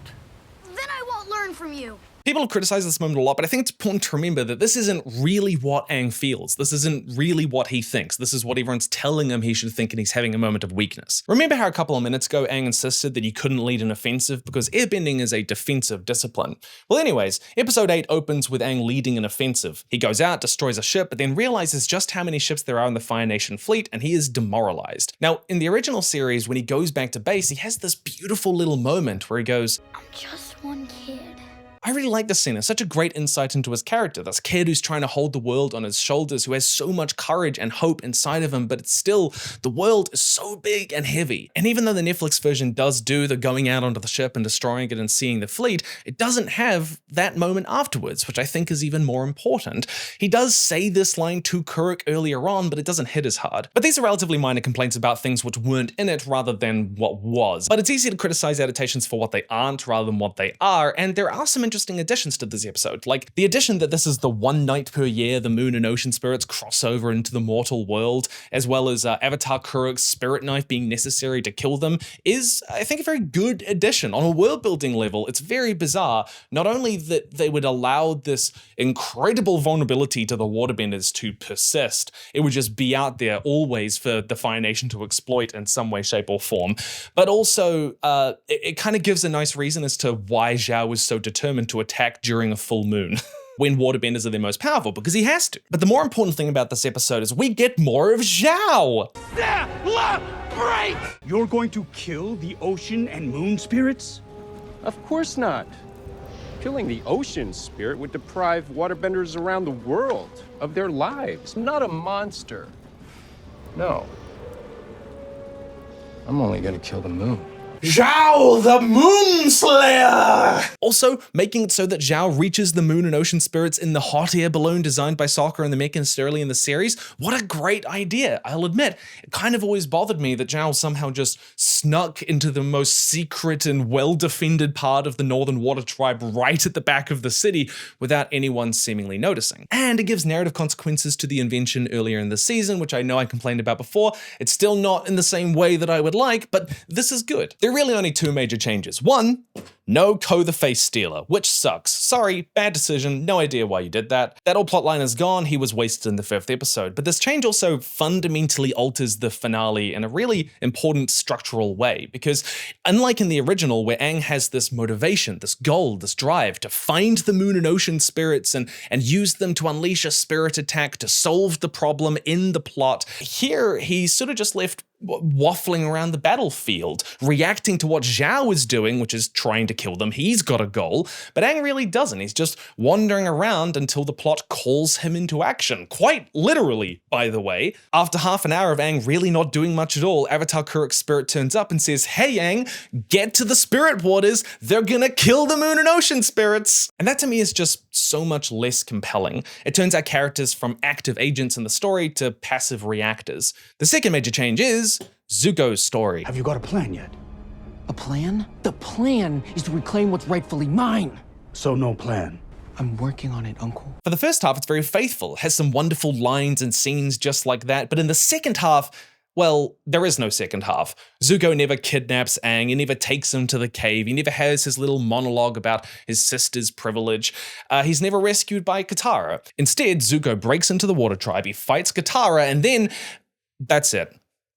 I won't learn from you. People have criticized this moment a lot, but I think it's important to remember that this isn't really what Aang feels. This isn't really what he thinks. This is what everyone's telling him he should think, and he's having a moment of weakness. Remember how a couple of minutes ago Aang insisted that he couldn't lead an offensive because airbending is a defensive discipline? Well anyways, episode 8 opens with Aang leading an offensive. He goes out, destroys a ship, but then realizes just how many ships there are in the Fire Nation fleet, and he is demoralized. Now, in the original series, when he goes back to base, he has this beautiful little moment where he goes, I'm just one kid. I really like this scene. It's such a great insight into his character. This kid who's trying to hold the world on his shoulders, who has so much courage and hope inside of him, but it's still, the world is so big and heavy. And even though the Netflix version does do the going out onto the ship and destroying it and seeing the fleet, it doesn't have that moment afterwards, which I think is even more important. He does say this line to Kuruk earlier on, but it doesn't hit as hard. But these are relatively minor complaints about things which weren't in it rather than what was. But it's easy to criticize adaptations for what they aren't rather than what they are, and there are some interesting additions to this episode, like the addition that this is the one night per year the moon and ocean spirits cross over into the mortal world, as well as Avatar Kuruk's spirit knife being necessary to kill them, is, I think, a very good addition. On a world building level, it's very bizarre, not only that they would allow this incredible vulnerability to the waterbenders to persist, it would just be out there always for the Fire Nation to exploit in some way, shape, or form, but also it kind of gives a nice reason as to why Zhao was so determined to attack during a full moon. When waterbenders are their most powerful, because he has to. But the more important thing about this episode is we get more of Zhao! Break! You're going to kill the ocean and moon spirits? Of course not. Killing the ocean spirit would deprive waterbenders around the world of their lives. I'm not a monster. No. I'm only gonna kill the moon. Zhao, the Moon Slayer! Also, making it so that Zhao reaches the moon and ocean spirits in the hot air balloon designed by Sokka and the mechanists early in the series. What a great idea. I'll admit, it kind of always bothered me that Zhao somehow just snuck into the most secret and well-defended part of the Northern Water Tribe right at the back of the city without anyone seemingly noticing. And it gives narrative consequences to the invention earlier in the season, which I know I complained about before. It's still not in the same way that I would like, but this is good. There are really only two major changes. One, no Ko the Face Stealer, which sucks. Sorry, bad decision, no idea why you did that. That old plotline is gone, he was wasted in the 5th episode, but this change also fundamentally alters the finale in a really important structural way, because unlike in the original where Aang has this motivation, this goal, this drive to find the moon and ocean spirits and use them to unleash a spirit attack to solve the problem in the plot, here he's sort of just left waffling around the battlefield, reacting to what Zhao is doing, which is trying to kill them. He's got a goal, but Aang really doesn't. He's just wandering around until the plot calls him into action. Quite literally, by the way. After half an hour of Aang really not doing much at all, Avatar Kuruk's spirit turns up and says, hey Aang, get to the spirit waters, they're gonna kill the moon and ocean spirits. And that to me is just so much less compelling. It turns our characters from active agents in the story to passive reactors. The second major change is Zuko's story. Have you got a plan yet? A plan? The plan is to reclaim what's rightfully mine. So no plan. I'm working on it, Uncle. For the first half, it's very faithful. It has some wonderful lines and scenes just like that. But in the second half, well, there is no second half. Zuko never kidnaps Aang, he never takes him to the cave, he never has his little monologue about his sister's privilege. He's never rescued by Katara. Instead, Zuko breaks into the Water Tribe, he fights Katara, and then that's it.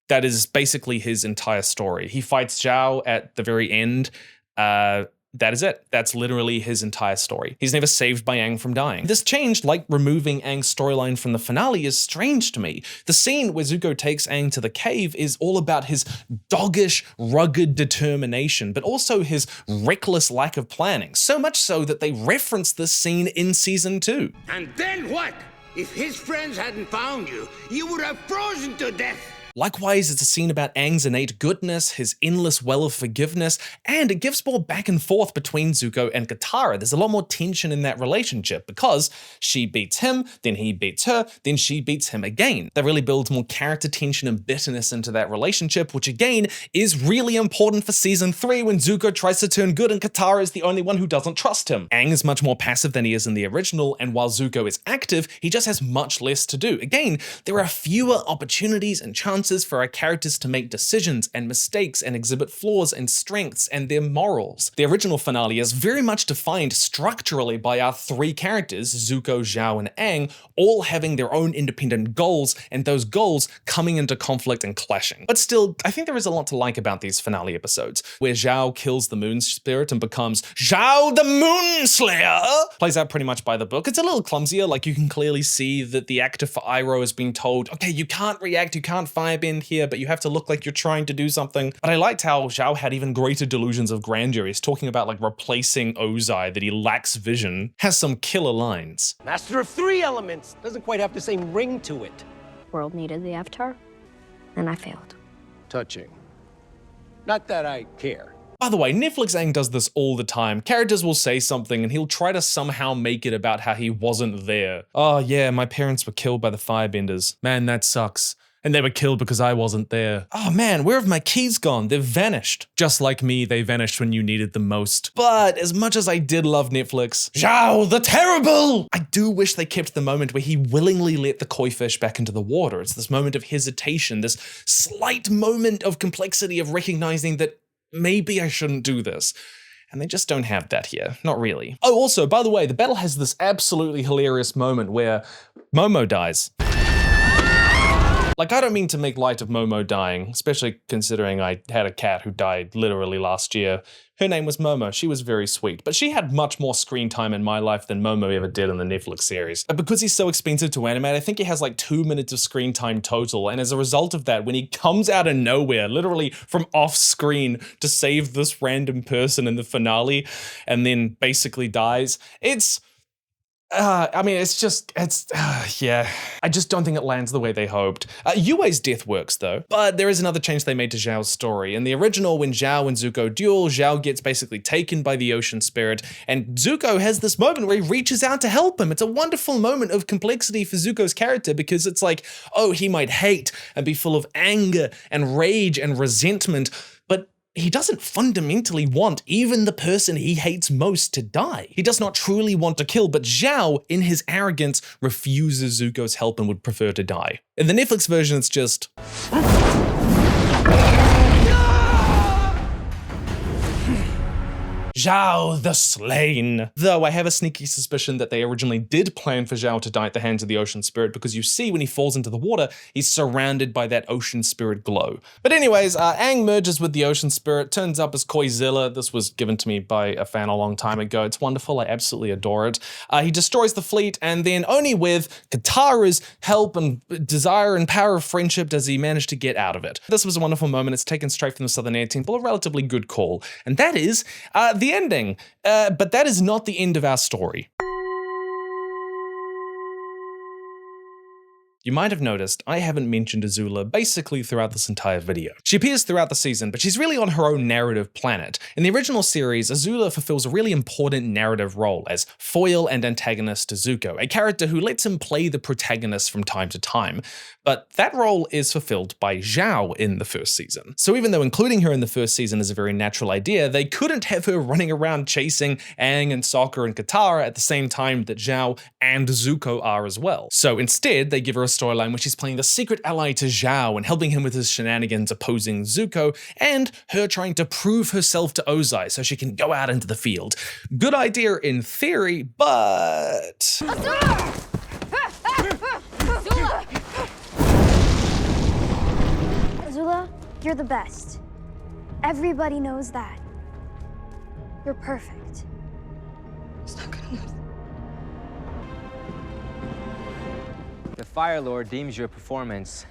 That is basically his entire story. He fights Zhao at the very end. That is it. That's literally his entire story. He's never saved by Aang from dying. This change, like removing Aang's storyline from the finale, is strange to me. The scene where Zuko takes Aang to the cave is all about his doggish, rugged determination, but also his reckless lack of planning. So much so that they reference this scene in season 2. And then what? If his friends hadn't found you, you would have frozen to death. Likewise, it's a scene about Aang's innate goodness, his endless well of forgiveness, and it gives more back and forth between Zuko and Katara. There's a lot more tension in that relationship because she beats him, then he beats her, then she beats him again. That really builds more character tension and bitterness into that relationship, which again is really important for season 3 when Zuko tries to turn good and Katara is the only one who doesn't trust him. Aang is much more passive than he is in the original, and while Zuko is active, he just has much less to do. Again, there are fewer opportunities and chances chances for our characters to make decisions and mistakes and exhibit flaws and strengths and their morals. The original finale is very much defined structurally by our three characters, Zuko, Zhao, and Aang, all having their own independent goals, and those goals coming into conflict and clashing. But still, I think there is a lot to like about these finale episodes, where Zhao kills the moon spirit and becomes Zhao the Moonslayer. Plays out pretty much by the book. It's a little clumsier, like you can clearly see that the actor for Iroh has been told, okay, you can't react, you can't firebend here, but you have to look like you're trying to do something. But I liked how Zhao had even greater delusions of grandeur. He's talking about like replacing Ozai, that he lacks vision, has some killer lines. Master of three elements. Doesn't quite have the same ring to it. World needed the Avatar, and I failed. Touching. Not that I care. By the way, Netflix AANG does this all the time. Characters will say something and he'll try to somehow make it about how he wasn't there. Oh yeah, my parents were killed by the firebenders. Man, that sucks. And they were killed because I wasn't there. Oh man, where have my keys gone? They've vanished. Just like me, they vanished when you needed them most. But as much as I did love Netflix, Zhao the Terrible! I do wish they kept the moment where he willingly let the koi fish back into the water. It's this moment of hesitation, this slight moment of complexity of recognizing that maybe I shouldn't do this. And they just don't have that here. Not really. Oh, also, by the way, the battle has this absolutely hilarious moment where Momo dies. Like, I don't mean to make light of Momo dying, especially considering I had a cat who died literally last year. Her name was Momo. She was very sweet, but she had much more screen time in my life than Momo ever did in the Netflix series. But because he's so expensive to animate, I think he has like 2 minutes of screen time total. And as a result of that, when he comes out of nowhere, literally from off screen to save this random person in the finale and then basically dies, I mean, yeah. I just don't think it lands the way they hoped. Yue's death works though, but there is another change they made to Zhao's story. In the original, when Zhao and Zuko duel, Zhao gets basically taken by the ocean spirit, and Zuko has this moment where he reaches out to help him. It's a wonderful moment of complexity for Zuko's character because it's like, oh, he might hate and be full of anger and rage and resentment, but he doesn't fundamentally want even the person he hates most to die. He does not truly want to kill, but Zhao, in his arrogance, refuses Zuko's help and would prefer to die. In the Netflix version, it's just... Zhao the Slain. Though I have a sneaky suspicion that they originally did plan for Zhao to die at the hands of the ocean spirit, because you see when he falls into the water, he's surrounded by that ocean spirit glow. But anyways, Aang merges with the ocean spirit, turns up as Koizilla. This was given to me by a fan a long time ago. It's wonderful, I absolutely adore it. He destroys the fleet, and then only with Katara's help and desire and power of friendship does he manage to get out of it. This was a wonderful moment. It's taken straight from the Southern Air Temple, a relatively good call. And that is the ending. But that is not the end of our story. You might have noticed I haven't mentioned Azula basically throughout this entire video. She appears throughout the season, but she's really on her own narrative planet. In the original series, Azula fulfills a really important narrative role as foil and antagonist to Zuko, a character who lets him play the protagonist from time to time. But that role is fulfilled by Zhao in the first season. So even though including her in the first season is a very natural idea, they couldn't have her running around chasing Aang and Sokka and Katara at the same time that Zhao and Zuko are as well. So instead, they give her a storyline where she's playing the secret ally to Zhao and helping him with his shenanigans opposing Zuko, and her trying to prove herself to Ozai so she can go out into the field. Good idea in theory, but... Azula! Azula, you're the best. Everybody knows that. You're perfect. It's not good enough. The Fire Lord deems your performance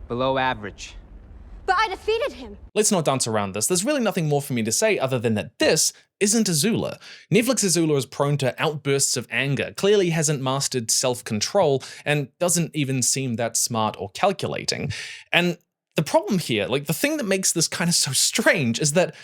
below average. But I defeated him. Let's not dance around this. There's really nothing more for me to say other than that this isn't Azula. Netflix Azula is prone to outbursts of anger, clearly hasn't mastered self-control, and doesn't even seem that smart or calculating. And the problem here, like the thing that makes this kind of so strange, is that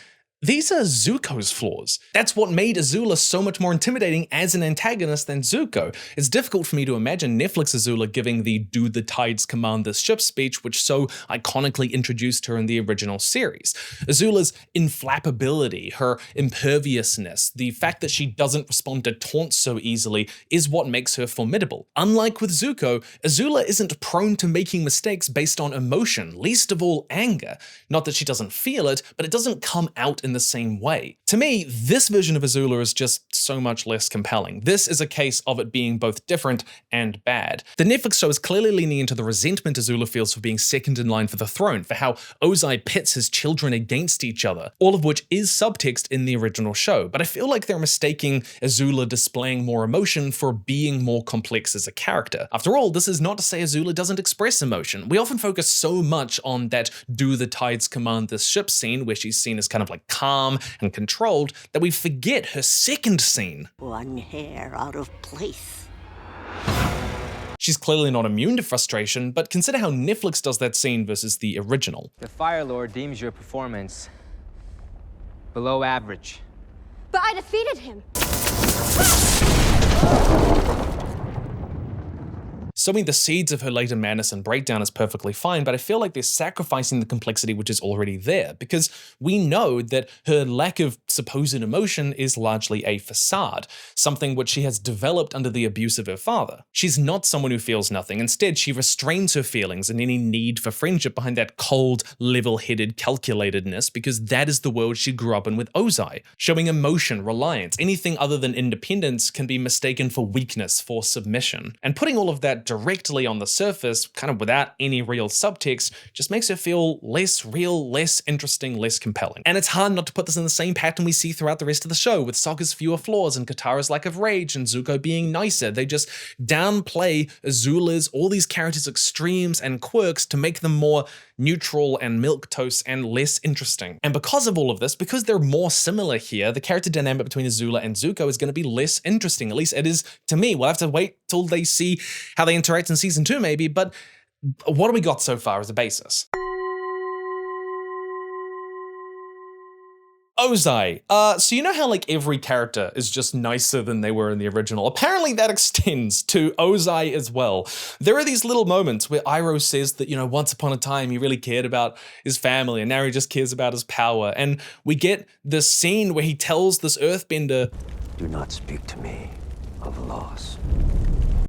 These are Zuko's flaws. That's what made Azula so much more intimidating as an antagonist than Zuko. It's difficult for me to imagine Netflix Azula giving the "Do the Tides command this ship" speech, which so iconically introduced her in the original series. Azula's inflappability, her imperviousness, the fact that she doesn't respond to taunts so easily is what makes her formidable. Unlike with Zuko, Azula isn't prone to making mistakes based on emotion, least of all anger. Not that she doesn't feel it, but it doesn't come out in the same way. To me, this version of Azula is just so much less compelling. This is a case of it being both different and bad. The Netflix show is clearly leaning into the resentment Azula feels for being second in line for the throne, for how OZAI pits his children against each other, all of which is subtext in the original show, but I feel like they're mistaking Azula displaying more emotion for being more complex as a character. After all, this is not to say Azula doesn't express emotion. We often focus so much on that "Do the Tides command this ship" scene, where she's seen as kind of like calm and controlled, that we forget her second scene. One hair out of place. She's clearly not immune to frustration, but consider how Netflix does that scene versus the original. The Fire Lord deems your performance below average. But I defeated him. Sowing the seeds of her later madness and breakdown is perfectly fine, but I feel like they're sacrificing the complexity which is already there, because we know that her lack of supposed emotion is largely a facade, something which she has developed under the abuse of her father. She's not someone who feels nothing. Instead, she restrains her feelings and any need for friendship behind that cold, level-headed calculatedness, because that is the world she grew up in with OZAI. Showing emotion, reliance, anything other than independence can be mistaken for weakness, for submission. And putting all of that directly on the surface, kind of without any real subtext, just makes her feel less real, less interesting, less compelling. And it's hard not to put this in the same pattern we see throughout the rest of the show, with Sokka's fewer flaws and Katara's lack of rage and Zuko being nicer. They just downplay Azula's, all these characters' extremes and quirks to make them more neutral and milquetoast and less interesting. And because of all of this, because they're more similar here, the character dynamic between Azula and Zuko is going to be less interesting. At least it is to me. We'll have to wait till they see how they interact in season 2 maybe, but what do we got so far as a basis? OZAI. So you know how like every character is just nicer than they were in the original? Apparently that extends to OZAI as well. There are these little moments where Iroh says that, you know, once upon a time he really cared about his family and now he just cares about his power. And we get this scene where he tells this earthbender, "Do not speak to me of loss."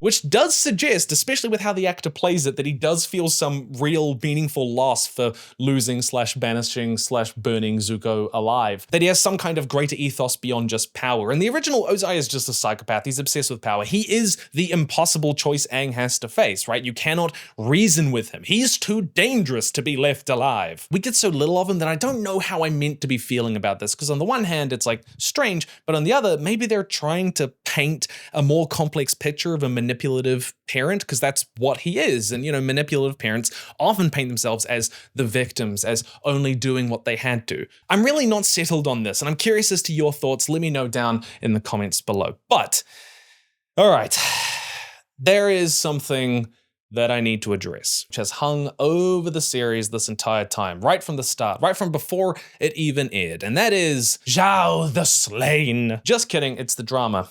Which does suggest, especially with how the actor plays it, that he does feel some real meaningful loss for losing / banishing / burning Zuko alive. That he has some kind of greater ethos beyond just power. In the original, OZAI is just a psychopath. He's obsessed with power. He is the impossible choice Aang has to face, right? You cannot reason with him. He's too dangerous to be left alive. We get so little of him that I don't know how I'm meant to be feeling about this, because on the one hand, it's like strange, but on the other, maybe they're trying to paint a more complex picture of a manipulative parent, because that's what he is. And, you know, manipulative parents often paint themselves as the victims, as only doing what they had to. I'm really not settled on this, and I'm curious as to your thoughts. Let me know down in the comments below. But, all right, there is something that I need to address, which has hung over the series this entire time, right from the start, right from before it even aired, and that is Zhao the Slain. Just kidding, it's the drama.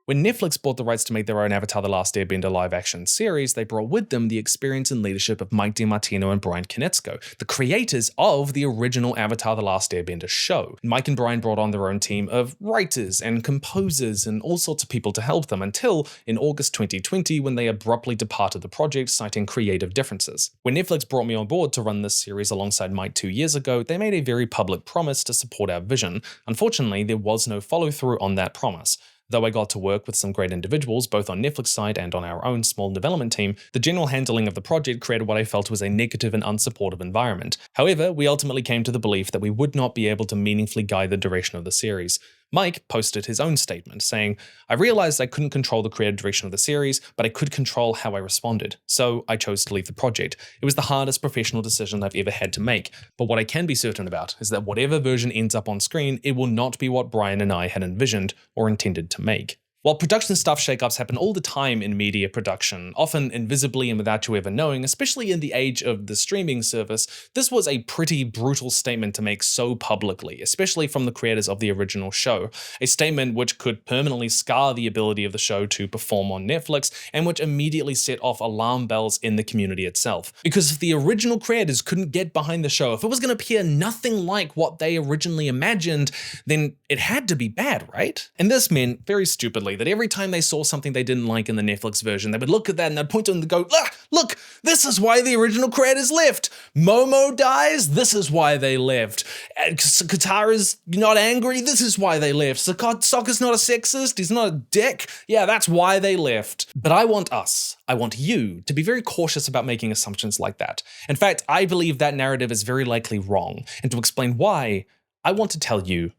When Netflix bought the rights to make their own Avatar: The Last Airbender live-action series, they brought with them the experience and leadership of Mike DiMartino and Brian Konietzko, the creators of the original Avatar: The Last Airbender show. Mike and Brian brought on their own team of writers and composers and all sorts of people to help them, until in August 2020, when they abruptly departed the project, citing creative differences. When Netflix brought me on board to run this series alongside Mike 2 years ago, they made a very public promise to support our vision. Unfortunately, there was no follow-through on that promise. Though I got to work with some great individuals, both on Netflix side and on our own small development team, the general handling of the project created what I felt was a negative and unsupportive environment. However, we ultimately came to the belief that we would not be able to meaningfully guide the direction of the series. Mike posted his own statement, saying, "I realized I couldn't control the creative direction of the series, but I could control how I responded. So I chose to leave the project. It was the hardest professional decision I've ever had to make. But what I can be certain about is that whatever version ends up on screen, it will not be what Brian and I had envisioned or intended to make." While production stuff shakeups happen all the time in media production, often invisibly and without you ever knowing, especially in the age of the streaming service, this was a pretty brutal statement to make so publicly, especially from the creators of the original show. A statement which could permanently scar the ability of the show to perform on Netflix, and which immediately set off alarm bells in the community itself. Because if the original creators couldn't get behind the show, if it was going to appear nothing like what they originally imagined, then it had to be bad, right? And this meant, very stupidly, that every time they saw something they didn't like in the Netflix version, they would look at that and they'd point to it and go, ah, look, this is why the original creators left. Momo dies, this is why they left. Katara's not angry, this is why they left. Sokka's not a sexist, he's not a dick. Yeah, that's why they left. But I want you to be very cautious about making assumptions like that. In fact, I believe that narrative is very likely wrong. And to explain why, I want to tell you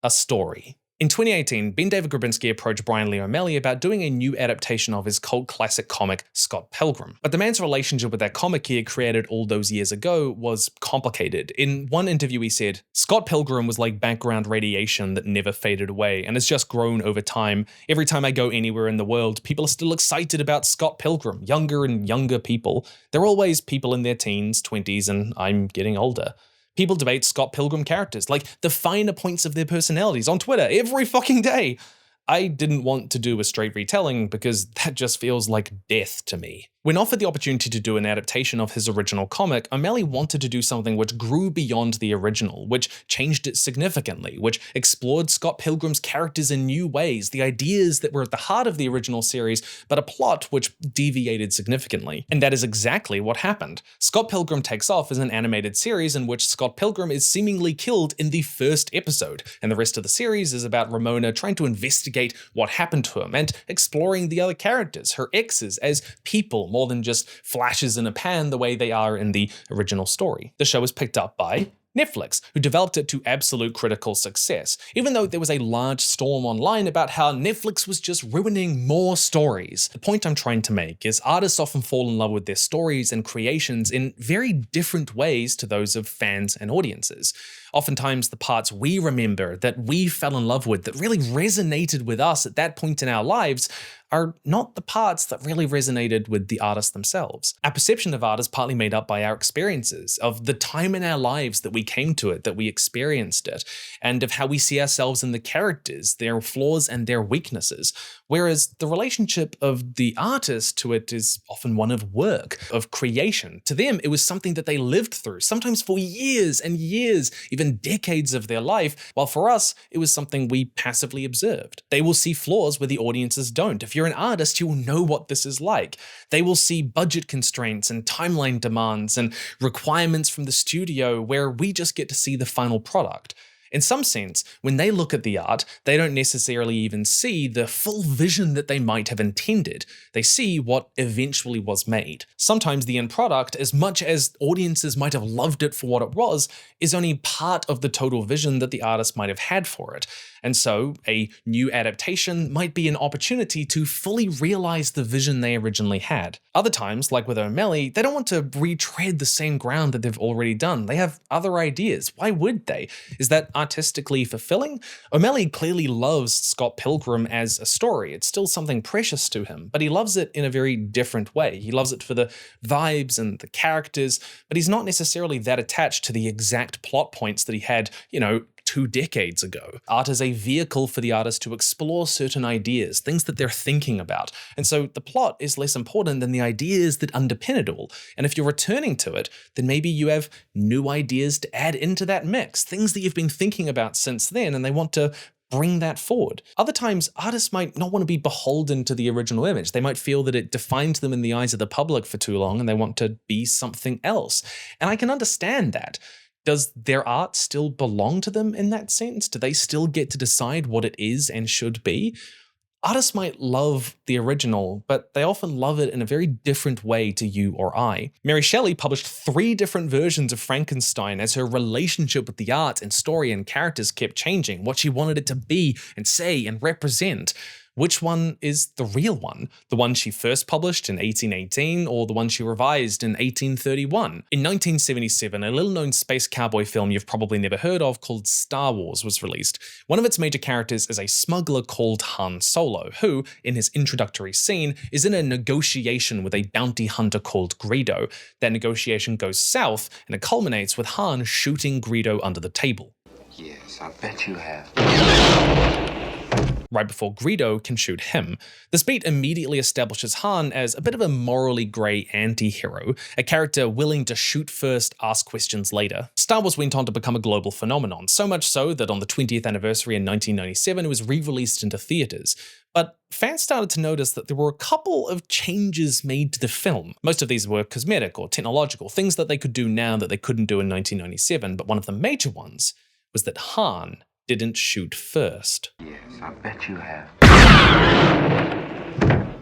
a story. In 2018, Ben David Grabinski approached Brian Lee O'Malley about doing a new adaptation of his cult classic comic, Scott Pilgrim. But the man's relationship with that comic he had created all those years ago was complicated. In one interview he said, Scott Pilgrim was like background radiation that never faded away and has just grown over time. Every time I go anywhere in the world, people are still excited about Scott Pilgrim, younger and younger people. There are always people in their teens, 20s, and I'm getting older. People debate Scott Pilgrim characters, like the finer points of their personalities on Twitter every fucking day. I didn't want to do a straight retelling because that just feels like death to me. When offered the opportunity to do an adaptation of his original comic, O'Malley wanted to do something which grew beyond the original, which changed it significantly, which explored Scott Pilgrim's characters in new ways, the ideas that were at the heart of the original series, but a plot which deviated significantly. And that is exactly what happened. Scott Pilgrim takes off as an animated series in which Scott Pilgrim is seemingly killed in the first episode, and the rest of the series is about Ramona trying to investigate what happened to him and exploring the other characters, her exes, as people more than just flashes in a pan the way they are in the original story. The show was picked up by Netflix, who developed it to absolute critical success, even though there was a large storm online about how Netflix was just ruining more stories. The point I'm trying to make is artists often fall in love with their stories and creations in very different ways to those of fans and audiences. Oftentimes, the parts we remember that we fell in love with, that really resonated with us at that point in our lives, are not the parts that really resonated with the artists themselves. Our perception of art is partly made up by our experiences, of the time in our lives that we came to it, that we experienced it, and of how we see ourselves in the characters, their flaws and their weaknesses. Whereas the relationship of the artist to it is often one of work, of creation. To them, it was something that they lived through, sometimes for years and years, even decades of their life, while for us, it was something we passively observed. They will see flaws where the audiences don't. If you're an artist, you will know what this is like. They will see budget constraints and timeline demands and requirements from the studio where we just get to see the final product. In some sense, when they look at the art, they don't necessarily even see the full vision that they might have intended. They see what eventually was made. Sometimes the end product, as much as audiences might have loved it for what it was, is only part of the total vision that the artist might have had for it. And so a new adaptation might be an opportunity to fully realize the vision they originally had. Other times, like with O'Malley, they don't want to retread the same ground that they've already done. They have other ideas. Why would they? Is that artistically fulfilling? O'Malley clearly loves Scott Pilgrim as a story. It's still something precious to him, but he loves it in a very different way. He loves it for the vibes and the characters, but he's not necessarily that attached to the exact plot points that he had, 2 decades ago. Art is a vehicle for the artist to explore certain ideas, things that they're thinking about. And so the plot is less important than the ideas that underpin it all. And if you're returning to it, then maybe you have new ideas to add into that mix, things that you've been thinking about since then, and they want to bring that forward. Other times, artists might not want to be beholden to the original image. They might feel that it defines them in the eyes of the public for too long, and they want to be something else. And I can understand that. Does their art still belong to them in that sense? Do they still get to decide what it is and should be? Artists might love the original, but they often love it in a very different way to you or I. Mary Shelley published 3 different versions of Frankenstein as her relationship with the art and story and characters kept changing, what she wanted it to be and say and represent. Which one is the real one? The one she first published in 1818 or the one she revised in 1831? In 1977, a little-known space cowboy film you've probably never heard of called Star Wars was released. One of its major characters is a smuggler called Han Solo, who, in his introductory scene, is in a negotiation with a bounty hunter called Greedo. That negotiation goes south, and it culminates with Han shooting Greedo under the table. Yes, I bet you have. Right before Greedo can shoot him. This beat immediately establishes Han as a bit of a morally grey anti-hero, a character willing to shoot first, ask questions later. Star Wars went on to become a global phenomenon, so much so that on the 20th anniversary in 1997 it was re-released into theaters. But fans started to notice that there were a couple of changes made to the film. Most of these were cosmetic or technological, things that they could do now that they couldn't do in 1997, but one of the major ones was that Han didn't shoot first. Yes, I bet you have.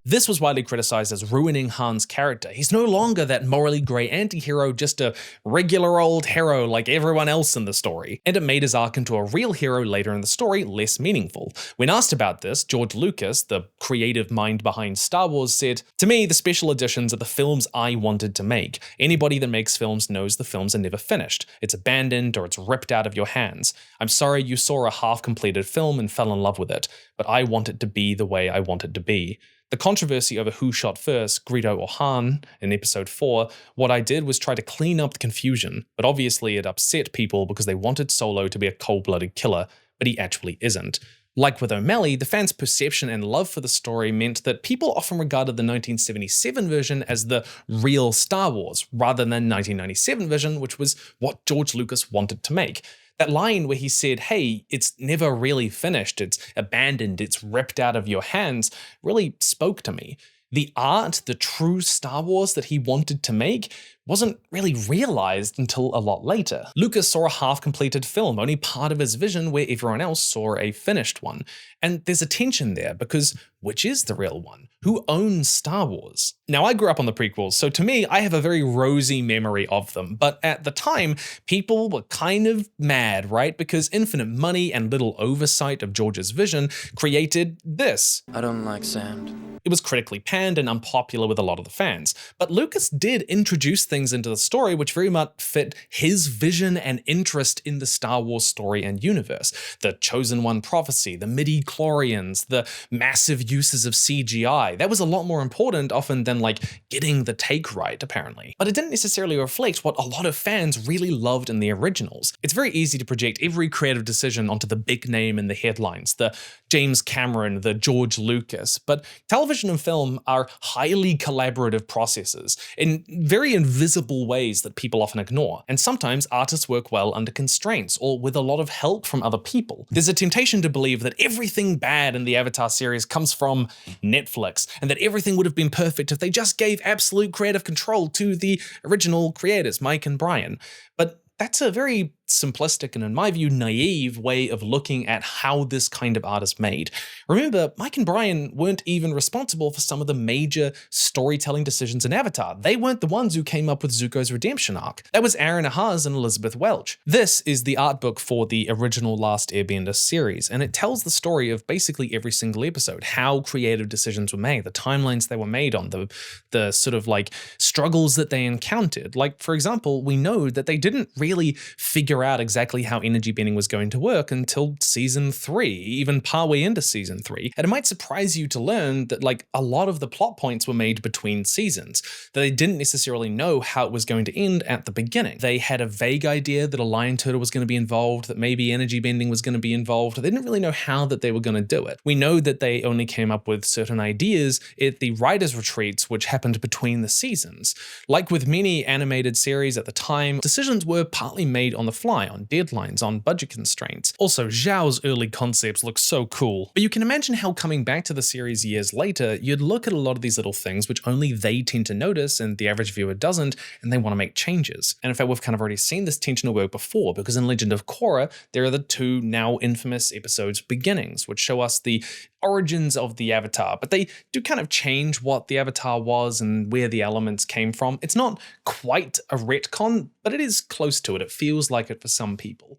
This was widely criticized as ruining Han's character. He's no longer that morally grey anti-hero, just a regular old hero like everyone else in the story. And it made his arc into a real hero later in the story less meaningful. When asked about this, George Lucas, the creative mind behind Star Wars, said, "To me, the special editions are the films I wanted to make. Anybody that makes films knows the films are never finished. It's abandoned or it's ripped out of your hands. I'm sorry you saw a half-completed film and fell in love with it, but I want it to be the way I want it to be." The controversy over who shot first, Greedo or Han, in episode 4, what I did was try to clean up the confusion, but obviously it upset people because they wanted Solo to be a cold-blooded killer, but he actually isn't. Like with O'Malley, the fans' perception and love for the story meant that people often regarded the 1977 version as the real Star Wars, rather than 1997 version, which was what George Lucas wanted to make. That line where he said, hey, it's never really finished, it's abandoned, it's ripped out of your hands, really spoke to me. The art, the true Star Wars that he wanted to make, wasn't really realized until a lot later. Lucas saw a half-completed film, only part of his vision, where everyone else saw a finished one. And there's a tension there, because which is the real one? Who owns Star Wars? Now, I grew up on the prequels, so to me, I have a very rosy memory of them. But at the time, people were kind of mad, right? Because infinite money and little oversight of George's vision created this. I don't like sand. It was critically panned and unpopular with a lot of the fans. But Lucas did introduce things into the story which very much fit his vision and interest in the Star Wars story and universe. The Chosen One prophecy, the midi-chlorians, the massive uses of CGI. That was a lot more important often than like getting the take right, apparently. But it didn't necessarily reflect what a lot of fans really loved in the originals. It's very easy to project every creative decision onto the big name in the headlines, the James Cameron, the George Lucas, but television and film are highly collaborative processes in very invisible ways that people often ignore. And sometimes artists work well under constraints or with a lot of help from other people. There's a temptation to believe that everything bad in the Avatar series comes from Netflix and that everything would have been perfect if they just gave absolute creative control to the original creators, Mike and Brian. But that's a very simplistic and, in my view, naive way of looking at how this kind of art is made. Remember, Mike and Brian weren't even responsible for some of the major storytelling decisions in Avatar. They weren't the ones who came up with Zuko's redemption arc. That was Aaron Ahaz and Elizabeth Welch. This is the art book for the original Last Airbender series, and it tells the story of basically every single episode, how creative decisions were made, the timelines they were made on, the sort of like struggles that they encountered. Like, for example, we know that they didn't really figure out exactly how energy bending was going to work until season 3, even partway into season 3. And it might surprise you to learn that like a lot of the plot points were made between seasons, that they didn't necessarily know how it was going to end at the beginning. They had a vague idea that a lion turtle was going to be involved, that maybe energy bending was going to be involved. They didn't really know how that they were going to do it. We know that they only came up with certain ideas at the writers' retreats, which happened between the seasons. Like with many animated series at the time, decisions were partly made on the fly, on deadlines, on budget constraints. Also, Zhao's early concepts look so cool. But you can imagine how coming back to the series years later, you'd look at a lot of these little things which only they tend to notice and the average viewer doesn't, and they want to make changes. And in fact, we've kind of already seen this tension at work before, because in Legend of Korra, there are the 2 now infamous episodes Beginnings, which show us the origins of the Avatar, but they do kind of change what the Avatar was and where the elements came from. It's not quite a retcon, but it is close to it. It feels like it for some people.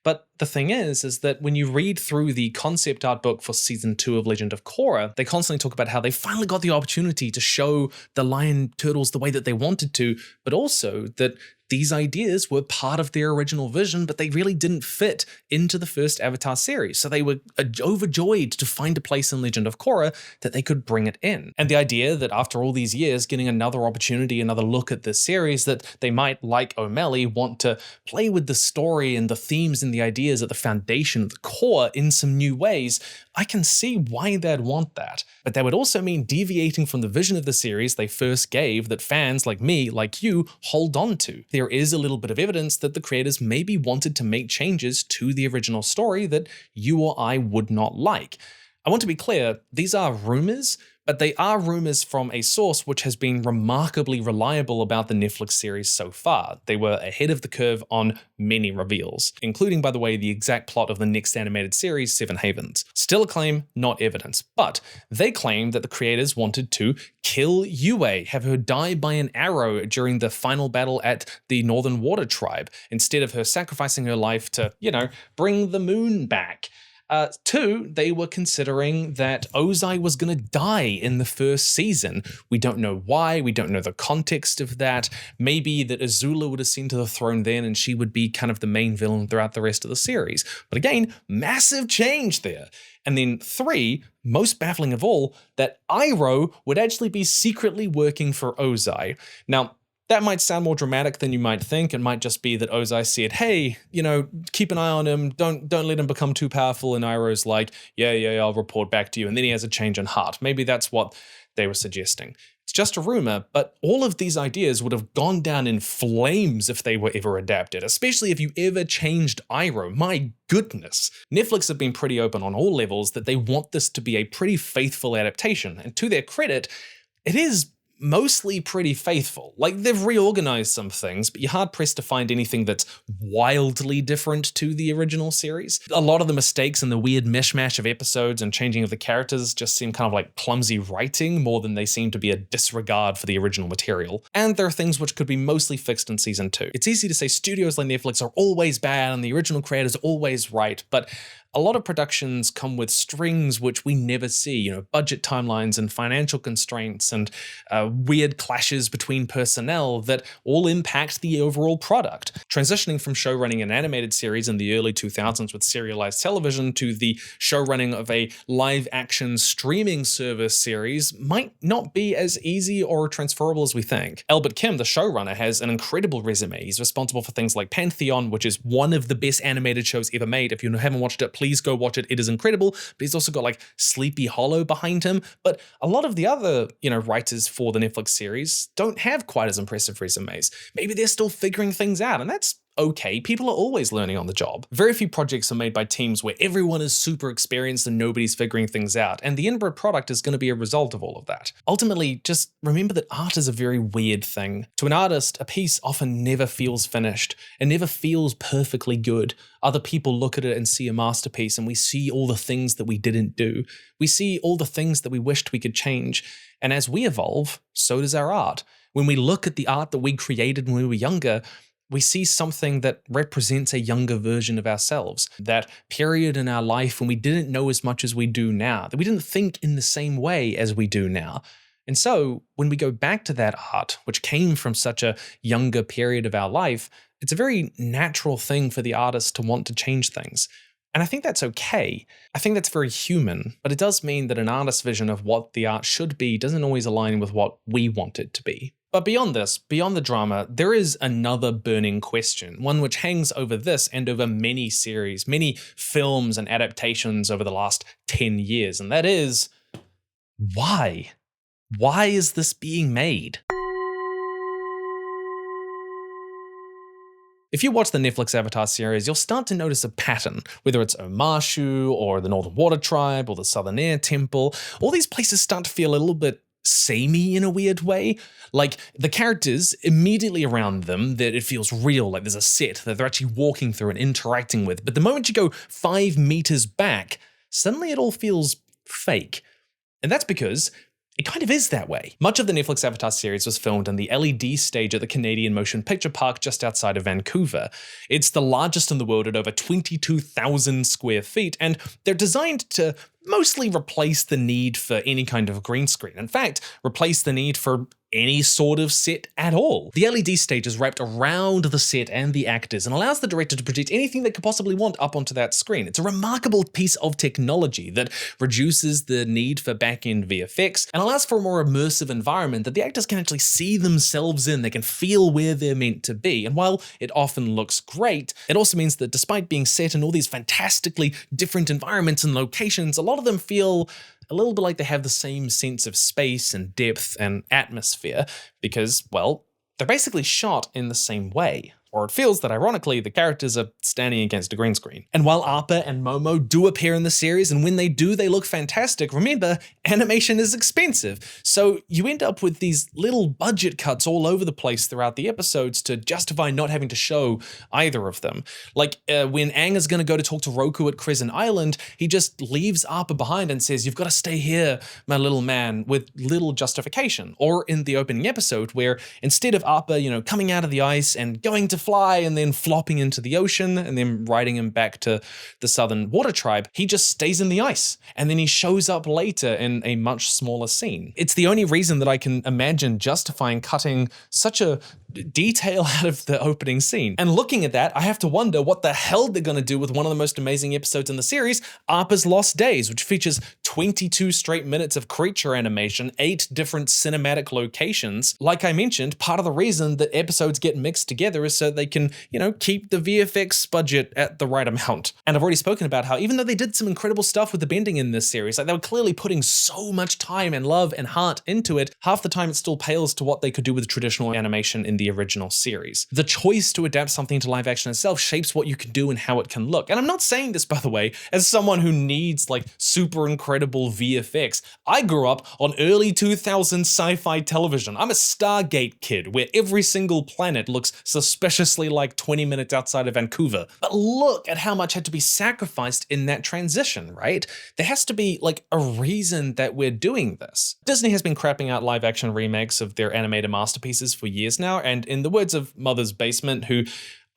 But the thing is that when you read through the concept art book for season 2 of Legend of Korra, they constantly talk about how they finally got the opportunity to show the lion turtles the way that they wanted to, but also that these ideas were part of their original vision, but they really didn't fit into the first Avatar series. So they were overjoyed to find a place in Legend of Korra that they could bring it in. And the idea that after all these years, getting another opportunity, another look at this series, that they might, like O'Malley, want to play with the story and the themes and the ideas at the foundation of the core in some new ways, I can see why they'd want that. But that would also mean deviating from the vision of the series they first gave that fans like me, like you, hold on to. There is a little bit of evidence that the creators maybe wanted to make changes to the original story that you or I would not like. I want to be clear, these are rumors, but they are rumors from a source which has been remarkably reliable about the Netflix series so far. They were ahead of the curve on many reveals, including, by the way, the exact plot of the next animated series, Seven Havens. Still a claim, not evidence, but they claim that the creators wanted to kill Yue, have her die by an arrow during the final battle at the Northern Water Tribe, instead of her sacrificing her life to, bring the moon back. 2, they were considering that OZAI was going to die in the first season. We don't know why, we don't know the context of that. Maybe that AZULA would ascend to the throne then and she would be kind of the main villain throughout the rest of the series. But again, massive change there. And then 3, most baffling of all, that Iroh would actually be secretly working for OZAI. Now, that might sound more dramatic than you might think. It might just be that OZAI said, hey, keep an eye on him. Don't let him become too powerful. And Iroh's like, yeah, I'll report back to you. And then he has a change in heart. Maybe that's what they were suggesting. It's just a rumor, but all of these ideas would have gone down in flames if they were ever adapted, especially if you ever changed Iroh. My goodness. Netflix have been pretty open on all levels that they want this to be a pretty faithful adaptation. And to their credit, it is mostly pretty faithful. Like, they've reorganized some things, but you're hard-pressed to find anything that's wildly different to the original series. A lot of the mistakes and the weird mishmash of episodes and changing of the characters just seem kind of like clumsy writing more than they seem to be a disregard for the original material. And there are things which could be mostly fixed in season 2. It's easy to say studios like Netflix are always bad and the original creators are always right, but a lot of productions come with strings which we never see, budget timelines and financial constraints and weird clashes between personnel that all impact the overall product. Transitioning from showrunning an animated series in the early 2000s with serialized television to the showrunning of a live-action streaming service series might not be as easy or transferable as we think. Albert Kim, the showrunner, has an incredible resume. He's responsible for things like Pantheon, which is one of the best animated shows ever made. If you haven't watched it, please go watch it. It is incredible. But he's also got like Sleepy Hollow behind him. But a lot of the other, writers for the Netflix series don't have quite as impressive resumes. Maybe they're still figuring things out, and that's okay. People are always learning on the job. Very few projects are made by teams where everyone is super experienced and nobody's figuring things out, and the end product is going to be a result of all of that. Ultimately, just remember that art is a very weird thing. To an artist, a piece often never feels finished. It never feels perfectly good. Other people look at it and see a masterpiece, and we see all the things that we didn't do. We see all the things that we wished we could change. And as we evolve, so does our art. When we look at the art that we created when we were younger, we see something that represents a younger version of ourselves. That period in our life when we didn't know as much as we do now, that we didn't think in the same way as we do now. And so when we go back to that art, which came from such a younger period of our life, it's a very natural thing for the artist to want to change things. And I think that's okay. I think that's very human, but it does mean that an artist's vision of what the art should be doesn't always align with what we want it to be. But beyond this, beyond the drama, there is another burning question, one which hangs over this and over many series, many films and adaptations over the last 10 years, and that is, why? Why is this being made? If you watch the Netflix Avatar series, you'll start to notice a pattern, whether it's OMASHU or the Northern Water Tribe or the Southern Air Temple. All these places start to feel a little bit samey in a weird way. Like the characters immediately around them, that it feels real, like there's a set that they're actually walking through and interacting with. But the moment you go 5 meters back, suddenly it all feels fake. And that's because It kind of is that way. Much of the Netflix Avatar series was filmed in the LED stage at the Canadian Motion Picture Park just outside of Vancouver. It's the largest in the world at over 22,000 square feet, and they're designed to mostly replace the need for any kind of green screen. In fact, replace the need for any sort of set at all. The LED stage is wrapped around the set and the actors and allows the director to project anything they could possibly want up onto that screen. It's a remarkable piece of technology that reduces the need for back-end VFX and allows for a more immersive environment that the actors can actually see themselves in. They can feel where they're meant to be. And while it often looks great, it also means that despite being set in all these fantastically different environments and locations, a lot of them feel a little bit like they have the same sense of space and depth and atmosphere because, well, they're basically shot in the same way. Or it feels that, ironically, the characters are standing against a green screen. And while Appa and Momo do appear in the series, and when they do, they look fantastic, remember, animation is expensive. So you end up with these little budget cuts all over the place throughout the episodes to justify not having to show either of them. Like when Aang is going to go to talk to Roku at Crescent Island, he just leaves Appa behind and says, "You've got to stay here, my little man," with little justification. Or in the opening episode where instead of Appa, coming out of the ice and going to fly and then flopping into the ocean and then riding him back to the Southern Water Tribe, he just stays in the ice and then he shows up later in a much smaller scene. It's the only reason that I can imagine justifying cutting such a detail out of the opening scene. And looking at that, I have to wonder what the hell they're going to do with one of the most amazing episodes in the series, Appa's Lost Days, which features 22 straight minutes of creature animation, 8 different cinematic locations. Like I mentioned, part of the reason that episodes get mixed together is so they can, keep the VFX budget at the right amount. And I've already spoken about how even though they did some incredible stuff with the bending in this series, like they were clearly putting so much time and love and heart into it, half the time it still pales to what they could do with traditional animation in the original series. The choice to adapt something to live action itself shapes what you can do and how it can look. And I'm not saying this, by the way, as someone who needs like super incredible VFX. I grew up on early 2000s sci-fi television. I'm a Stargate kid where every single planet looks suspiciously like 20 minutes outside of Vancouver. But look at how much had to be sacrificed in that transition, right? There has to be like a reason that we're doing this. Disney has been crapping out live action remakes of their animated masterpieces for years now, and in the words of Mother's Basement, who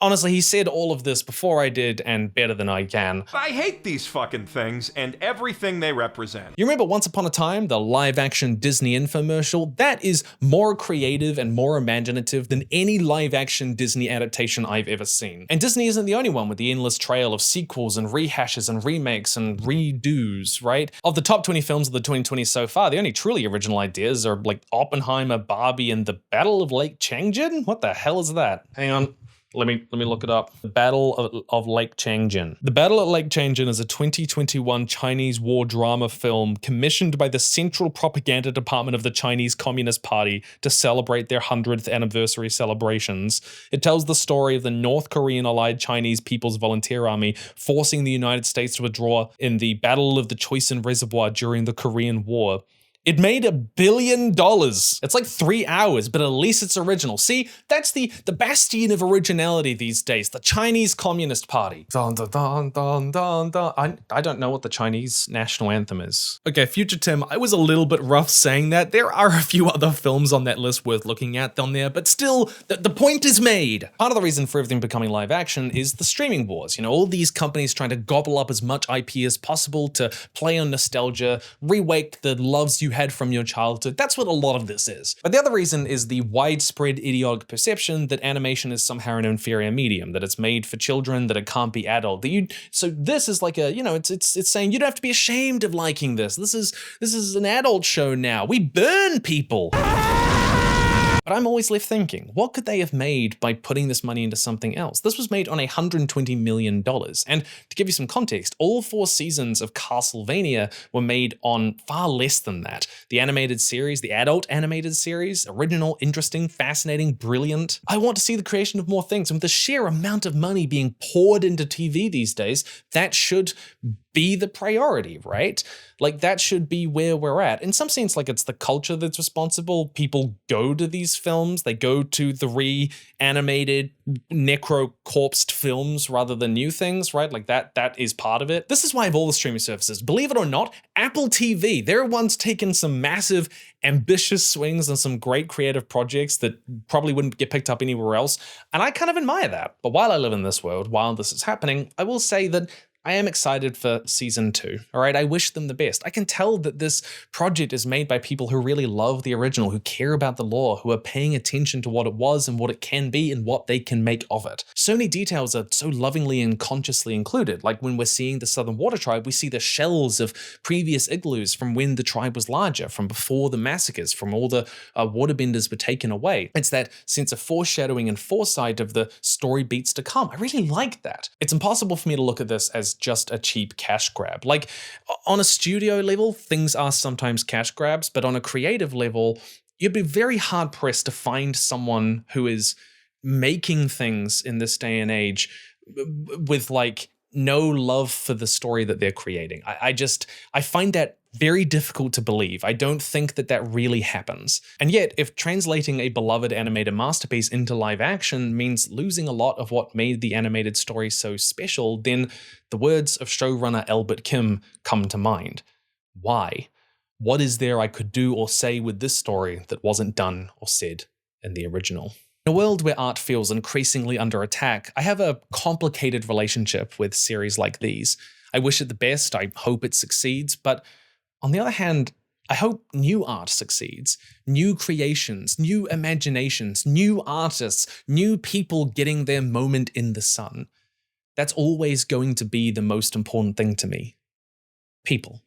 honestly, he said all of this before I did and better than I can. I hate these fucking things and everything they represent. You remember Once Upon a Time, the live-action Disney infomercial? That is more creative and more imaginative than any live-action Disney adaptation I've ever seen. And Disney isn't the only one with the endless trail of sequels and rehashes and remakes and redos, right? Of the top 20 films of the 2020s so far, the only truly original ideas are like Oppenheimer, Barbie, and the Battle of Lake Changjin? What the hell is that? Hang on. Let me look it up. The Battle of Lake Changjin. The Battle at Lake Changjin is a 2021 Chinese war drama film commissioned by the Central Propaganda Department of the Chinese Communist Party to celebrate their 100th anniversary celebrations. It tells the story of the North Korean Allied Chinese People's Volunteer Army forcing the United States to withdraw in the Battle of the Choisin Reservoir during the Korean War. It made $1 billion. It's like 3 hours, but at least it's original. See, that's the bastion of originality these days, the Chinese Communist Party. Dun, dun, dun, dun, dun, dun. I don't know what the Chinese national anthem is. Okay, future Tim, I was a little bit rough saying that. There are a few other films on that list worth looking at on there, but still, the point is made. Part of the reason for everything becoming live action is the streaming wars. All these companies trying to gobble up as much IP as possible to play on nostalgia, re-wake the loves you had from your childhood. That's what a lot of this is. But the other reason is the widespread idiotic perception that animation is somehow an inferior medium, that it's made for children, that it can't be adult. So this is like a, it's saying you don't have to be ashamed of liking this. This is an adult show now. We burn people. But I'm always left thinking, what could they have made by putting this money into something else? This was made on $120 million. And to give you some context, all 4 seasons of Castlevania were made on far less than that. The animated series, the adult animated series, original, interesting, fascinating, brilliant. I want to see the creation of more things. And with the sheer amount of money being poured into TV these days, that should be the priority, right? Like that should be where we're at. In some sense, like it's the culture that's responsible. People go to these films, they go to the reanimated necro-corpsed films rather than new things, right? Like that is part of it. This is why of all the streaming services, believe it or not, Apple TV, they're ones taking some massive ambitious swings and some great creative projects that probably wouldn't get picked up anywhere else. And I kind of admire that. But while I live in this world, while this is happening, I will say that I am excited for season 2, all right? I wish them the best. I can tell that this project is made by people who really love the original, who care about the lore, who are paying attention to what it was and what it can be and what they can make of it. So many details are so lovingly and consciously included. Like when we're seeing the Southern Water Tribe, we see the shells of previous igloos from when the tribe was larger, from before the massacres, from all the waterbenders were taken away. It's that sense of foreshadowing and foresight of the story beats to come. I really like that. It's impossible for me to look at this as just a cheap cash grab. Like on a studio level, things are sometimes cash grabs, but on a creative level, you'd be very hard pressed to find someone who is making things in this day and age with like no love for the story that they're creating. I find that very difficult to believe. I don't think that that really happens. And yet, if translating a beloved animated masterpiece into live action means losing a lot of what made the animated story so special, then the words of showrunner Albert Kim come to mind. Why? What is there I could do or say with this story that wasn't done or said in the original? In a world where art feels increasingly under attack, I have a complicated relationship with series like these. I wish it the best, I hope it succeeds, but on the other hand, I hope new art succeeds, new creations, new imaginations, new artists, new people getting their moment in the sun. That's always going to be the most important thing to me. People.